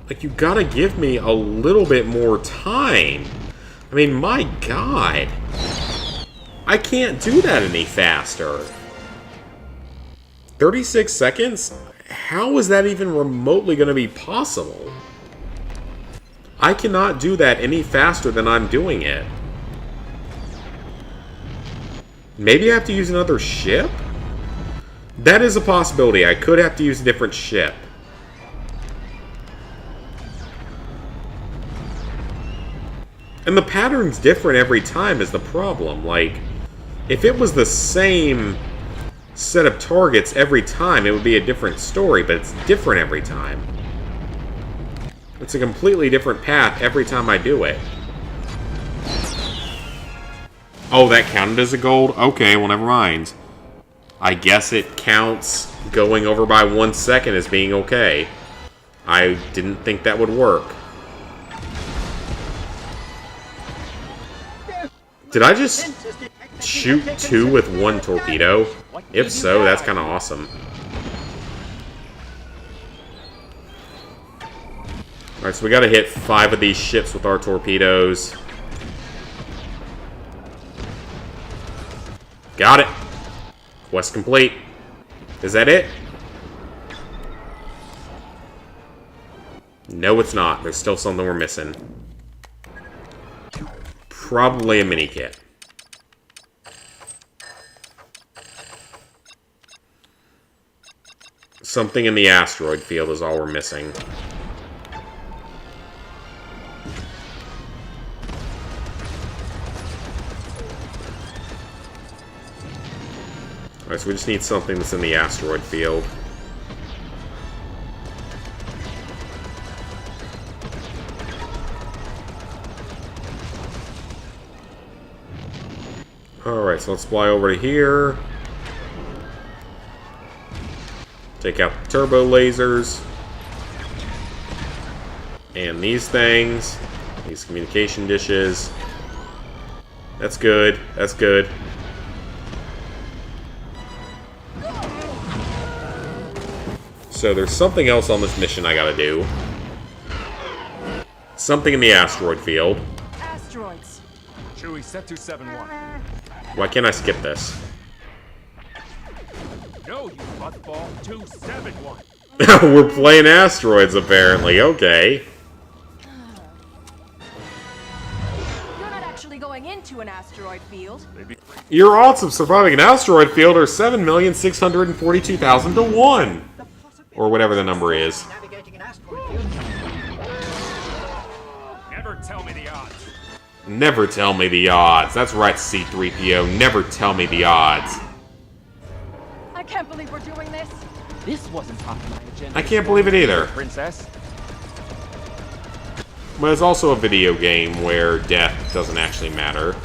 Like, you gotta give me a little bit more time. I mean, my god. I can't do that any faster. 36 seconds? How is that even remotely going to be possible? I cannot do that any faster than I'm doing it. Maybe I have to use another ship? That is a possibility. I could have to use a different ship. And the pattern's different every time is the problem. Like, if it was the same set of targets every time, it would be a different story, but it's different every time. It's a completely different path every time I do it. Oh, that counted as a gold? Okay, well, never mind. I guess it counts going over by 1 second as being okay. I didn't think that would work. Did I just shoot 2 with 1 torpedo? If so, that's kind of awesome. Alright, so we gotta hit 5 of these ships with our torpedoes. Got it! Quest complete. Is that it? No, it's not. There's still something we're missing. Probably a mini kit. Something in the asteroid field is all we're missing. Alright, so we just need something that's in the asteroid field. Alright, so let's fly over to here. Take out the turbo lasers. And these things. These communication dishes. That's good. That's good. So there's something else on this mission I gotta do. Something in the asteroid field. Asteroids. Chewie, set 271. Why can't I skip this? No, you buttball. 271. We're playing asteroids, apparently. Okay. You're not actually going into an asteroid field. Your odds of surviving an asteroid field are 7,642,000 to 1. Or whatever the number is. tell me the odds. Never tell me the odds. That's right, C-3PO. Never tell me the odds. I can't believe we're doing this. This wasn't on my agenda. I can't believe it either. Princess. But it's also a video game where death doesn't actually matter.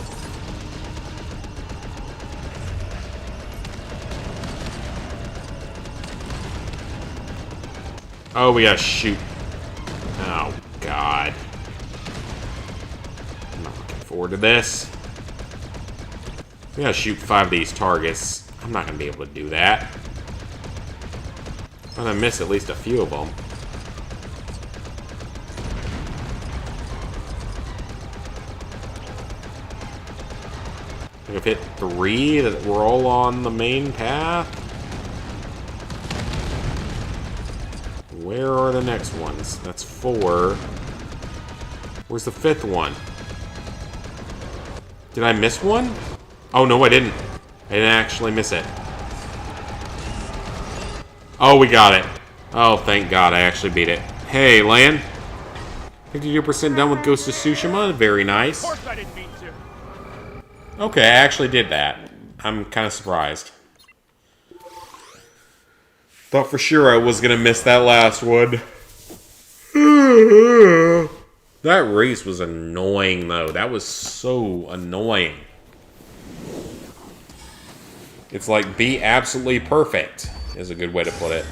Oh, we gotta shoot. Oh, God. I'm not looking forward to this. We gotta shoot 5 of these targets. I'm not gonna be able to do that. I'm gonna miss at least a few of them. I've hit 3 that we're all on the main path. Where are the next ones? That's 4. Where's the 5th one? Did I miss one? Oh, no, I didn't. I didn't actually miss it. Oh, we got it. Oh, thank God, I actually beat it. Hey, Lan. 52% done with Ghost of Tsushima. Very nice. Of course I didn't mean to. Okay, I actually did that. I'm kind of surprised. Thought for sure I was going to miss that last one. That race was annoying, though. That was so annoying. It's like, be absolutely perfect, is a good way to put it.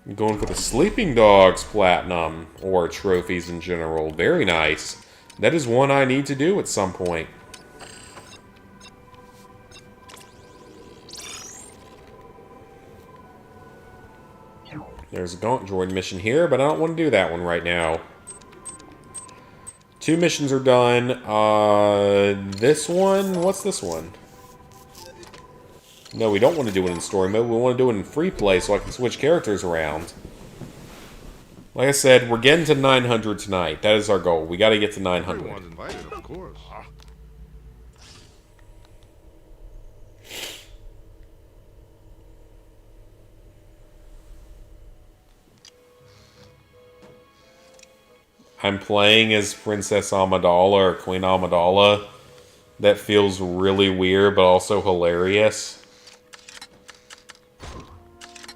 I'm going for the Sleeping Dogs Platinum, or trophies in general. Very nice. That is one I need to do at some point. There's a Gaunt Droid mission here, but I don't want to do that one right now. 2 missions are done. This one? What's this one? No, we don't want to do it in story mode. We want to do it in free play so I can switch characters around. Like I said, we're getting to 900 tonight. That is our goal. We got to get to 900. Everyone's invited, of course. I'm playing as Princess Amidala or Queen Amidala. That feels really weird, but also hilarious.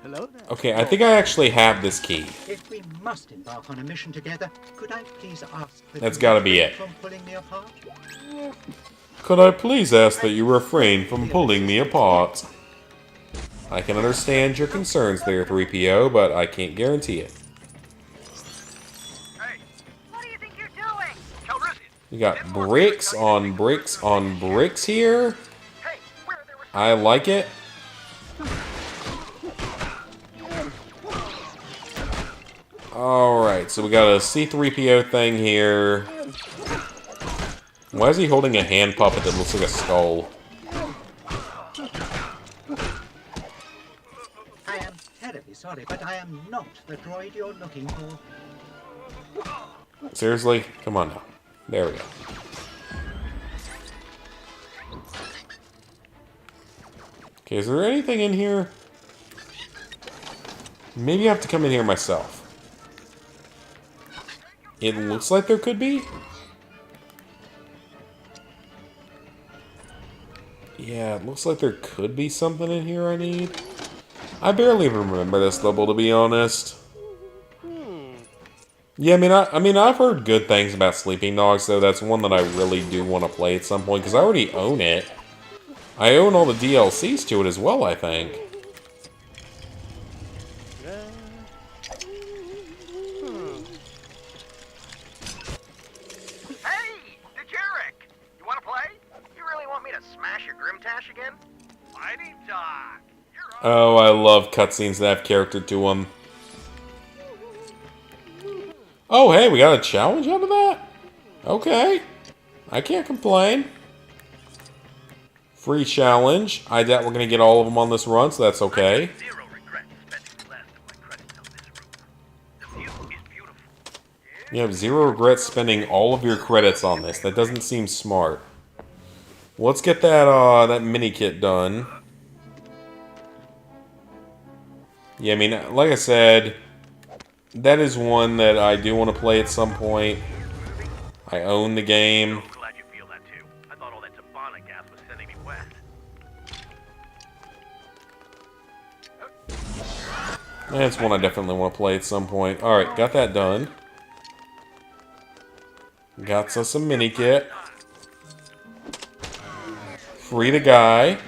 Hello there. Okay, I think I actually have this key. If we must embark on a mission together, could I please ask that That's you gotta be refrain it. from pulling me apart? Could I please ask that you refrain from pulling me apart? I can understand your concerns there, 3PO, but I can't guarantee it. You got bricks on bricks on bricks here. I like it. Alright, so we got a C-3PO thing here. Why is he holding a hand puppet that looks like a skull? I am terribly sorry, but I am not the droid you're looking for. Seriously? Come on now. There we go. Okay, is there anything in here? Maybe I have to come in here myself. It looks like there could be. Yeah, it looks like there could be something in here I need. I barely even remember this level, to be honest. Yeah, I mean, I've heard good things about Sleeping Dogs, so that's one that I really do want to play at some point, because I already own it. I own all the DLCs to it as well, I think. Hey, DeJeric! You want to play? You really want me to smash your Grimtash again? Mighty Doc! Oh, I love cutscenes that have character to them. Oh, hey, we got a challenge out of that? Okay. I can't complain. Free challenge. I doubt we're going to get all of them on this run, so that's okay. You have 0 regrets spending all of your credits on this. That doesn't seem smart. Let's get that that mini kit done. Yeah, I mean, like I said, that is one that I do want to play at some point. I own the game. Glad you feel that too. I thought all that Tabana gas was sending me west. That's one I definitely want to play at some point. Alright, got that done. Got us a mini kit. Free the guy.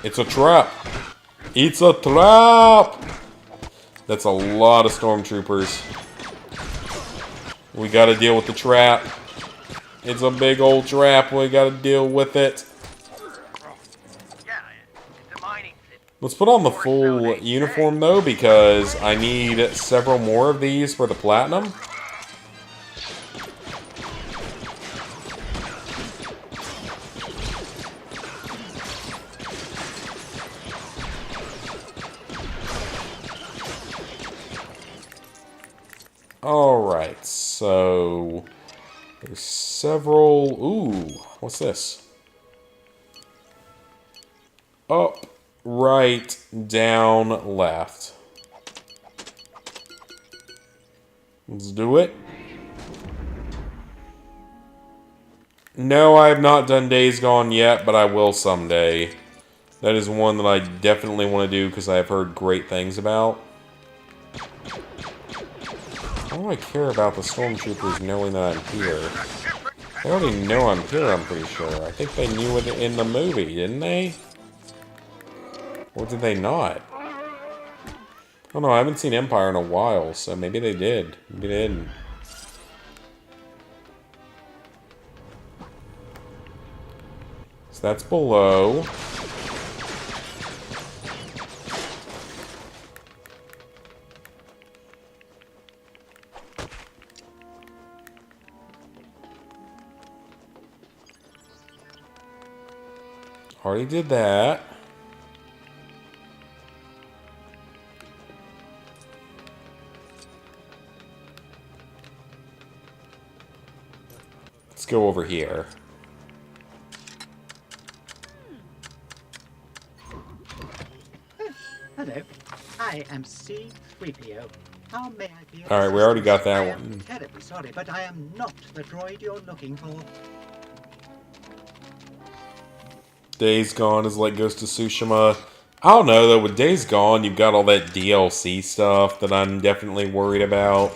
It's a trap. It's a trap! That's a lot of stormtroopers. We gotta deal with the trap. It's a big old trap. We gotta deal with it. Let's put on the full uniform though, because I need several more of these for the platinum. Alright, so there's several. Ooh, what's this? Up, right, down, left. Let's do it. No, I have not done Days Gone yet, but I will someday. That is one that I definitely want to do because I have heard great things about. Why do I care about the stormtroopers knowing that I'm here? They already know I'm here, I'm pretty sure. I think they knew it in the movie, didn't they? Or did they not? Oh no, I haven't seen Empire in a while, so maybe they did. Maybe they didn't. So that's below. Already did that. Let's go over here. Hello, I am C-3PO. How may I be of Alright, we already got assistance? that I am one. terribly sorry, but I am not the droid you're looking for. Days Gone is like Ghost of Tsushima. I don't know though, with Days Gone you've got all that DLC stuff that I'm definitely worried about.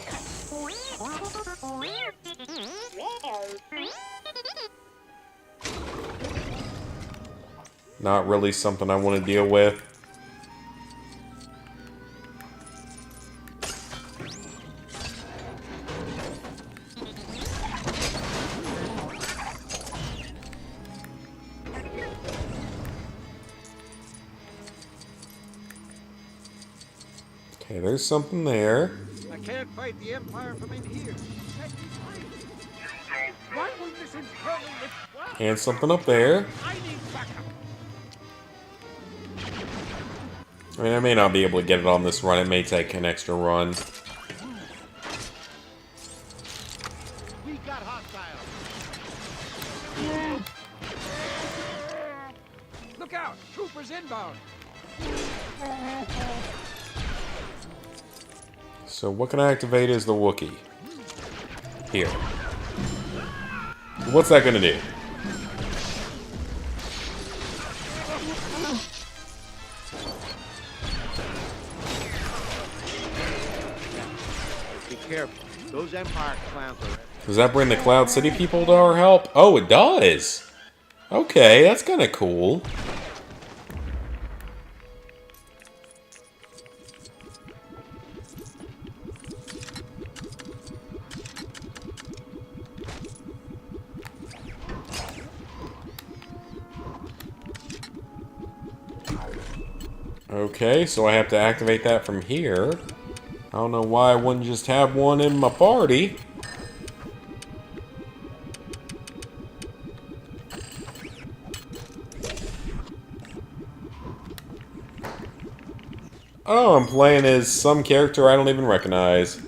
Not really something I want to deal with. Okay, there's something there. I can't fight the Empire from in here. Set me free. Why won't this infernal lift? And something up there. I need backup. I mean, I may not be able to get it on this run. It may take an extra run. We got hostiles. Look out! Troopers inbound. So what can I activate as the Wookiee? Here. What's that gonna do? Be careful. Those Empire clowns are... Does that bring the Cloud City people to our help? Oh, it does! Okay, that's kinda cool. Okay, so I have to activate that from here. I don't know why I wouldn't just have one in my party. Oh, I'm playing as some character I don't even recognize.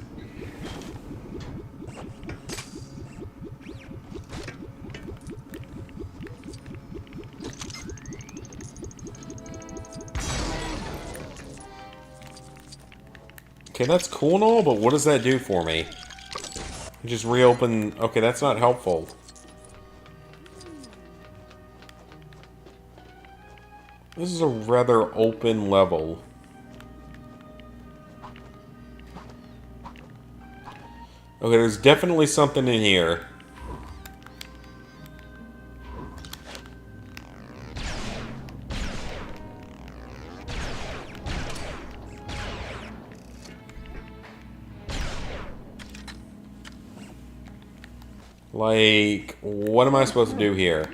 Okay, that's cool and all, but what does that do for me? Just reopen... Okay, that's not helpful. This is a rather open level. Okay, there's definitely something in here. Like, what am I supposed to do here?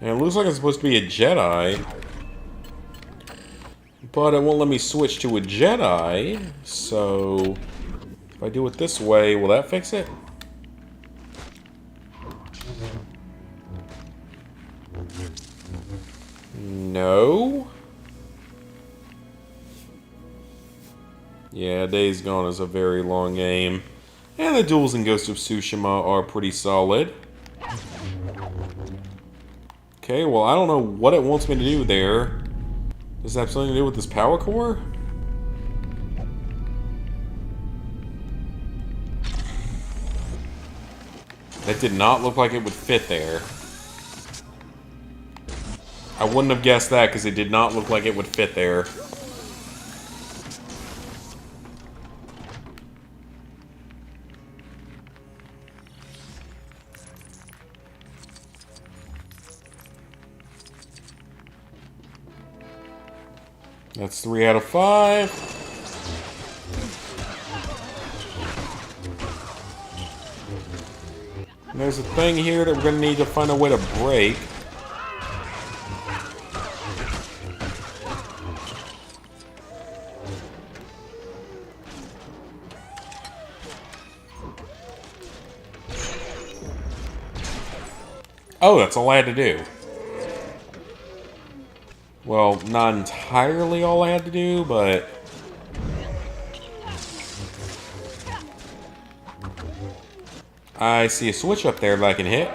And it looks like it's supposed to be a Jedi. But it won't let me switch to a Jedi. So, if I do it this way, will that fix it? No. Yeah, Days Gone is a very long game. And the duels in Ghost of Tsushima are pretty solid. Okay, well, I don't know what it wants me to do there. Does that have something to do with this power core? That did not look like it would fit there. I wouldn't have guessed that because it did not look like it would fit there. That's 3 out of 5. And there's a thing here that we're going to need to find a way to break. Oh, that's all I had to do. Well, not entirely all I had to do, but... I see a switch up there that I can hit.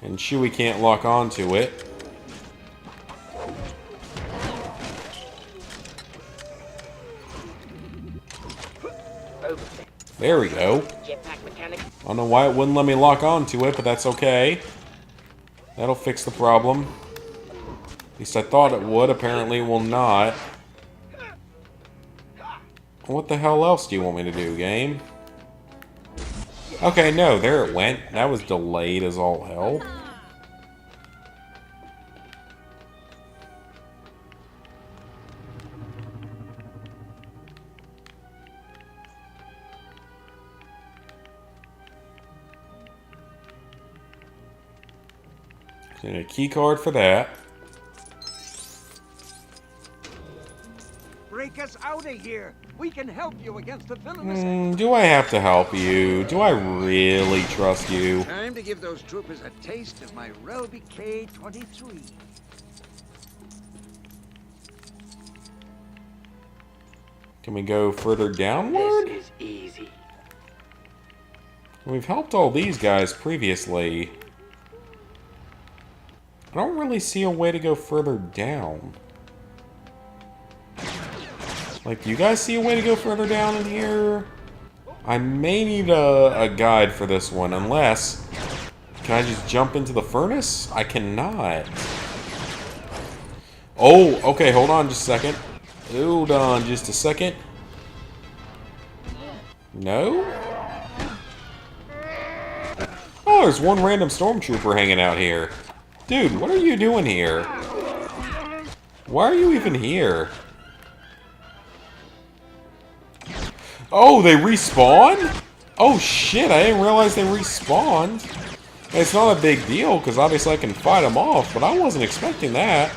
And Chewie can't lock onto it. There we go. I don't know why it wouldn't let me lock onto it, but that's okay. That'll fix the problem. At least I thought it would. Apparently it will not. What the hell else do you want me to do, game? Okay, no, there it went. That was delayed as all hell. And a key card for that. Break us out of here. We can help you against the villainous. Do I have to help you? Do I really trust you? Time to give those troopers a taste of my Relby K-23. Can we go further downward? This is easy. We've helped all these guys previously. I don't really see a way to go further down. Like, do you guys see a way to go further down in here? I may need a guide for this one, unless... Can I just jump into the furnace? I cannot. Oh, okay, hold on just a second. Hold on just a second. No? Oh, there's one random stormtrooper hanging out here. Dude, what are you doing here? Why are you even here? Oh, they respawn? Oh shit, I didn't realize they respawned. It's not a big deal, because obviously I can fight them off, but I wasn't expecting that.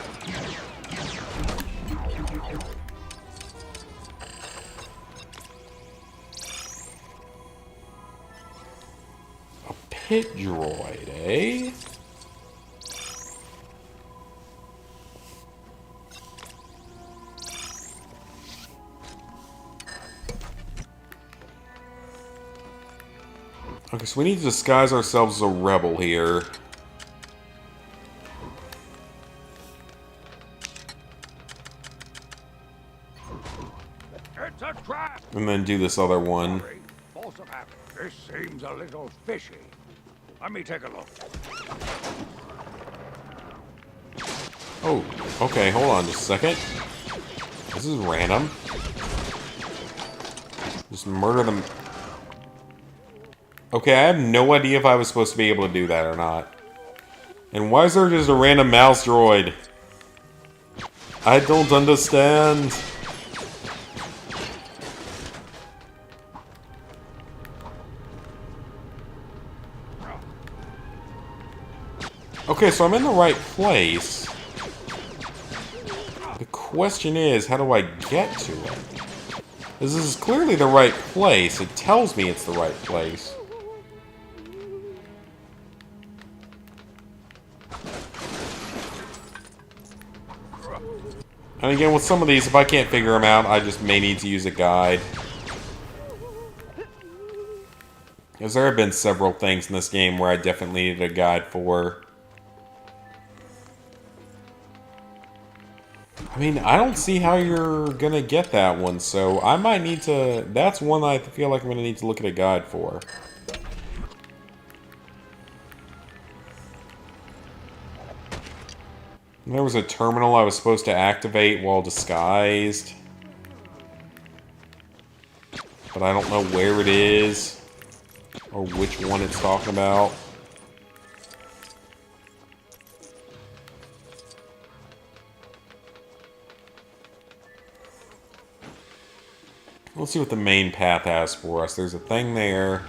A pit droid, eh? Okay, so we need to disguise ourselves as a rebel here. It's a trap! And then do this other one. Sorry, force of habit. This seems a little fishy. Let me take a look. Oh, okay, hold on just a second. This is random. Just murder them. Okay, I have no idea if I was supposed to be able to do that or not. And why is there just a random mouse droid? I don't understand. Okay, so I'm in the right place. The question is, how do I get to it? This is clearly the right place. It tells me it's the right place. And again, with some of these, if I can't figure them out, I just may need to use a guide. Because there have been several things in this game where I definitely needed a guide for. I mean, I don't see how you're gonna get that one, so I might need to... That's one I feel like I'm gonna need to look at a guide for. There was a terminal I was supposed to activate while disguised. But I don't know where it is, or which one it's talking about. Let's see what the main path has for us. There's a thing there.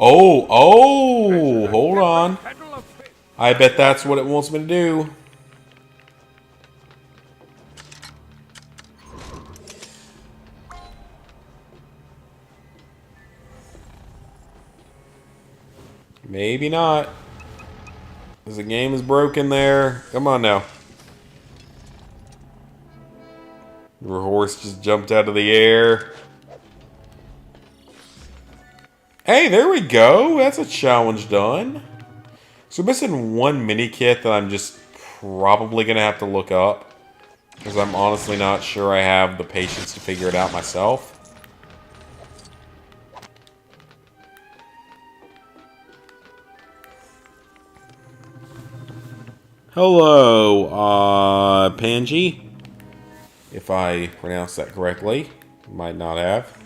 Oh, hold on. I bet that's what it wants me to do. Maybe not. Because the game is broken there. Come on now. Your horse just jumped out of the air. Hey, there we go. That's a challenge done. So we're missing one mini kit that I'm just probably going to have to look up. Because I'm honestly not sure I have the patience to figure it out myself. Hello, Panji. If I pronounced that correctly. Might not have.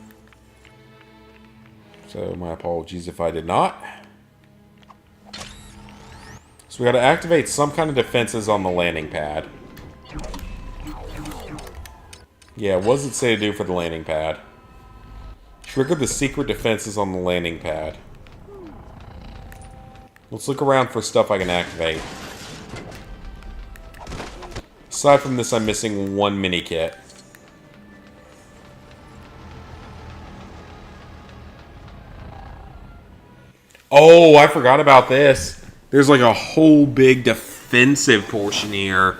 So my apologies if I did not. So we got to activate some kind of defenses on the landing pad. Yeah, what does it say to do for the landing pad? Trigger the secret defenses on the landing pad. Let's look around for stuff I can activate. Aside from this, I'm missing one mini kit. Oh, I forgot about this. There's like a whole big defensive portion here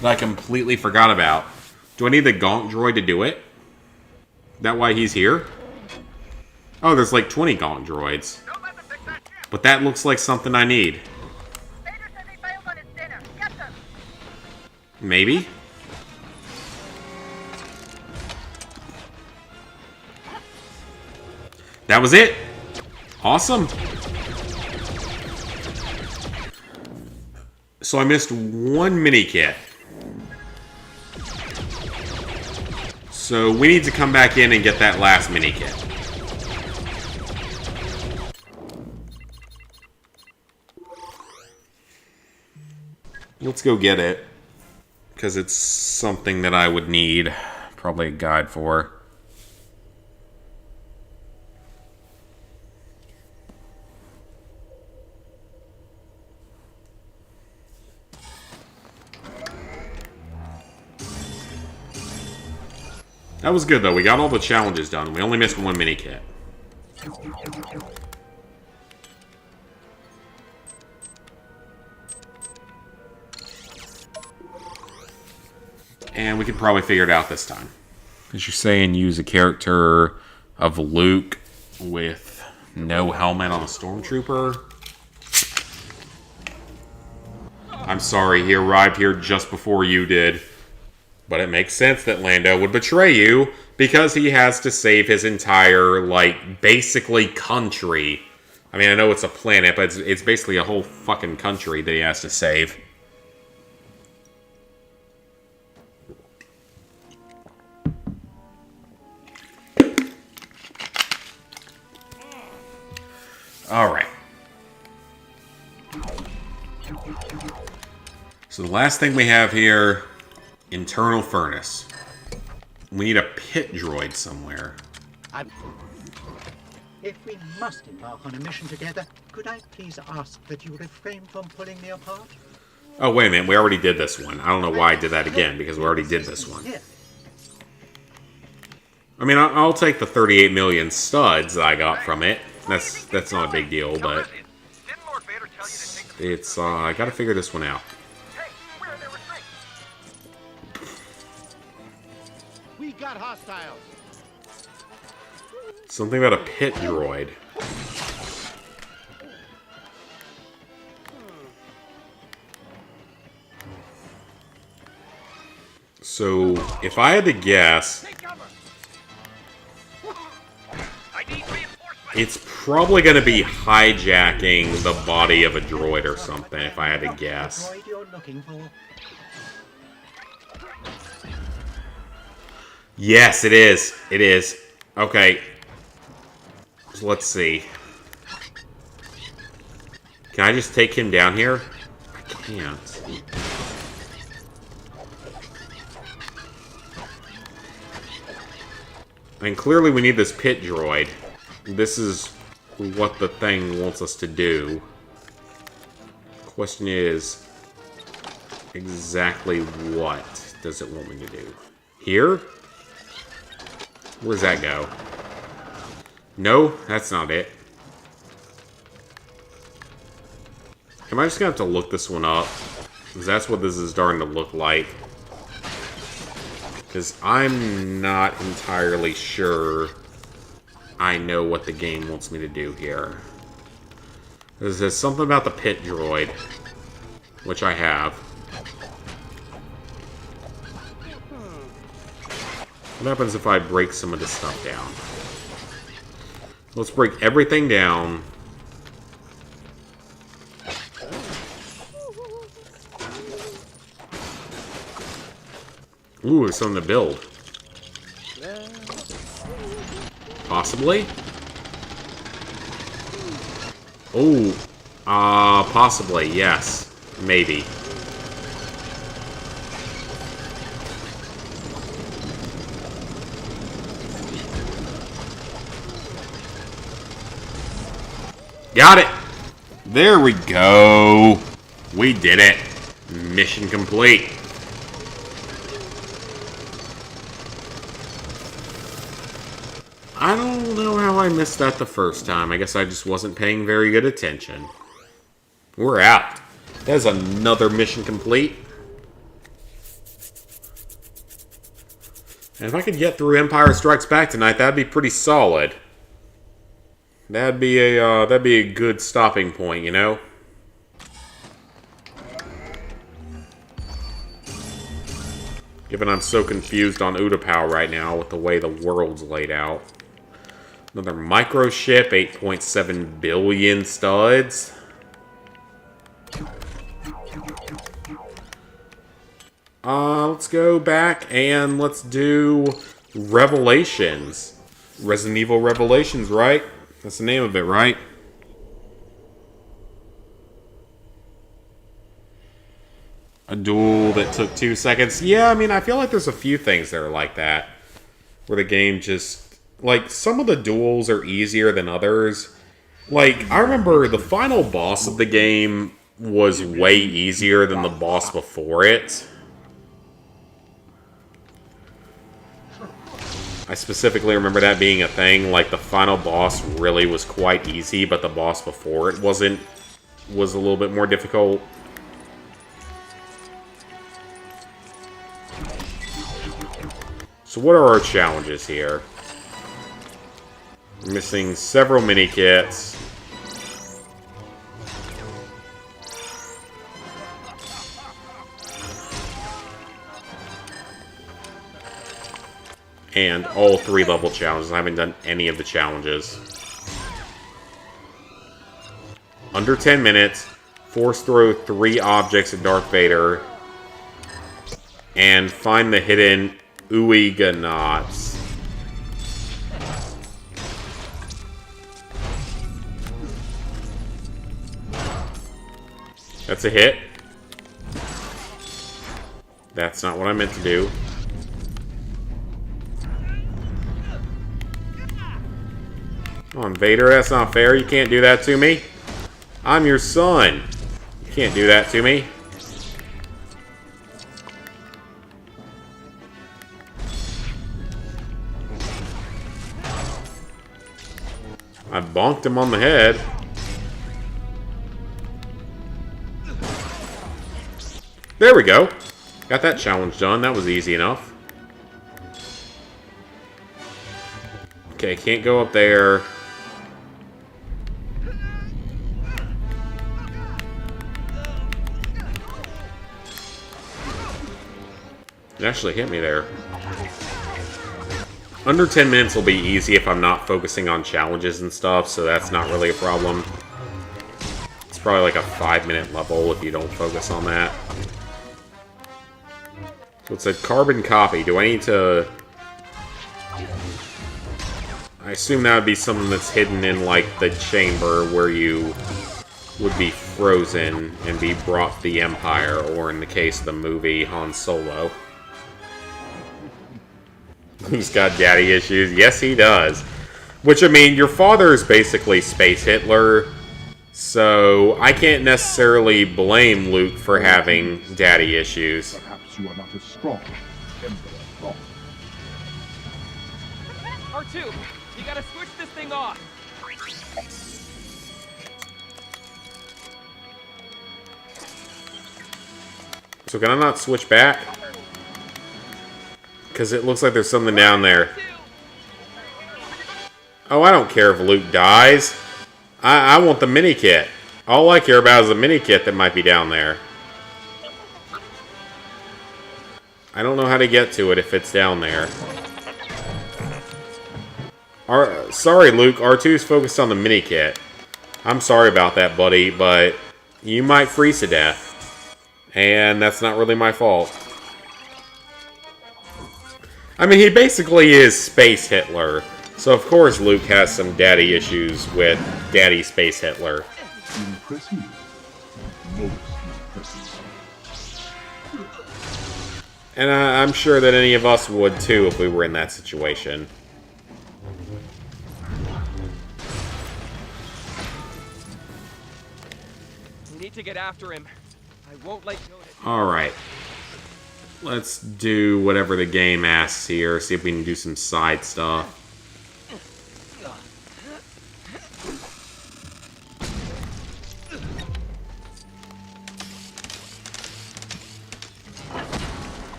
that I completely forgot about. Do I need the Gonk droid to do it? Is that why he's here? Oh, there's like 20 Gonk droids. But that looks like something I need. Maybe? That was it. Awesome. So I missed one mini kit. So we need to come back in and get that last mini kit. Let's go get it. Because it's something that I would need probably a guide for. That was good though, we got all the challenges done. We only missed one mini kit. And we could probably figure it out this time. As you're saying, use a character of Luke with no helmet on a stormtrooper. I'm sorry, he arrived here just before you did. But it makes sense that Lando would betray you because he has to save his entire, like, basically country. I mean, I know it's a planet, but it's basically a whole fucking country that he has to save. Alright. So the last thing we have here, internal furnace. We need a pit droid somewhere. If we must embark on a mission together, could I please ask that you refrain from pulling me apart? Oh, wait a minute. We already did this one. I don't know why I did that again, because we already did this one. I mean, I'll take the 38 million studs that I got from it. That's not a big deal, but it's I gotta figure this one out. We got hostiles. Something about a pit droid. So, if I had to guess, it's probably going to be hijacking the body of a droid or something, if I had to guess. Yes, it is. It is. Okay. So let's see. Can I just take him down here? I can't. I mean, clearly we need this pit droid. This is what the thing wants us to do. Question is, exactly what does it want me to do? Here? Where's that go? No, that's not it. Am I just gonna have to look this one up? Because that's what this is starting to look like. Because I'm not entirely sure I know what the game wants me to do here. There's something about the pit droid, which I have. What happens if I break some of this stuff down? Let's break everything down. Ooh, there's something to build. Possibly? Ooh. Possibly, yes. Maybe. Got it! There we go! We did it! Mission complete. I don't know how I missed that the first time. I guess I just wasn't paying very good attention. We're out. There's another mission complete. And if I could get through Empire Strikes Back tonight, that'd be pretty solid. That'd be a good stopping point, you know? Given I'm so confused on Utapau right now with the way the world's laid out. Another micro ship, 8.7 billion studs. Let's go back and let's do Revelations. Resident Evil Revelations, right? That's the name of it, right? A duel that took 2 seconds. Yeah, I mean, I feel like there's a few things that are like that. Where the game just... Like, some of the duels are easier than others. Like, I remember the final boss of the game was way easier than the boss before it. I specifically remember that being a thing. Like, the final boss really was quite easy, but the boss before it was a little bit more difficult. So what are our challenges here? We're missing several mini kits. And all 3 level challenges. I haven't done any of the challenges. Under 10 minutes, force throw 3 objects at Darth Vader, and find the hidden Uiganauts. That's a hit. That's not what I meant to do. Come on, Vader, that's not fair. You can't do that to me. I'm your son. You can't do that to me. I bonked him on the head. There we go. Got that challenge done. That was easy enough. Okay, can't go up there. It actually hit me there. Under 10 minutes will be easy if I'm not focusing on challenges and stuff, so that's not really a problem. It's probably like a 5-minute level if you don't focus on that. So it's a carbon copy. Do I need to... I assume that would be something that's hidden in, like, the chamber where you would be frozen and be brought to the Empire, or in the case of the movie, Han Solo. He's got daddy issues. Yes, he does. Which, I mean, your father is basically Space Hitler, so I can't necessarily blame Luke for having daddy issues. Perhaps you are not as strong as Emperor. R2, you gotta switch this thing off. So can I not switch back? Because it looks like there's something down there. Oh, I don't care if Luke dies. I want the mini kit. All I care about is the mini kit that might be down there. I don't know how to get to it if it's down there. Sorry, Luke. R2's focused on the mini kit. I'm sorry about that, buddy, but you might freeze to death. And that's not really my fault. I mean, he basically is Space Hitler. So, of course, Luke has some daddy issues with Daddy Space Hitler. Impressive. Most impressive. And I'm sure that any of us would, too, if we were in that situation. We need to get after him. I won't let go. Alright. Let's do whatever the game asks here. See if we can do some side stuff.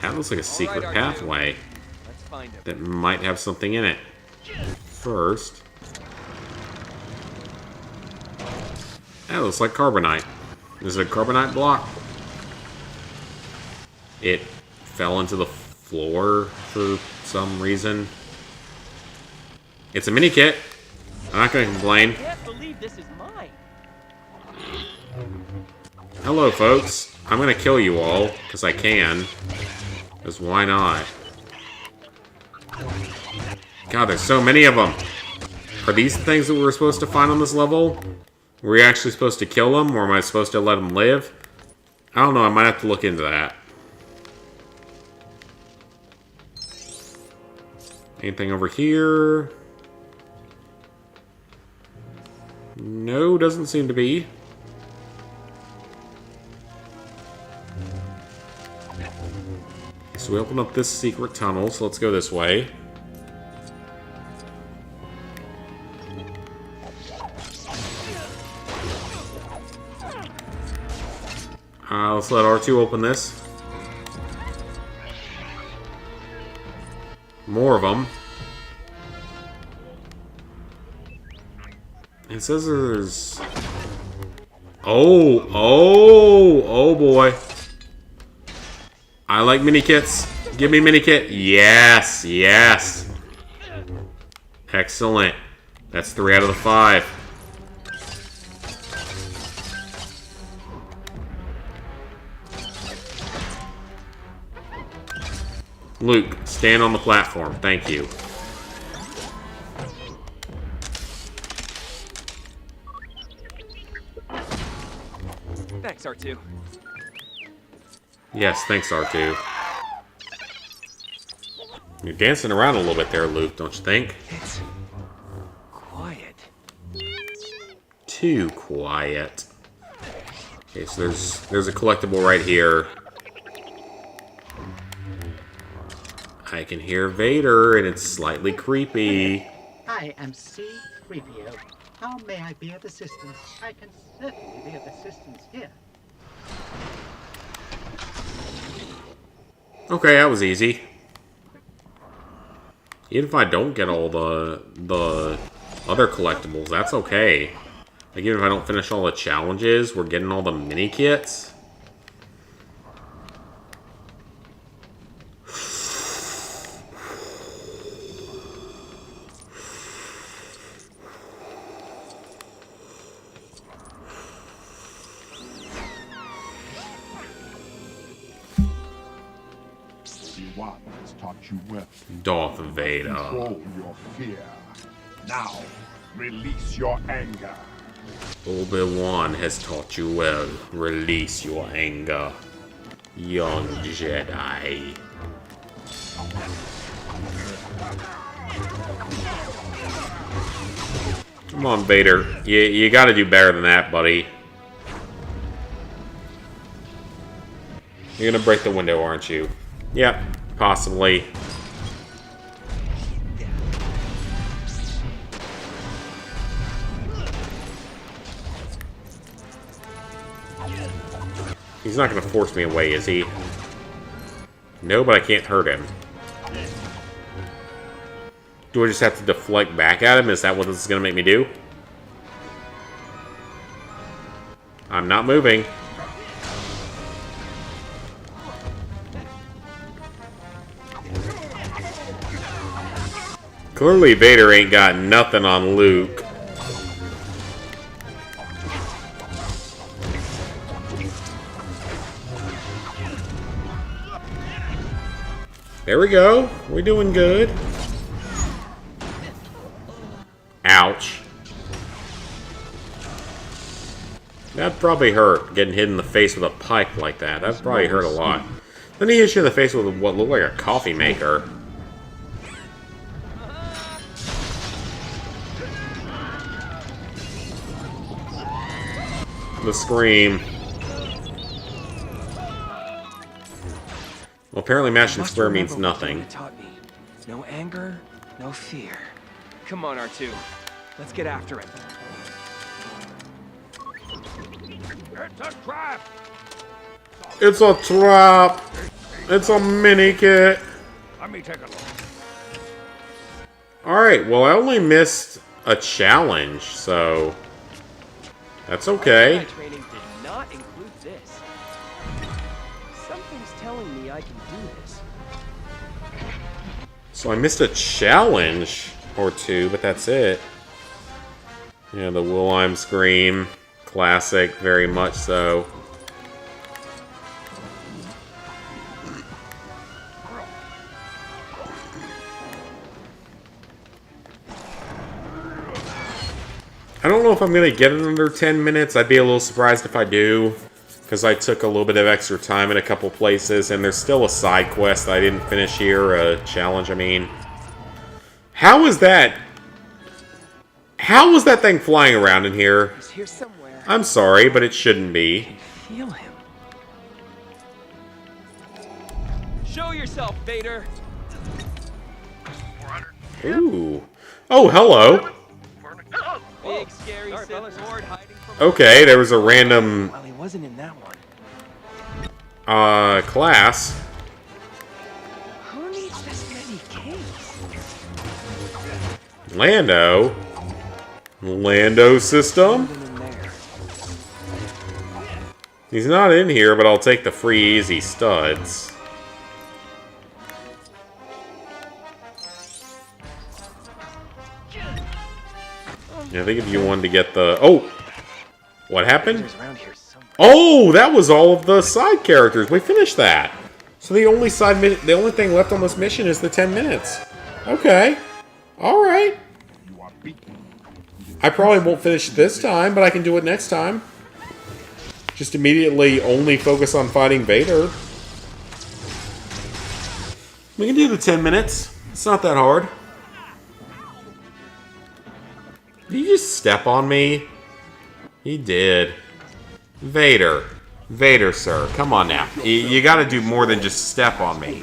That looks like a secret pathway that might have something in it. First, that looks like carbonite. Is it a carbonite block? It fell into the floor for some reason. It's a mini kit. I'm not going to complain. I can't believe this is mine. Hello, folks. I'm going to kill you all, because I can. Because why not? God, there's so many of them. Are these the things that we were supposed to find on this level? Were we actually supposed to kill them, or am I supposed to let them live? I don't know, I might have to look into that. Anything over here? No, doesn't seem to be. So we open up this secret tunnel, so let's go this way. Let's let R2 open this. More of them. It says there's... Oh boy. I like mini kits. Give me mini kit. Yes, yes. Excellent. That's 3 out of the 5. Luke, stand on the platform. Thank you. Thanks, R2. Yes, thanks, R2. You're dancing around a little bit there, Luke, don't you think? It's quiet. Too quiet. Okay, so there's a collectible right here. I can hear Vader, and it's slightly creepy. I am C-3PO. How may I be of assistance? I can certainly be of assistance here. Okay, that was easy. Even if I don't get all the other collectibles, that's okay. Like, even if I don't finish all the challenges, we're getting all the mini kits. You well. Darth Vader. Control your fear. Now, release your anger. Obi-Wan has taught you well. Release your anger, young Jedi. Come on, Vader. You gotta do better than that, buddy. You're gonna break the window, aren't you? Yep, possibly. He's not going to force me away, is he? No, but I can't hurt him. Do I just have to deflect back at him? Is that what this is going to make me do? I'm not moving. Clearly Vader ain't got nothing on Luke. There we go. We're doing good. Ouch. That'd probably hurt, getting hit in the face with a pipe like that. That'd probably hurt a lot. Then he hit you in the face with what looked like a coffee maker. The scream. Well, apparently mashing square means nothing. Taught me. No anger, no fear. Come on, R2. Let's get after him. It's a trap! It's a trap! It's a mini kit! Let me take a look. Alright, well I only missed a challenge, so... That's okay. My training did not include this. Something's telling me I can do this. So I missed a challenge or two, but that's it. Yeah, the Will-I'm Scream. Classic, very much so. I don't know if I'm going to get it under 10 minutes. I'd be a little surprised if I do, because I took a little bit of extra time in a couple places, and there's still a side quest that I didn't finish here, a challenge, I mean. How is that? How was that thing flying around in here? He's here somewhere. I'm sorry, but it shouldn't be. Feel him. Show yourself, Vader. Ooh. Oh, hello. Big scary Sith Lord hiding from Okay, there was a random Well, he wasn't in that one. class. Who needs this many cakes? Lando? Lando system? He's not in here, but I'll take the free easy studs. Yeah, I think if you wanted to get the... Oh! What happened? Oh, that was all of the side characters. We finished that. So the only thing left on this mission is the 10 minutes. Okay. Alright. I probably won't finish this time, but I can do it next time. Just immediately only focus on fighting Vader. We can do the 10 minutes. It's not that hard. Did you just step on me? He did. Vader. Vader, sir. Come on now. You gotta do more than just step on me.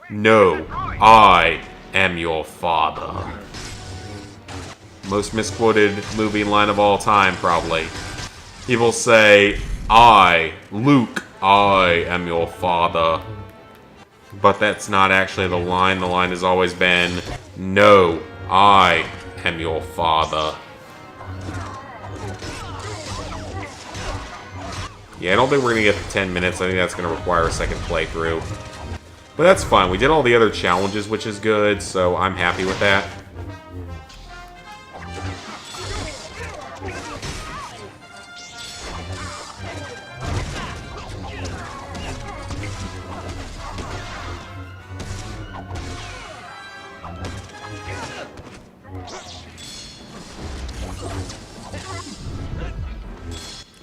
No. I am your father. Most misquoted movie line of all time, probably. People say, Luke, I am your father. But that's not actually the line. The line has always been, no, I am your father. Yeah, I don't think we're going to get to 10 minutes. I think that's going to require a second playthrough. But that's fine. We did all the other challenges, which is good, so I'm happy with that.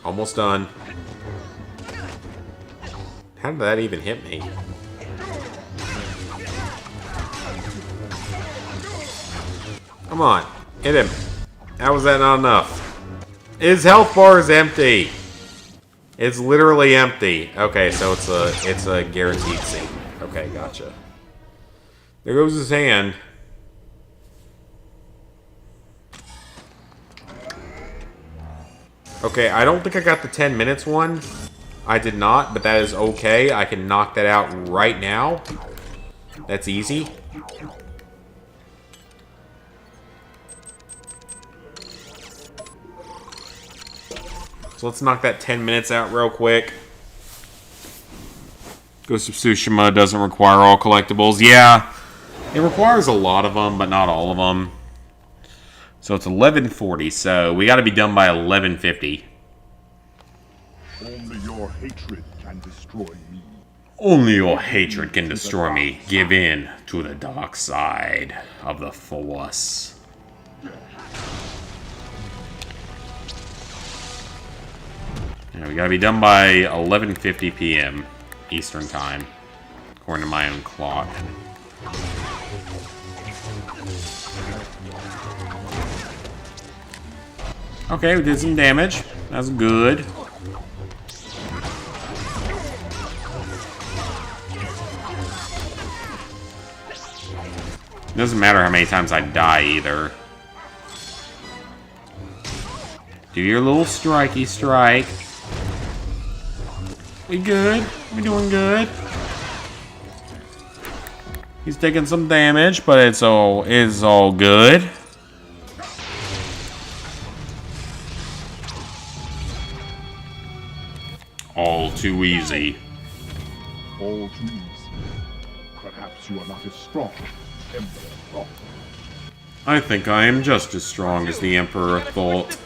Almost done. How did that even hit me? Come on, hit him. How was that not enough? His health bar is empty. It's literally empty. Okay, so it's a guaranteed scene. Okay, gotcha. There goes his hand. Okay, I don't think I got the 10 minutes one. I did not, but that is okay. I can knock that out right now. That's easy. So let's knock that 10 minutes out real quick. Ghost of Tsushima doesn't require all collectibles. Yeah, it requires a lot of them, but not all of them. So it's 11:40, so we got to be done by 11:50. Only your hatred can destroy me. Only your hatred can destroy me. Give in to the dark side of the Force. Yeah, we got to be done by 11:50 p.m. Eastern Time, according to my own clock. Okay, we did some damage. That's good. Doesn't matter how many times I die either. Do your little strikey strike. We good. We doing good. He's taking some damage, but it's all good. All too easy. All too easy. Perhaps you are not as strong as Emperor thought. I think I am just as strong as the Emperor thought.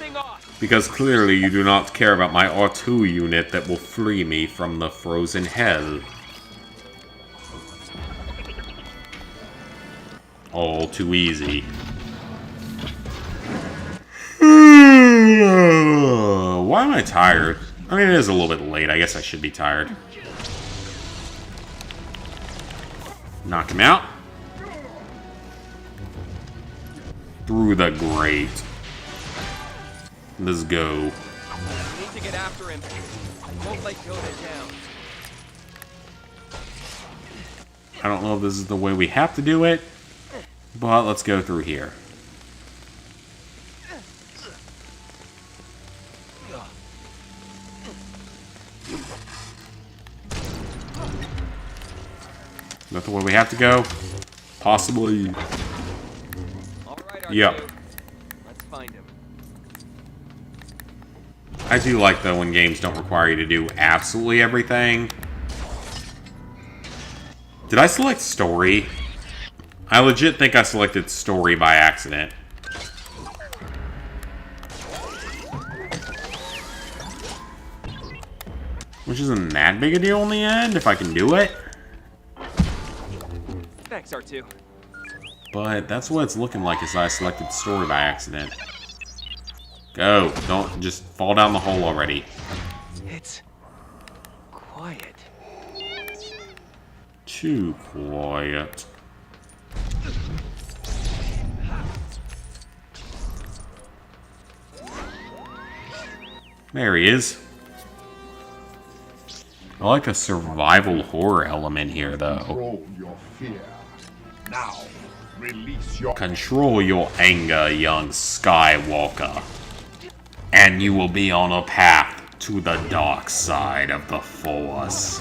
Because clearly you do not care about my R2 unit that will free me from the frozen hell. All too easy. Why am I tired? I mean, it is a little bit late. I guess I should be tired. Knock him out. Through the grate. Let's go. We need to get after him. Won't let go down. I don't know if this is the way we have to do it, but let's go through here. that the way we have to go? Possibly. Yep. Let's find him. I do like, though, when games don't require you to do absolutely everything. Did I select story? I legit think I selected story by accident. Which isn't that big a deal in the end, if I can do it. Thanks, R2. But that's what it's looking like, as I selected story by accident. Go. Don't just fall down the hole already. It's quiet. Too quiet. There he is. I like a survival horror element here, though. Control your fear. Now, release your... Control your anger, young Skywalker. And you will be on a path to the dark side of the Force.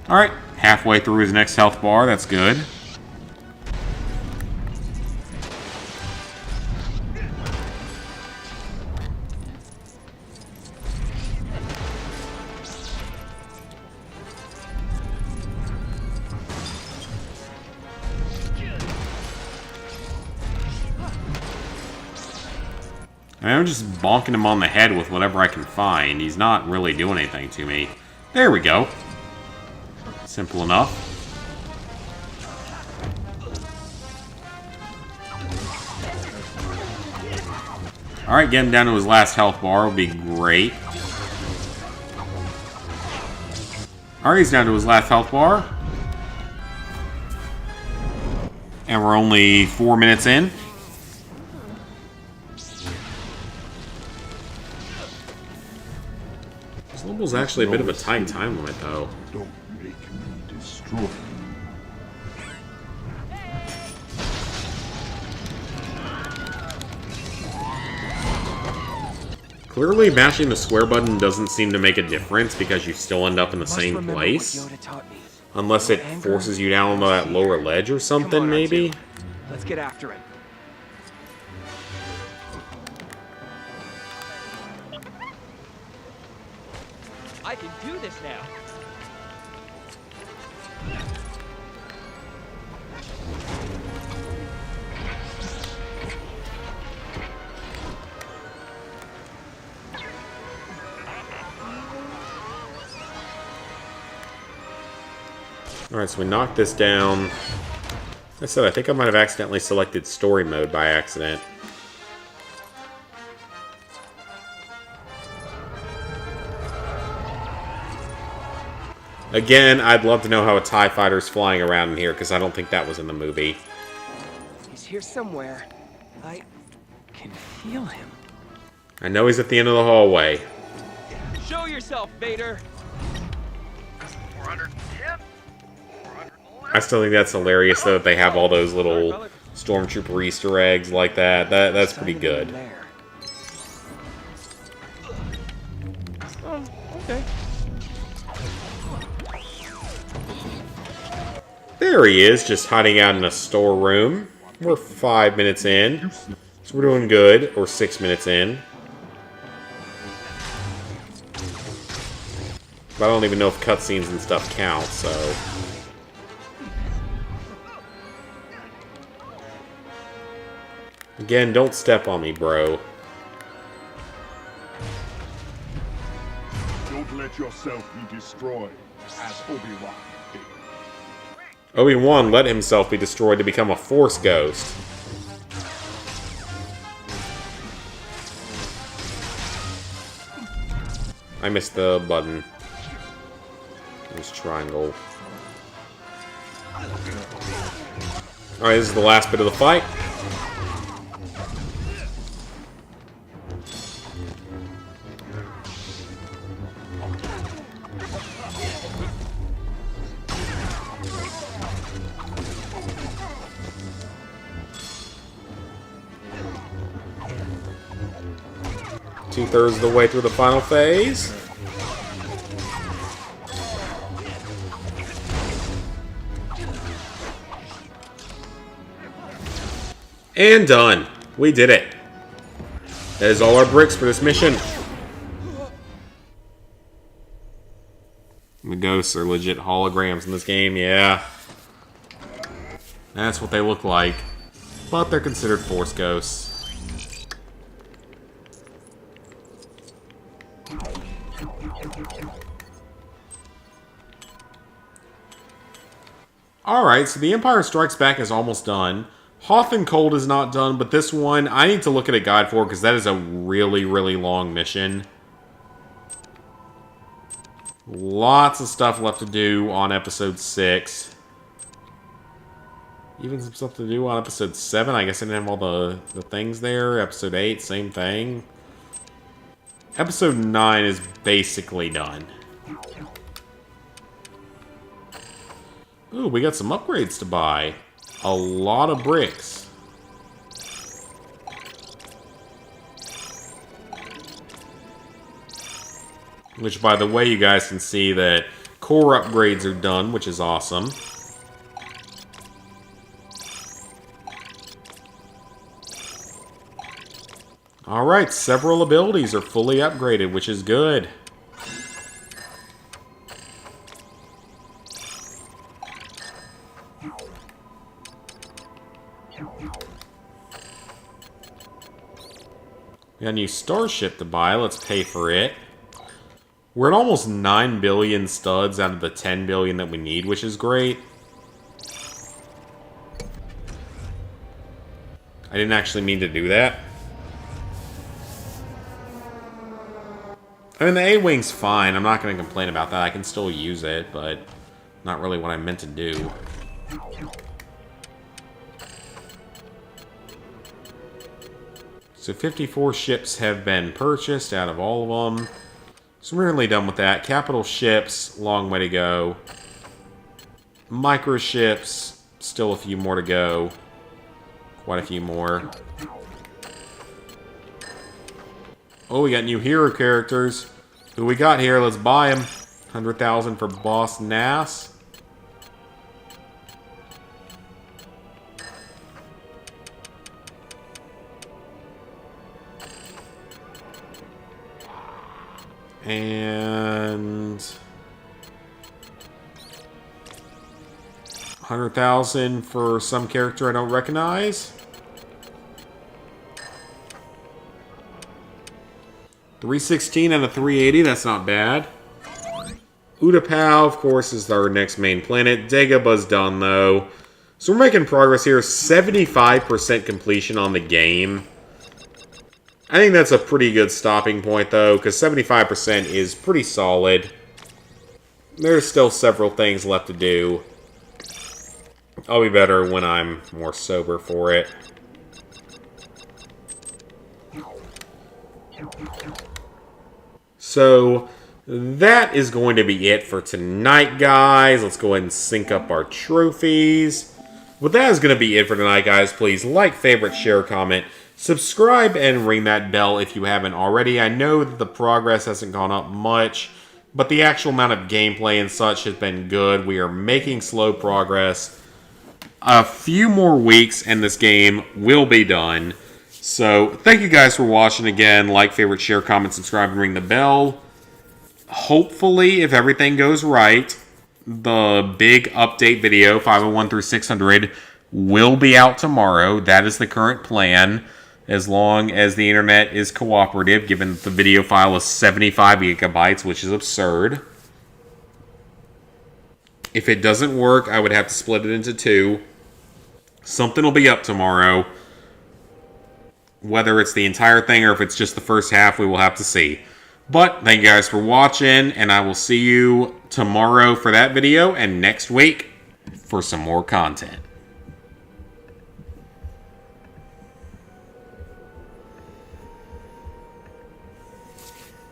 Alright, halfway through his next health bar, that's good. I'm just bonking him on the head with whatever I can find. He's not really doing anything to me. There we go. Simple enough. Alright, getting down to his last health bar would be great. Alright, he's down to his last health bar. And we're only 4 minutes in. This level's actually a bit of a tight time limit, though. Don't make me destroy you. Clearly, mashing the square button doesn't seem to make a difference because you still end up in the same place. Unless it forces you down to that lower ledge or something, maybe? Let's get after him. I can do this now. Alright, so we knocked this down. Like I said, I think I might have accidentally selected story mode by accident. Again, I'd love to know how a TIE fighter's flying around in here, because I don't think that was in the movie. He's here somewhere. I can feel him. I know he's at the end of the hallway. Show yourself, Vader! 410. I still think that's hilarious, though, that they have all those little Stormtrooper Easter eggs like that. That's pretty good. Oh, okay. There he is, just hiding out in a storeroom. We're 5 minutes in, so we're doing good, or 6 minutes in. But I don't even know if cutscenes and stuff count, so... Again, don't step on me, bro. Don't let yourself be destroyed, as Obi-Wan did. Obi-Wan let himself be destroyed to become a Force ghost. I missed the button. This triangle. Alright, this is the last bit of the fight. 2/3 of the way through the final phase. And done. We did it. That is all our bricks for this mission. The ghosts are legit holograms in this game, yeah. That's what they look like. But they're considered Force ghosts. Alright, so the Empire Strikes Back is almost done. Hot and Cold is not done, but this one I need to look at a guide for because that is a really, really long mission. Lots of stuff left to do on episode 6. Even some stuff to do on episode 7. I guess I didn't have all the things there. Episode 8, same thing. Episode 9 is basically done. Ooh, we got some upgrades to buy. A lot of bricks. Which, by the way, you guys can see that core upgrades are done, which is awesome. Alright, several abilities are fully upgraded, which is good. We got a new starship to buy. Let's pay for it. We're at almost 9 billion studs out of the 10 billion that we need, which is great. I didn't actually mean to do that. I mean, the A-Wing's fine. I'm not going to complain about that. I can still use it, but not really what I meant to do. So 54 ships have been purchased out of all of them. So we're nearly done with that. Capital ships, long way to go. Micro ships, still a few more to go. Quite a few more. Oh, we got new hero characters. Who we got here? Let's buy them. 100,000 for Boss Nass. And 100,000 for some character I don't recognize. 316 and a 380, that's not bad. Utapau, of course, is our next main planet. Dagobah's done, though. So we're making progress here. 75% completion on the game. I think that's a pretty good stopping point, though, because 75% is pretty solid. There's still several things left to do. I'll be better when I'm more sober for it. So, that is going to be it for tonight, guys. Let's go ahead and sync up our trophies. Well, that is going to be it for tonight, guys. Please like, favorite, share, comment, subscribe, and ring that bell if you haven't already. I know that the progress hasn't gone up much, but the actual amount of gameplay and such has been good. We are making slow progress. A few more weeks and this game will be done. So, thank you guys for watching again. Like, favorite, share, comment, subscribe, and ring the bell. Hopefully, if everything goes right, the big update video, 501 through 600, will be out tomorrow. That is the current plan, as long as the internet is cooperative, given that the video file is 75 gigabytes, which is absurd. If it doesn't work, I would have to split it into 2. Something will be up tomorrow. Whether it's the entire thing or if it's just the first half, we will have to see. But thank you guys for watching, and I will see you tomorrow for that video and next week for some more content.